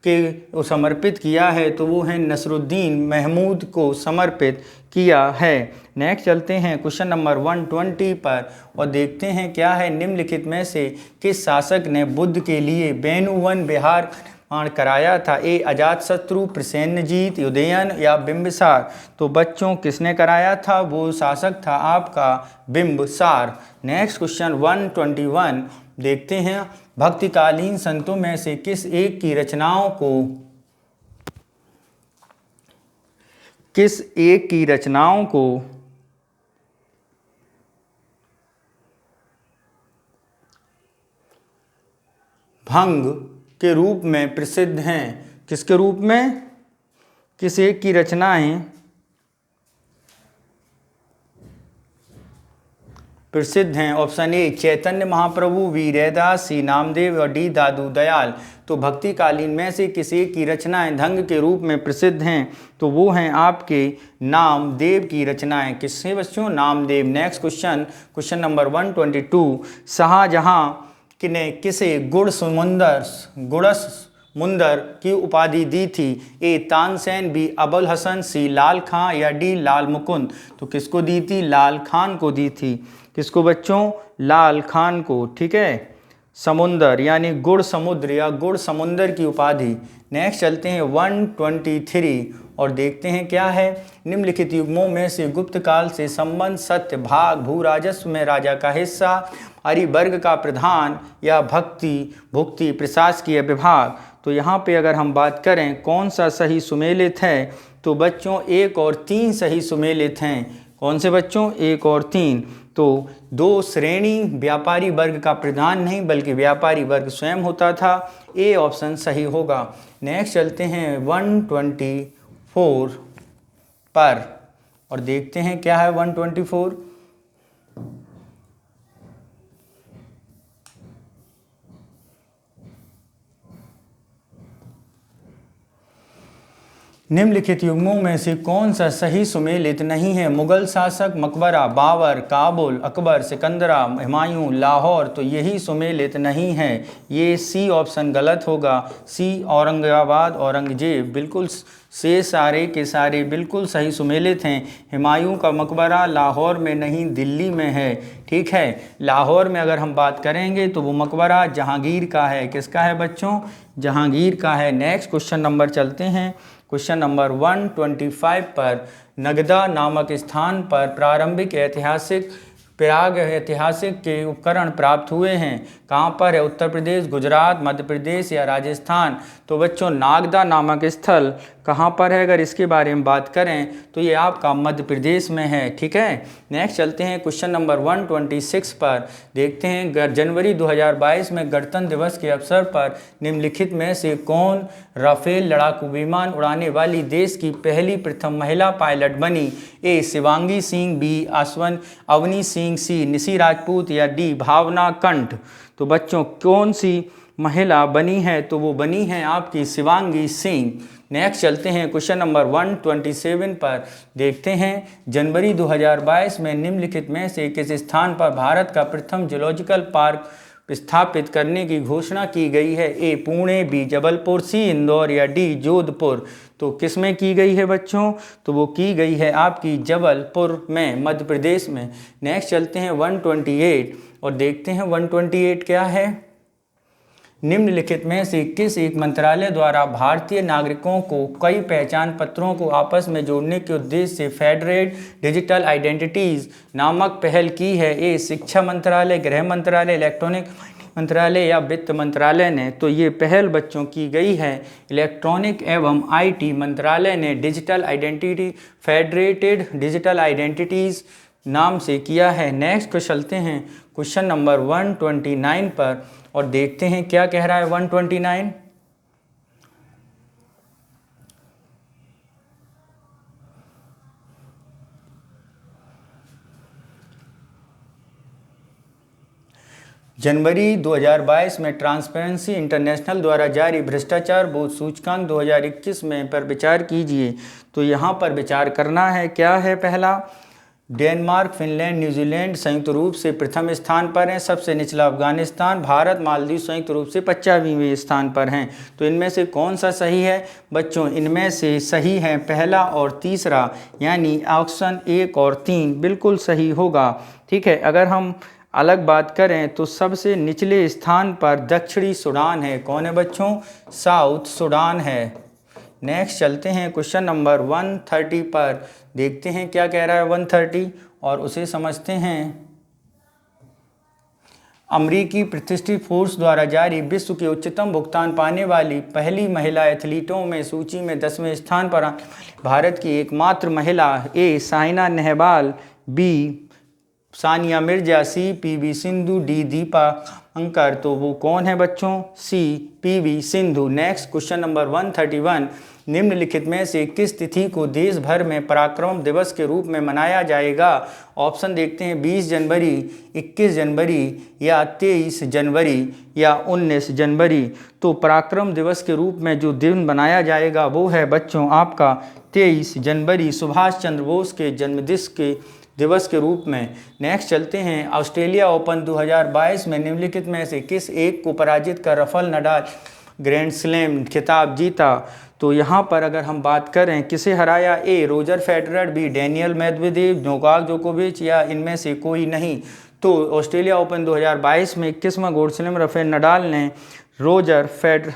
के समर्पित किया है? तो वो है नसरुद्दीन महमूद को समर्पित किया है। नेक्स्ट चलते हैं क्वेश्चन नंबर 120 पर और देखते हैं क्या है। निम्नलिखित में से किस शासक ने बुद्ध के लिए बेनुवन विहार का निर्माण कराया था? ए अजातशत्रु, प्रसेनजीत, उदयन, या बिंबिसार? तो बच्चों किसने कराया था? वो शासक था आपका बिंबिसार। नेक्स्ट क्वेश्चन 121 देखते हैं। भक्तिकालीन संतों में से किस एक की रचनाओं को भंग के रूप में प्रसिद्ध हैं? किसके रूप में? किस एक की रचनाएं प्रसिद्ध हैं? Option A Chaitanya Mahaprabhu, B Raidas, C Namdev, और डी दादू दयाल? तो भक्तिकालीन में से किसी की रचनाएं धंग के रूप में प्रसिद्ध हैं? तो वो हैं आपके नामदेव की रचनाएं। किससे बच्चों? Namdev. Next question number 122। Shahjahan ने किसे गुड़स मुंदर की उपाधि दी थी? A Tansen, B Abul Hasan, C Lal Khan, या डी लाल मुकुंद? तो किसको दी थी? लाल खान को दी थी। किसको बच्चों? लाल खान को। ठीक है, समुंदर यानी गुड़ समुद्र या गुड़ समुंदर की उपाधि। नेक्स्ट चलते हैं 123 और देखते हैं क्या है। निम्नलिखित युग्मों में से गुप्त काल से संबंध सत्य भाग भू राजस्व में राजा का हिस्सा, हरिवर्ग का प्रधान, या भुक्ति प्रशासकीय विभाग? तो यहाँ पे अगर हम बात करें कौन सा सही सुमेलित है, तो बच्चों 1 और 3 सही सुमेलित हैं। कौन से बच्चों? 1 और 3। तो 2 श्रेणी व्यापारी वर्ग का प्रधान नहीं बल्कि व्यापारी वर्ग स्वयं होता था। ए ऑप्शन सही होगा। नेक्स्ट चलते हैं 124 पर और देखते हैं क्या है 124। निम्नलिखित युग्मों में से कौन सा सही सुमेलित नहीं है? मुगल शासक, मकबरा, बाबर, काबुल, अकबर, सिकंदरा, हुमायूं, लाहौर? तो यही सुमेलित नहीं है। ये सी ऑप्शन गलत होगा। सी औरंगाबाद, औरंगजेब। बिल्कुल से सारे के सारे बिल्कुल सही सुमेलित हैं। हुमायूं का मकबरा लाहौर में नहीं दिल्ली में है। ठीक है, लाहौर में अगर हम बात करेंगे तो वो मकबरा जहांगीर का है। किसका है बच्चों? जहांगीर का है। नेक्स्ट क्वेश्चन नंबर चलते हैं क्वेश्चन नंबर 125 पर। नगदा नामक स्थान पर प्रारंभिक ऐतिहासिक के उपकरण प्राप्त हुए हैं। कहाँ पर है? उत्तर प्रदेश, गुजरात, मध्य प्रदेश, या राजस्थान? तो बच्चों नागदा नामक स्थल कहाँ पर है? अगर इसके बारे में बात करें तो ये आपका मध्य प्रदेश में है। ठीक है, नेक्स्ट चलते हैं क्वेश्चन नंबर 126 पर। देखते हैं जनवरी 2022 में गणतंत्र दिवस के अवसर पर निम्नलिखित में से कौन राफेल लड़ाकू विमान उड़ाने वाली देश की प्रथम महिला पायलट बनी? ए शिवांगी सिंह, बी अवनी सिंह, सी निशी राजपूत, या डी भावना कंठ? तो बच्चों कौन सी महिला बनी है? तो वो बनी है आपकी शिवांगी सिंह। नेक्स्ट चलते हैं क्वेश्चन नंबर 127 पर। देखते हैं जनवरी 2022 में निम्नलिखित में से किस स्थान पर भारत का प्रथम जूलॉजिकल पार्क स्थापित करने की घोषणा की गई है? ए पुणे, बी जबलपुर, सी इंदौर, या डी जोधपुर? तो किस में की गई है बच्चों? तो वो की गई है आपकी जबलपुर में, मध्य प्रदेश में। नेक्स्ट चलते हैं 128 और देखते हैं 128 क्या है। निम्नलिखित में से किस एक मंत्रालय द्वारा भारतीय नागरिकों को कई पहचान पत्रों को आपस में जोड़ने के उद्देश्य से फेडरेट डिजिटल आइडेंटिटीज़ नामक पहल की है? ए शिक्षा मंत्रालय, गृह मंत्रालय, इलेक्ट्रॉनिक मंत्रालय या वित्त मंत्रालय ने? तो ये पहल बच्चों की गई है इलेक्ट्रॉनिक एवं आईटी मंत्रालय ने digital identity federated digital identities नाम से किया है। नेक्स्ट को चलते हैं क्वेश्चन नंबर 129 पर और देखते हैं क्या कह रहा है 129। जनवरी 2022 में ट्रांसपेरेंसी इंटरनेशनल द्वारा जारी भ्रष्टाचार बोध सूचकांक 2021 में पर विचार कीजिए। तो यहाँ पर विचार करना है, क्या है? पहला, डेनमार्क, फिनलैंड, न्यूजीलैंड संयुक्त रूप से प्रथम स्थान पर हैं। सबसे निचला अफगानिस्तान, भारत, मालदीव संयुक्त रूप से 50वें स्थान पर हैं। तो इनमें से कौन सा सही है बच्चों? इनमें से सही है पहला और तीसरा, यानी ऑप्शन 1 और 3 बिल्कुल सही होगा। ठीक है, अगर हम अलग बात करें तो सबसे निचले स्थान पर दक्षिणी सूडान है। कौन है बच्चों? साउथ सूडान है। नेक्स्ट चलते हैं क्वेश्चन नंबर 130 पर, देखते हैं क्या कह रहा है 130 और उसे समझते हैं। अमरीकी प्रतिष्ठित फोर्ब्स द्वारा जारी विश्व के उच्चतम भुगतान पाने वाली पहली महिला एथलीटों में सूची में 10वें स्थान पर भारत की एकमात्र महिला, A Saina Nehwal, B Sania Mirza, C PV Sindhu, D Deepa Ankar. तो वो कौन है बच्चों? C PV Sindhu. Next question number 131, निम्नलिखित में से किस तिथि को देश भर में पराक्रम दिवस के रूप में मनाया जाएगा? ऑप्शन देखते हैं 20 जनवरी, 21 जनवरी या 23 जनवरी या 19 जनवरी। तो पराक्रम दिवस के रूप में जो दिन बनाया जाएगा वो है बच्चों आपका 23 जनवरी, सुभाष चंद्र बोस के जन्मदिन के दिवस के रूप में। नेक्स्ट चलते हैं, ऑस्ट्रेलिया ओपन 2022 में निम्नलिखित में से किस एक को पराजित कर राफेल नडाल ग्रैंड स्लैम खिताब जीता? तो यहाँ पर अगर हम बात करें किसे हराया? A Roger Federer, B Daniil Medvedev, Novak जोकोविच या इनमें से कोई नहीं। तो ऑस्ट्रेलिया ओपन 2022 में 21वां ग्रैंड स्लैम राफेल नडाल ने रोजर फेडरर,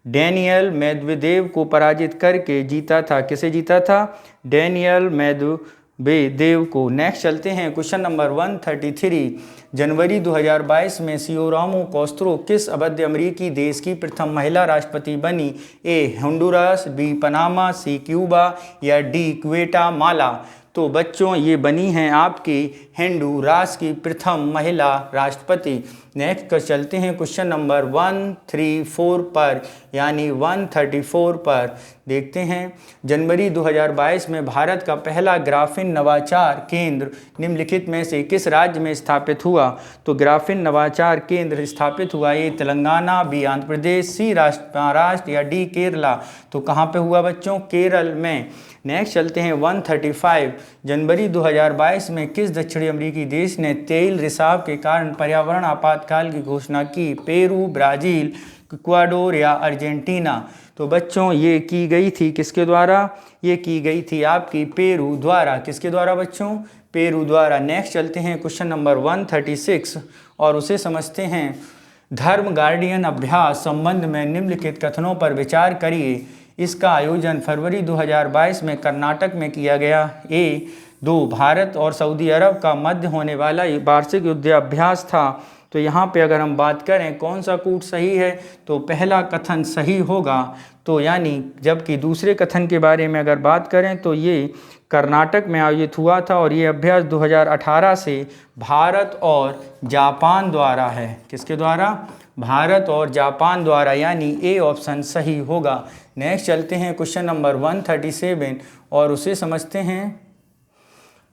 डेनियल मेदवेदेव को पराजित करके जीता था। किसे जीता था? डेनियल मेदवेदेव को। नेक्स्ट चलते हैं क्वेश्चन नंबर 133, जनवरी 2022 में सियोरामो कास्त्रो किस अवध अमेरिकी देश की प्रथम महिला राष्ट्रपति बनी? ए होंडुरास, बी पनामा, सी क्यूबा या डी ग्वाटेमाला। तो बच्चों ये बनी हैं आपकी होंडुरास की प्रथम महिला राष्ट्रपति। नेक्स्ट कर चलते हैं क्वेश्चन नंबर 134 पर, यानी 134 पर देखते हैं, जनवरी 2022 में भारत का पहला ग्राफीन नवाचार केंद्र निम्नलिखित में से किस राज्य में स्थापित हुआ? तो ग्राफीन नवाचार केंद्र स्थापित हुआ ए तेलंगाना, बी आंध्र प्रदेश, सी महाराष्ट्र या डी केरला। तो कहाँ पे हुआ बच्चों? केरल में। नेक्स्ट चलते हैं 135, जनवरी 2022 में किस दक्षिणी अमेरिकी देश ने तेल रिसाव के कारण पर्यावरण आपातकाल की घोषणा की? पेरू, ब्राज़ील, इक्वाडोर या अर्जेंटीना। तो बच्चों ये की गई थी किसके द्वारा? ये की गई थी आपकी पेरू द्वारा। किसके द्वारा बच्चों? पेरू द्वारा। नेक्स्ट चलते हैं क्वेश्चन नंबर 136 और उसे समझते हैं, धर्म गार्डियन अभ्यास संबंध में निम्नलिखित कथनों पर विचार करिए। इसका आयोजन फरवरी 2022 में कर्नाटक में किया गया। ए 2 भारत और सऊदी अरब का मध्य होने वाला वार्षिक युद्धाभ्यास था। तो यहाँ पे अगर हम बात करें कौन सा कूट सही है? तो पहला कथन सही होगा। तो यानी जबकि दूसरे कथन के बारे में अगर बात करें तो ये कर्नाटक में आयोजित हुआ था और ये अभ्यास 2018 से भारत और जापान द्वारा है। किसके द्वारा? भारत और जापान द्वारा, यानी ए ऑप्शन सही होगा। नेक्स्ट चलते हैं क्वेश्चन नंबर 137 और उसे समझते हैं,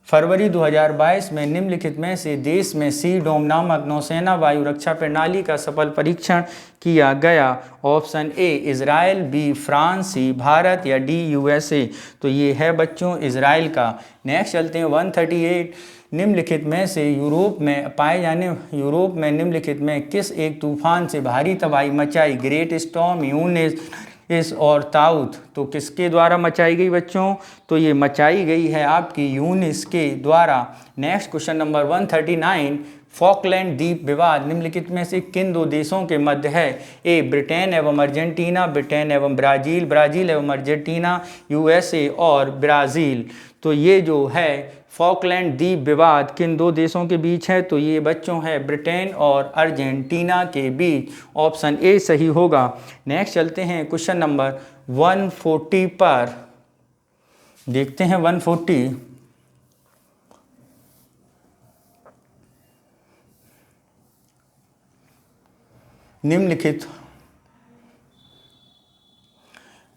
फरवरी 2022 में निम्नलिखित में से देश में सी डोम नामक नौसेना वायु रक्षा प्रणाली का सफल परीक्षण किया गया? Option A Israel, B France, C Bharat या डी यूएसए। तो ये है बच्चों इजराइल का। नेक्स्ट चलते हैं 138, निम्नलिखित में से यूरोप में निम्नलिखित में किस एक तूफान से भारी तबाही मचाई? ग्रेट स्टॉर्म, यूनिस, इस और ताउत, तो किसके द्वारा मचाई गई बच्चों? तो ये मचाई गई है आपकी यूनिस के द्वारा। नेक्स्ट क्वेश्चन नंबर 139, फॉकलैंड द्वीप विवाद निम्नलिखित में से किन दो देशों के मध्य है? ए ब्रिटेन एवं अर्जेंटीना, ब्रिटेन एवं ब्राज़ील, ब्राज़ील एवं अर्जेंटीना, यूएसए और ब्राज़ील। तो ये जो है फॉकलैंड द्वीप विवाद किन दो देशों के बीच है? तो ये बच्चों है ब्रिटेन और अर्जेंटीना के बीच। ऑप्शन ए सही होगा। नेक्स्ट चलते हैं क्वेश्चन नंबर 140 पर, देखते हैं 140। निम्नलिखित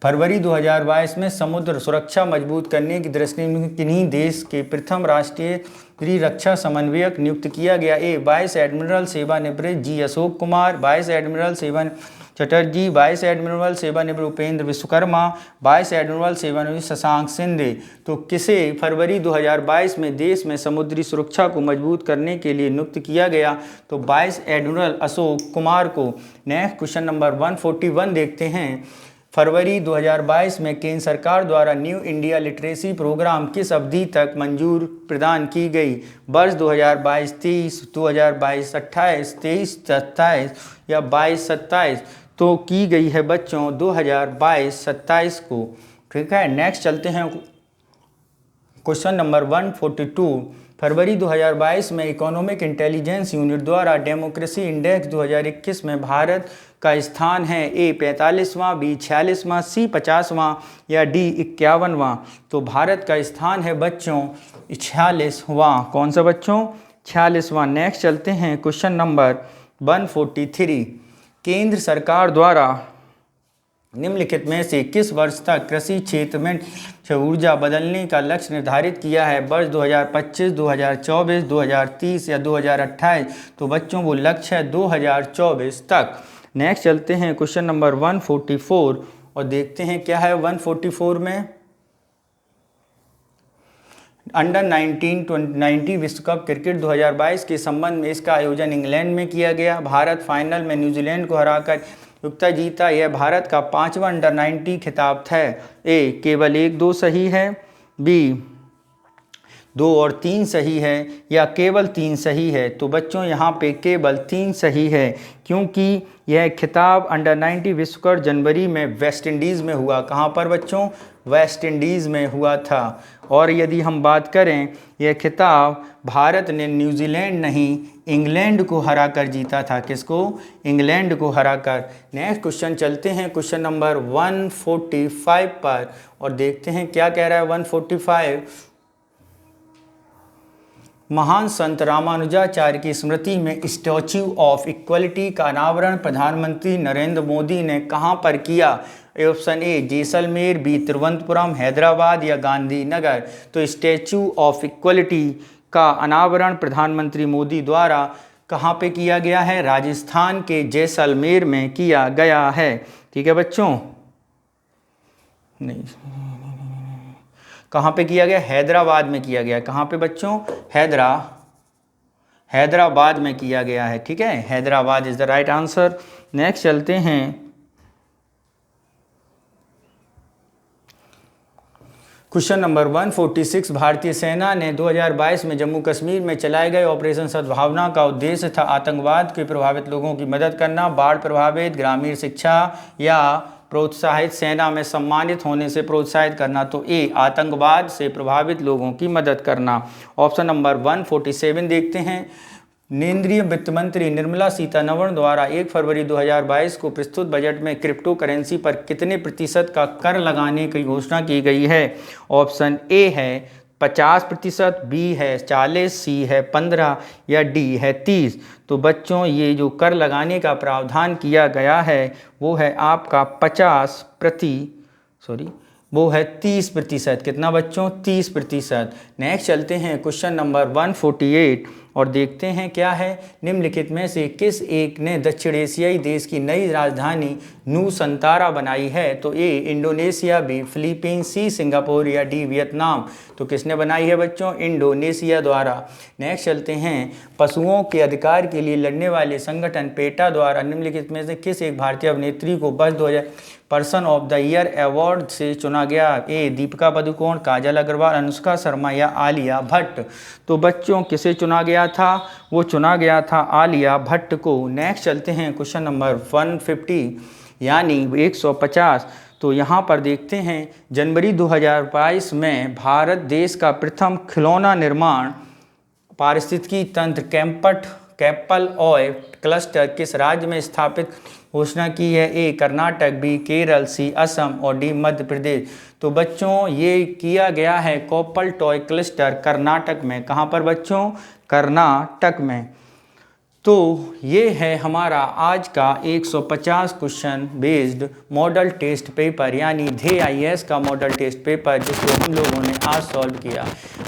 फरवरी 2022 में समुद्र सुरक्षा मजबूत करने की दृष्टि में किन्हीं देश के प्रथम राष्ट्रीय त्रिरक्षा समन्वयक नियुक्त किया गया? ए वाइस एडमिरल सेवानिवृत्त जी अशोक कुमार, वाइस एडमिरल सेवानिवृत्त चटर्जी, वाइस एडमिरल सेवानिवृत्त उपेंद्र विश्वकर्मा, वाइस एडमिरल सेवानिवृत्त शशांक शिंदे। तो किसे फरवरी 2022 में देश में समुद्री सुरक्षा को मजबूत करने के लिए नियुक्त किया गया? तो वाइस एडमिरल अशोक कुमार को। नेक्स्ट क्वेश्चन नंबर 141 देखते हैं। फरवरी 2022 में केंद्र सरकार द्वारा न्यू इंडिया लिटरेसी प्रोग्राम किस अवधि तक मंजूर प्रदान की गई? वर्ष 2022-23, 2022-28, 23-27 या 22-27? तो की गई है बच्चों 2022-27 को। ठीक है, नेक्स्ट चलते हैं क्वेश्चन नंबर 142। फरवरी 2022 में इकोनॉमिक इंटेलिजेंस यूनिट द्वारा डेमोक्रेसी इंडेक्स 2021 में भारत का स्थान है? ए 45वां, बी 46वां, सी 50वां या डी 51वां? तो भारत का स्थान है बच्चों 46वां। कौन सा बच्चों? 46वां। नेक्स्ट चलते हैं क्वेश्चन नंबर 143। केंद्र सरकार द्वारा निम्नलिखित में से किस वर्ष तक कृषि क्षेत्र में ऊर्जा बदलने का लक्ष्य निर्धारित किया है? वर्ष 2025, 2024, 2030 या 2028? तो बच्चों वो लक्ष्य है 2024 तक। नेक्स्ट चलते हैं क्वेश्चन नंबर 144 और देखते हैं क्या है 144 में। अंडर 19 विश्व कप क्रिकेट 2022 के संबंध में इसका आयोजन इंग्लैंड में किया गया। भारत फाइनल में न्यूजीलैंड को हराकर युक्ता जीता। यह भारत का 5वां अंडर 19 खिताब था। ए केवल 1-2 सही है, बी 2 और 3 सही है या केवल 3 सही है? तो बच्चों यहाँ पे केवल 3 सही है, क्योंकि यह खिताब अंडर 19 विश्व कप जनवरी में वेस्ट इंडीज़ में हुआ। कहाँ पर बच्चों? वेस्ट इंडीज़ में हुआ था। और यदि हम बात करें, यह खिताब भारत ने न्यूजीलैंड नहीं इंग्लैंड को हराकर जीता था। किसको? इंग्लैंड को हराकर। नेक्स्ट क्वेश्चन चलते हैं क्वेश्चन नंबर 145 पर और देखते हैं क्या कह रहा है 145। महान संत रामानुजाचार्य की स्मृति में स्टैच्यू ऑफ इक्वलिटी का अनावरण प्रधानमंत्री नरेंद्र मोदी ने कहां पर किया? Option A Jaisalmer, B Thiruvananthapuram, Hyderabad या गांधीनगर? तो स्टैच्यू ऑफ इक्वलिटी का अनावरण प्रधानमंत्री मोदी द्वारा कहां पे किया गया है? राजस्थान के जैसलमेर में किया गया है। ठीक है बच्चों, नहीं कहाँ पे किया गया? हैदराबाद में किया गया। कहाँ पे बच्चों? हैदराबाद में किया गया है। ठीक है, Hyderabad is the right answer. Next चलते हैं क्वेश्चन नंबर 146। भारतीय सेना ने 2022 में जम्मू कश्मीर में चलाए गए ऑपरेशन सद्भावना का उद्देश्य था आतंकवाद के प्रभावित लोगों की मदद करना, बाढ़ प्रभावित, ग्रामीण शिक्षा या प्रोत्साहित सेना में सम्मानित होने से प्रोत्साहित करना? तो ए आतंकवाद से प्रभावित लोगों की मदद करना। ऑप्शन नंबर 147 देखते हैं। केंद्रीय वित्त मंत्री निर्मला सीतारमण द्वारा 1 फरवरी 2022 को प्रस्तुत बजट में क्रिप्टो करेंसी पर कितने प्रतिशत का कर लगाने की घोषणा की गई है? ऑप्शन ए है 50%, बी है 40%, सी है 15% या डी है 30%? तो बच्चों ये जो कर लगाने का प्रावधान किया गया है वो है आपका 30%। कितना बच्चों? 30%। नेक्स्ट चलते हैं क्वेश्चन नंबर 148 और देखते हैं क्या है। निम्नलिखित में से किस एक ने दक्षिण एशियाई देश की नई राजधानी नूसंतारा बनाई है? तो A Indonesia, B Philippines, C Singapore या डी वियतनाम। तो किसने बनाई है बच्चों? इंडोनेशिया द्वारा। नेक्स्ट चलते हैं, पशुओं के अधिकार के लिए लड़ने वाले संगठन पेटा द्वारा निम्नलिखित में से किस एक भारतीय अभिनेत्री को वर्ष 2000 person of the year award से चुना गया? ए दीपिका पादुकोण, काजल अग्रवाल, अनुष्का शर्मा या आलिया भट्ट। तो बच्चों किसे चुना गया था? वो चुना गया था आलिया भट्ट को। नेक्स्ट चलते हैं क्वेश्चन नंबर 150 यानी 150। तो यहाँ पर देखते हैं, जनवरी 2022 में भारत देश का प्रथम खिलौना निर्माण पारिस्थितिकी तंत्र कैंपल ऑय क्लस्टर किस राज्य में स्थापित घोषणा की है? ए कर्नाटक, बी केरल, सी असम और डी मध्य प्रदेश। तो बच्चों ये किया गया है कोप्पल टॉय क्लस्टर कर्नाटक में। कहाँ पर बच्चों? कर्नाटक में। तो ये है हमारा आज का 150 question based model test paper यानी DHIS का मॉडल टेस्ट पेपर, जिसको हम लोगों ने आज सॉल्व किया।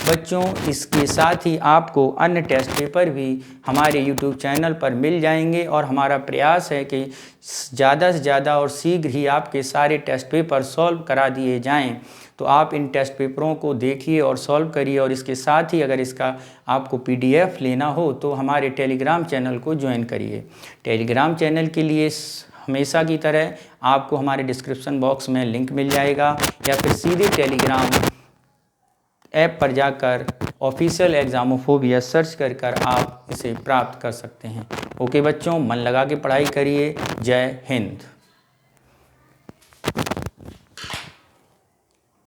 बच्चों इसके साथ ही आपको अन्य टेस्ट पेपर भी हमारे YouTube चैनल पर मिल जाएंगे और हमारा प्रयास है कि ज़्यादा से ज़्यादा और शीघ्र ही आपके सारे टेस्ट पेपर सॉल्व करा दिए जाएं। तो आप इन टेस्ट पेपरों को देखिए और सॉल्व करिए, और इसके साथ ही अगर इसका आपको PDF लेना हो तो हमारे टेलीग्राम चैनल को ज्वाइन करिए। टेलीग्राम चैनल के लिए हमेशा की तरह आपको हमारे डिस्क्रिप्शन बॉक्स में लिंक मिल जाएगा, या फिर सीधे टेलीग्राम ऐप पर जाकर ऑफिशियल एग्जामोफोबिया सर्च कर आप इसे प्राप्त कर सकते हैं। ओके बच्चों, मन लगा के पढ़ाई करिए। जय हिंद।